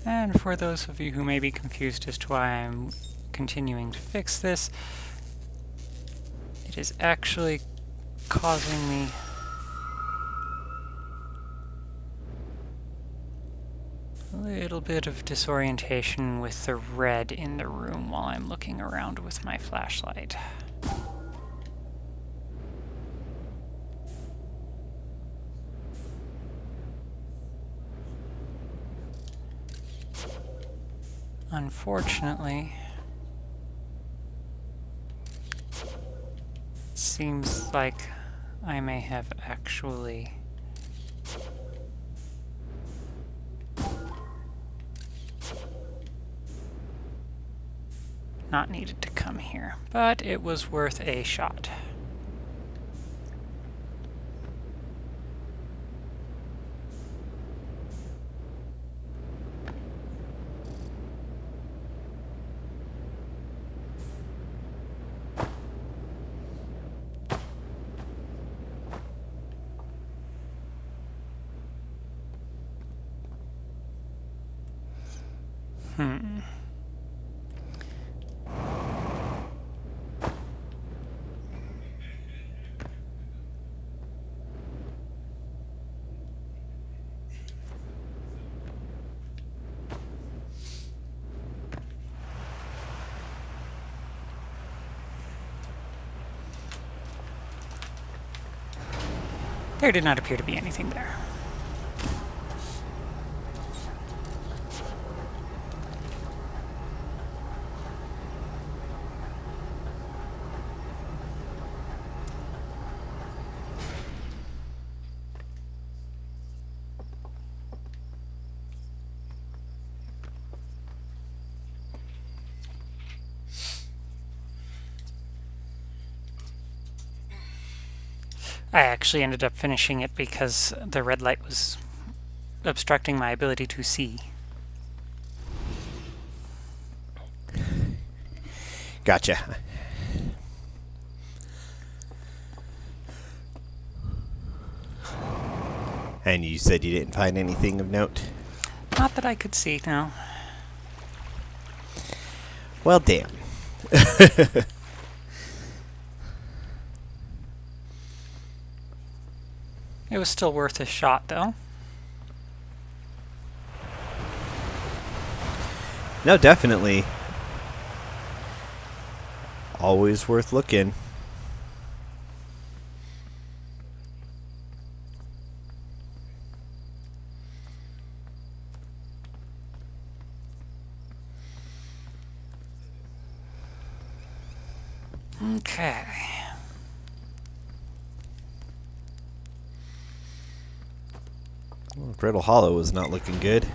And for those of you who may be confused as to why I'm continuing to fix this, it is actually causing me a little bit of disorientation with the red in the room while I'm looking around with my flashlight. Unfortunately, it seems like I may have actually not needed to come here, but it was worth a shot. There did not appear to be anything there. I actually ended up finishing it because the red light was obstructing my ability to see. Gotcha. And you said you didn't find anything of note? Not that I could see, no. Well, damn. It was still worth a shot, though. No, definitely. Always worth looking. Okay. Well, Brittle Hollow is not looking good.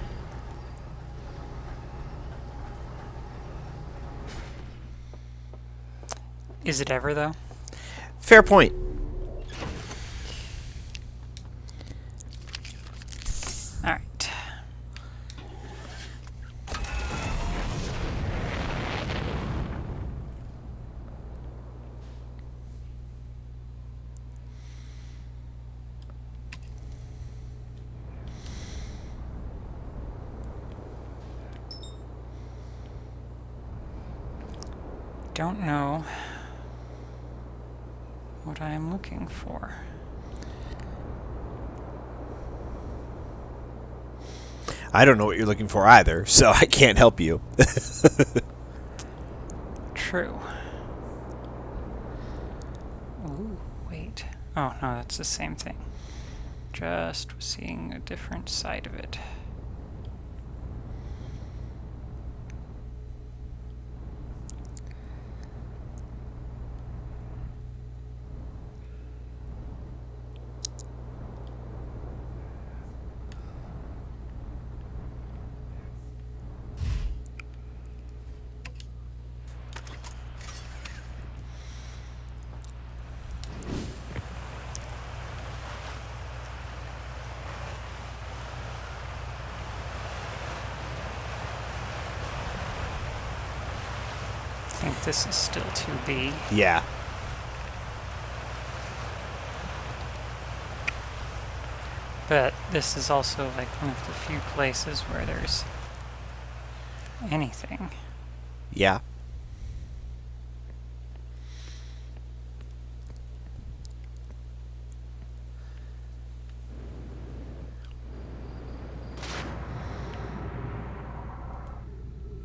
Is it ever, though? Fair point. Alright. Don't know what I am looking for. I don't know what you're looking for either, so I can't help you. True. Ooh, wait. Oh, no, that's the same thing. Just seeing a different side of it. I think this is still 2B. Yeah. But this is also like one of the few places where there's anything. Yeah.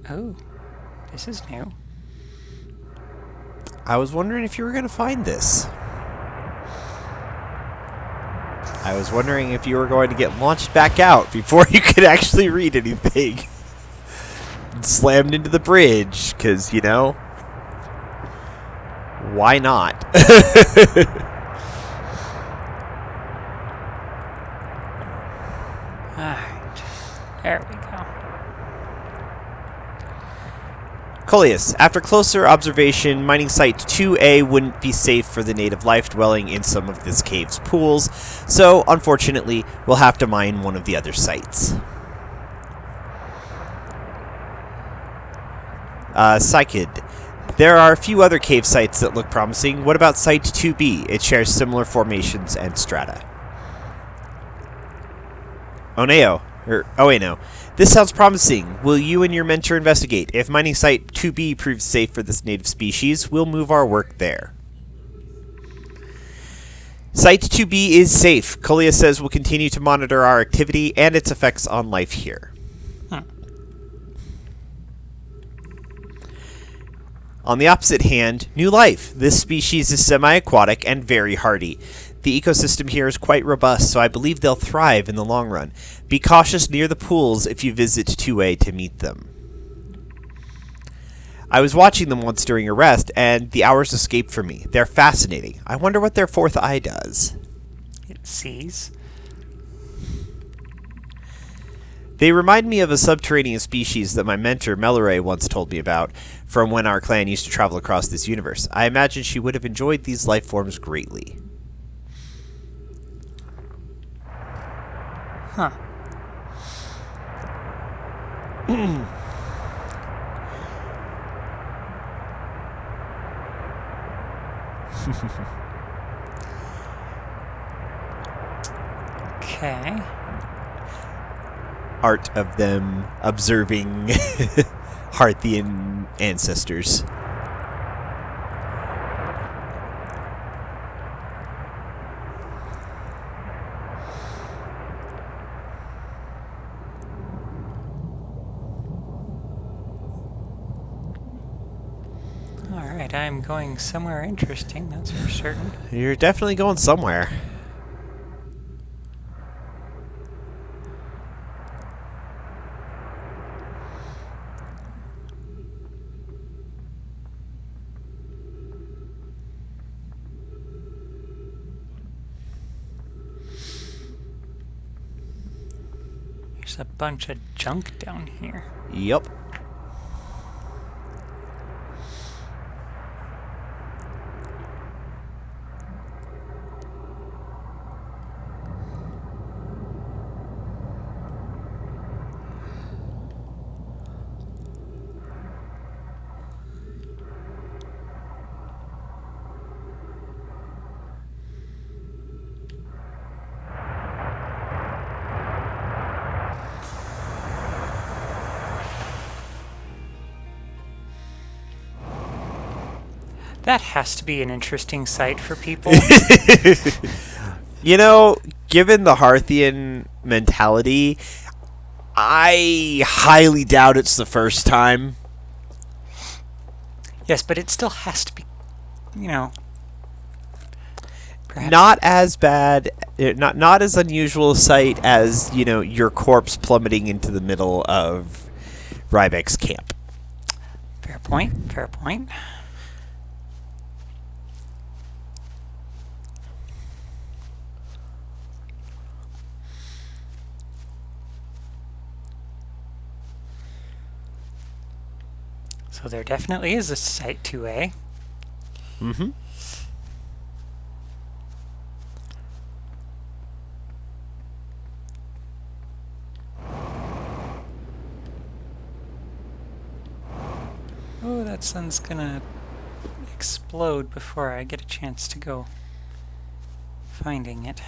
Oh, this is new. I was wondering if you were going to find this. I was wondering if you were going to get launched back out before you could actually read anything. Slammed into the bridge, because, you know, why not? Alright, there we go. Coleus, after closer observation, mining site 2A wouldn't be safe for the native life dwelling in some of this cave's pools, so unfortunately, we'll have to mine one of the other sites. Psychid, there are a few other cave sites that look promising. What about Site 2B? It shares similar formations and strata. Oneo. This sounds promising. Will you and your mentor investigate? If mining site 2B proves safe for this native species, we'll move our work there. Site 2B is safe. Coleus says we'll continue to monitor our activity and its effects on life here. On the opposite hand, new life. This species is semi-aquatic and very hardy. The ecosystem here is quite robust, so I believe they'll thrive in the long run. Be cautious near the pools if you visit 2A to meet them. I was watching them once during a rest, and the hours escaped from me. They're fascinating. I wonder what their fourth eye does. It sees. They remind me of a subterranean species that my mentor, Melore, once told me about, from when our clan used to travel across this universe. I imagine she would have enjoyed these life forms greatly. Huh. Okay. Art of them observing Harthian ancestors. Alright, I'm going somewhere interesting, that's for certain. You're definitely going somewhere. There's a bunch of junk down here. Yep. That has to be an interesting sight for people. You know, given the Hearthian mentality, I highly doubt it's the first time. Yes, but it still has to be, you know, perhaps. Not as bad, not as unusual a sight as, you know, your corpse plummeting into the middle of Rybek's camp. Fair point, fair point. So there definitely is a Site 2A. Mm-hmm. Oh, that sun's gonna explode before I get a chance to go finding it.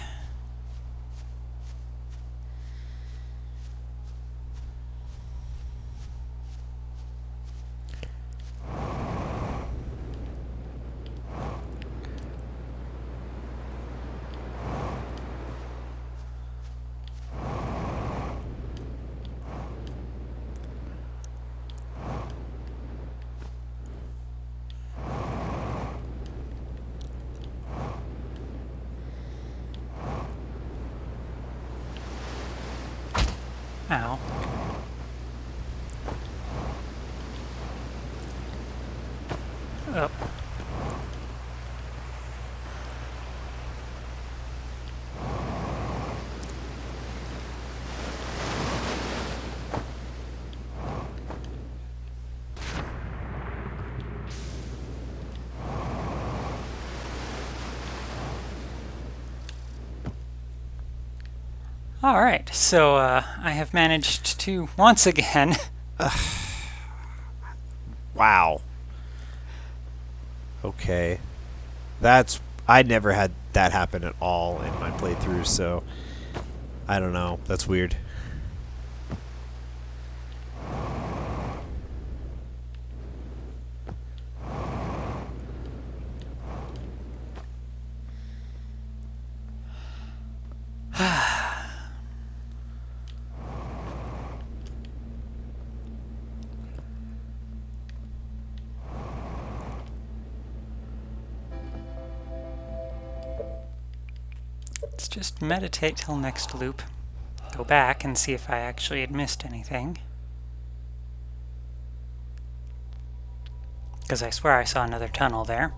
Ow. Oh. Alright, so I have managed to, once again... Wow. Okay. I never had that happen at all in my playthrough, so I don't know. That's weird. Let's just meditate till next loop. Go back and see if I actually had missed anything. Because I swear I saw another tunnel there.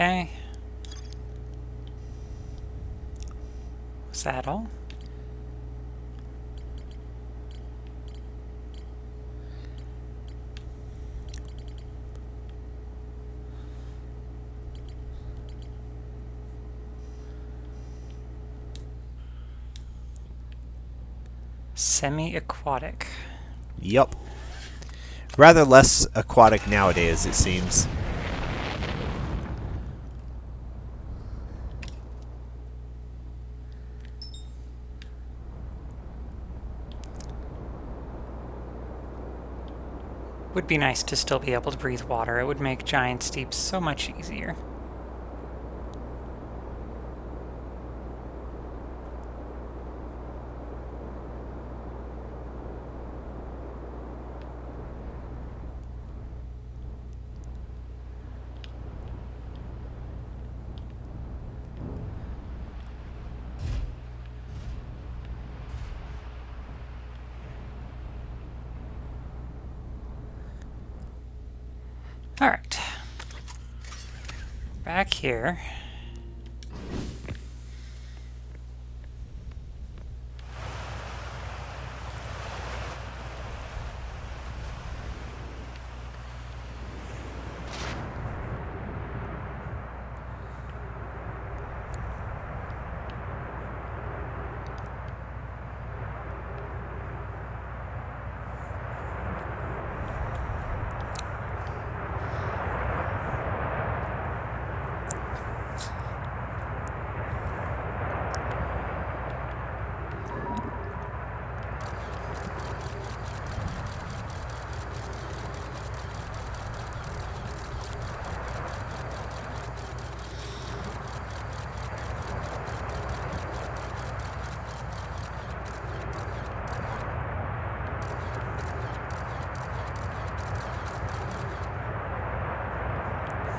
Okay. Was that all? Semi-aquatic. Yup. Rather less aquatic nowadays, it seems. Would be nice to still be able to breathe water. It would make giant steeps so much easier. Alright. Back here.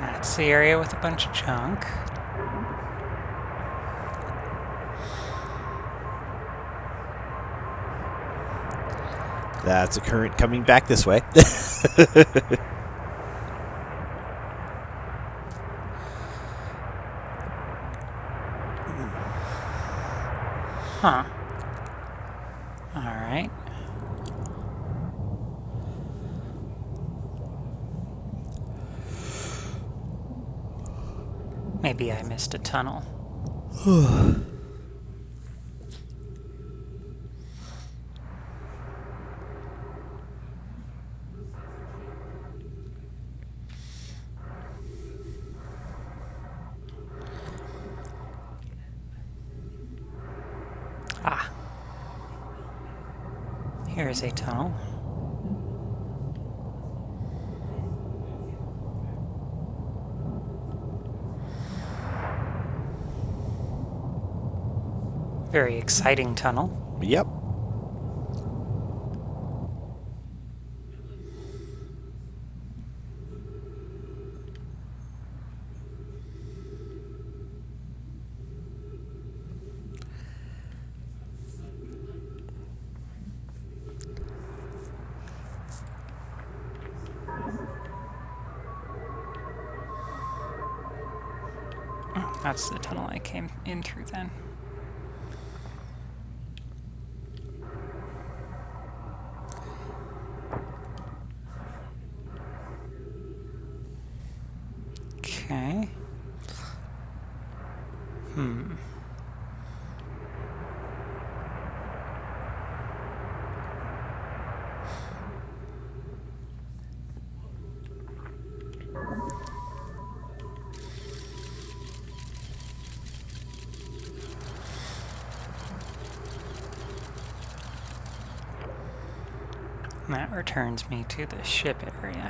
That's the area with a bunch of junk. That's a current coming back this way. Huh. Alright. Maybe I missed a tunnel. Ah. Here is a tunnel. Very exciting tunnel. Yep. Oh, that's the tunnel I came in through then. Okay. That returns me to the ship area.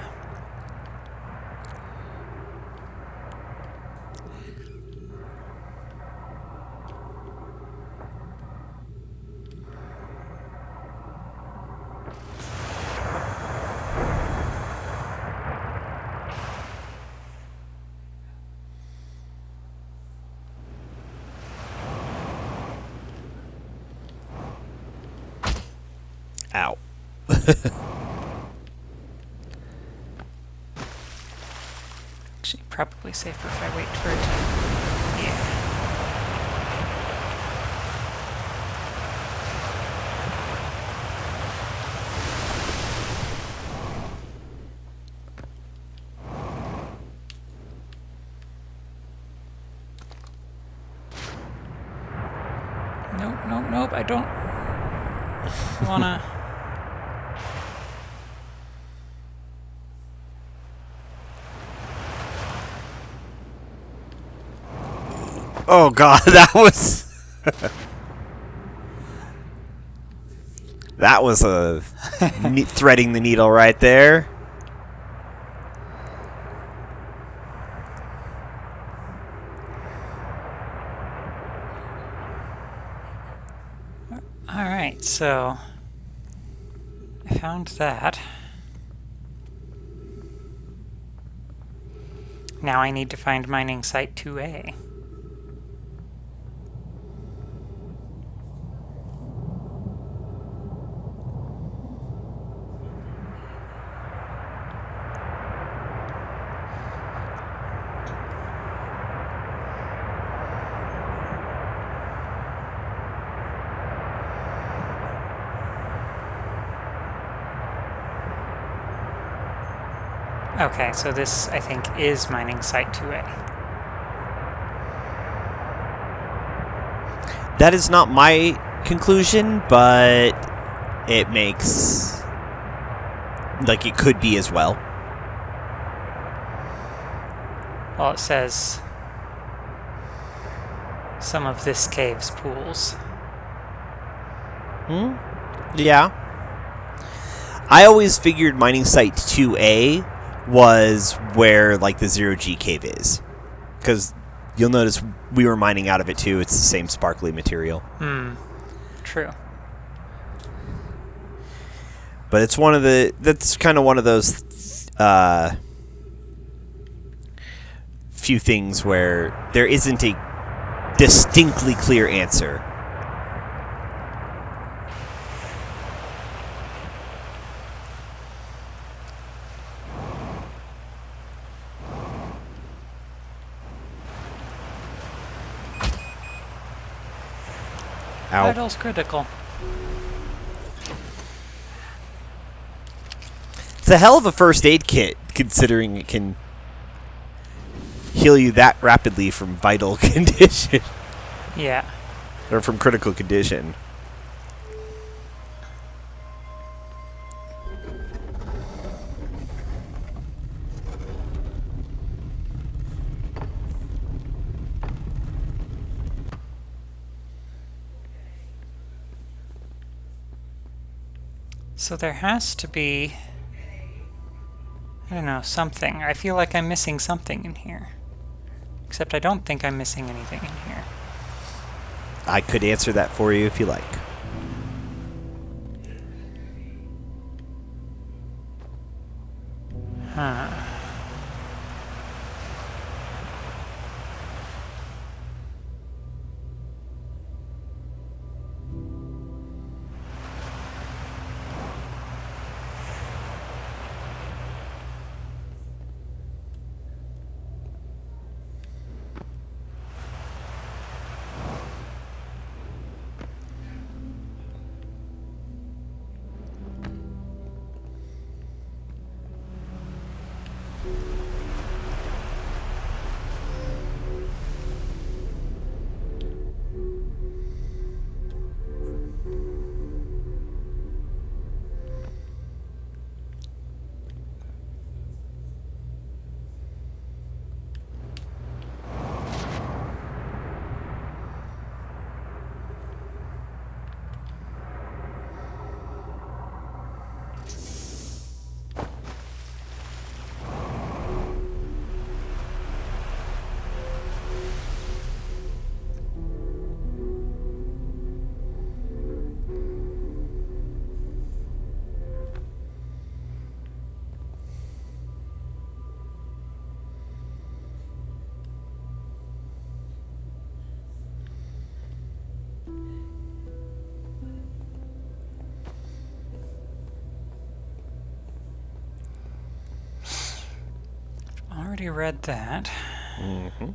Ow. Actually, probably safer if I wait for it to... Yeah. Nope, nope, nope, I don't wanna... Oh god, that was... that was a threading the needle right there. Alright, so... I found that. Now I need to find mining site 2A. Okay, so this, I think, is mining site 2A. That is not my conclusion, but it makes... like, it could be as well. Well, it says... some of this cave's pools. Hmm? Yeah. I always figured mining site 2A was where, like, the zero-G cave is. Because you'll notice we were mining out of it, too. It's the same sparkly material. True. But it's one of the... that's kind of one of those... few things where there isn't a distinctly clear answer. Ow. Vital's critical. It's a hell of a first aid kit, considering it can heal you that rapidly from vital condition. Yeah. Or from critical condition. So there has to be... I don't know, something. I feel like I'm missing something in here. Except I don't think I'm missing anything in here. I could answer that for you if you like. Huh. already read that. Mm-hmm.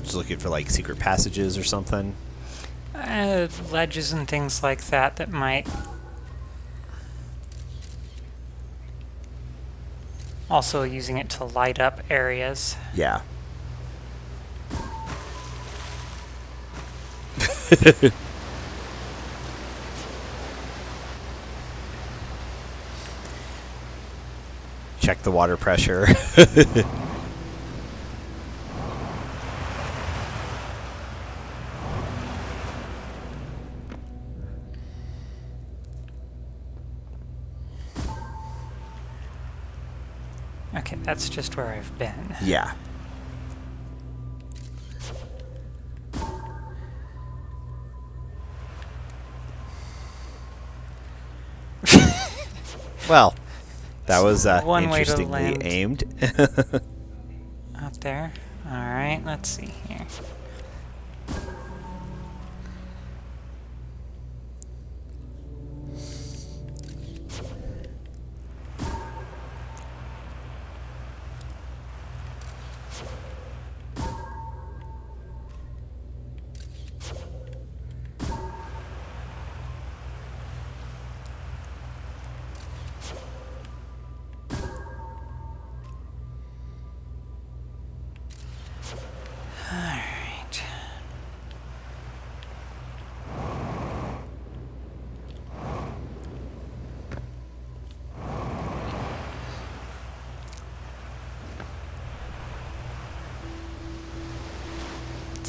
Just looking for like secret passages or something. Ledges and things like that that might also using it to light up areas. Yeah. Check the water pressure. Okay, that's just where I've been. Yeah. Well, that was One way to interestingly land. aimed. Out there. Alright, let's see here.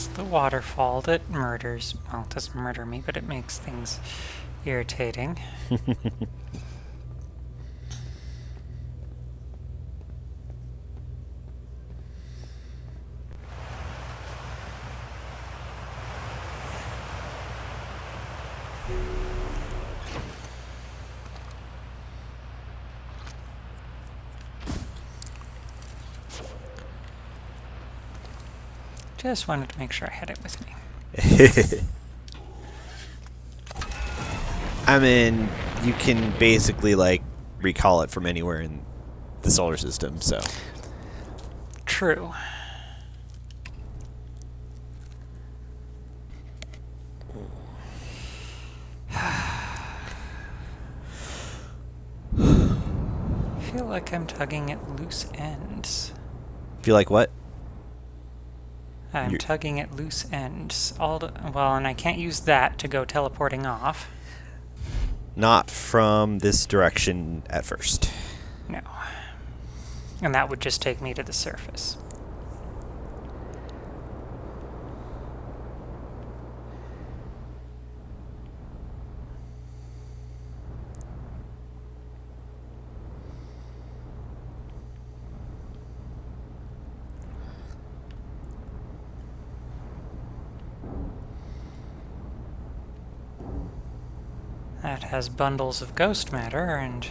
It's the waterfall that murders. Well, it doesn't murder me, but it makes things irritating. Just wanted to make sure I had it with me. I mean, you can basically, like, recall it from anywhere in the solar system, so. True. I feel like I'm tugging at loose ends. Feel like what? I'm tugging at loose ends. Well, and I can't use that to go teleporting off. Not from this direction at first. No. And that would just take me to the surface. That has bundles of ghost matter and...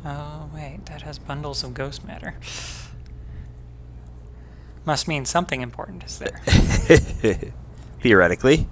Oh, wait, that has bundles of ghost matter. Must mean something important is there. Theoretically.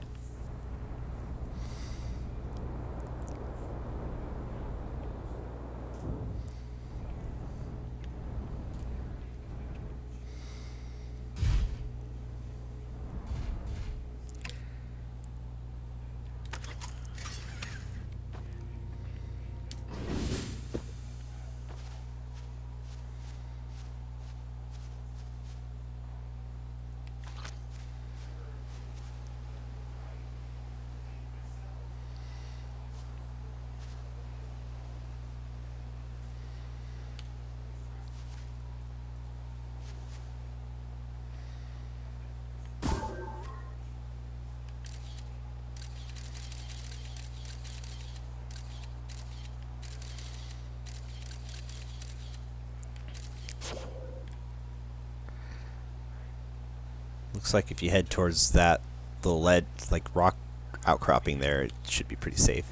Looks like if you head towards that little lead, like rock outcropping there, it should be pretty safe.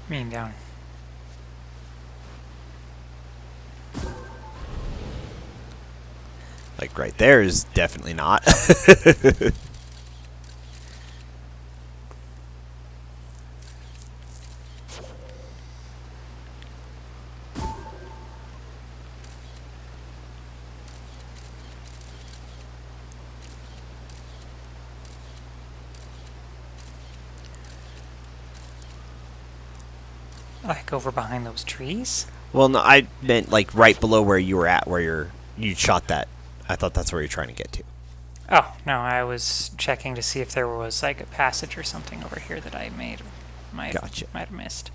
Mean down. Like right there is definitely not. Like over behind those trees? Well, no, I meant like right below where you were at, where you shot that. I thought that's where you're trying to get to. Oh, no, I was checking to see if there was like a passage or something over here that I might Gotcha. have missed.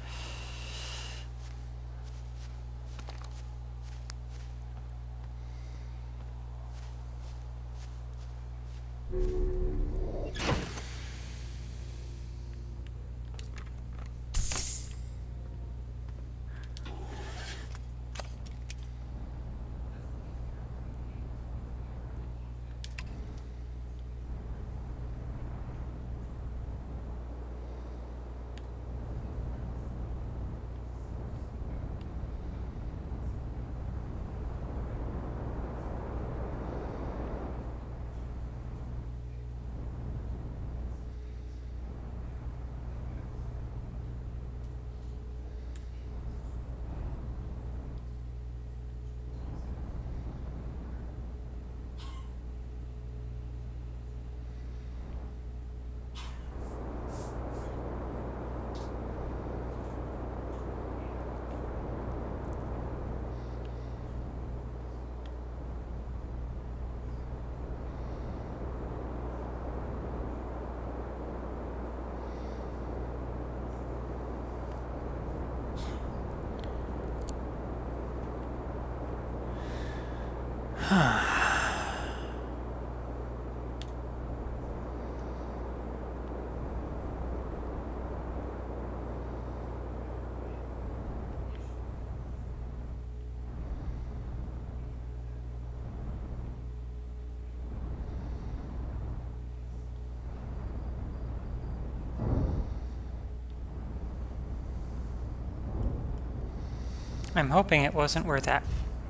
I'm hoping it wasn't where that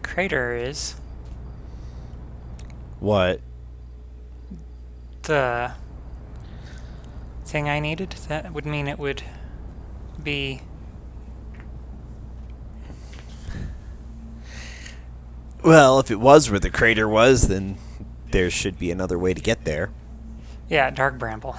crater is. What? The thing I needed? That would mean it would be... Well, if it was where the crater was, then there should be another way to get there. Yeah, Dark Bramble.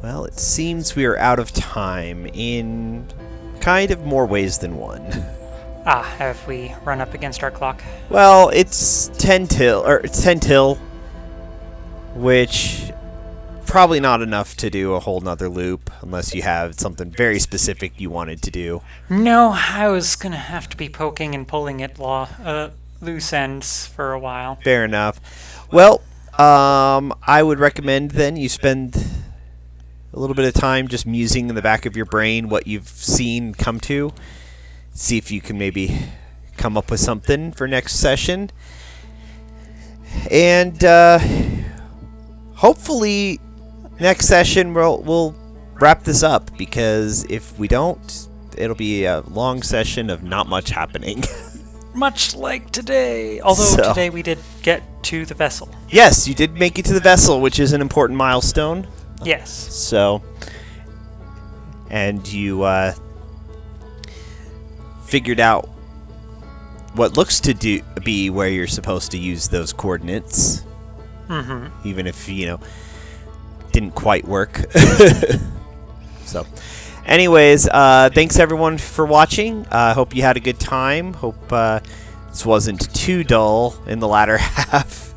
Well, it seems we are out of time in kind of more ways than one. Ah, have we run up against our clock? Well, it's 10 till, which probably not enough to do a whole nother loop unless you have something very specific you wanted to do. No, I was gonna have to be poking and pulling at loose ends for a while. Fair enough. Well, I would recommend then you spend a little bit of time just musing in the back of your brain what you've seen come to. See if you can maybe come up with something for next session. And hopefully next session we'll wrap this up, because if we don't, it'll be a long session of not much happening. Much like today. Although today we did get to the vessel. Yes, you did make it to the vessel, which is an important milestone. Yes. So, and you figured out what looks to be where you're supposed to use those coordinates. Mm-hmm. Even if, didn't quite work. So, anyways, thanks everyone for watching. Hope you had a good time. Hope this wasn't too dull in the latter half.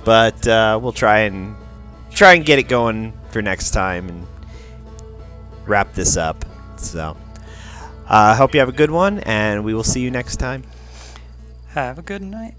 But we'll try and get it going for next time and wrap this up. So, hope you have a good one, and we will see you next time. Have a good night.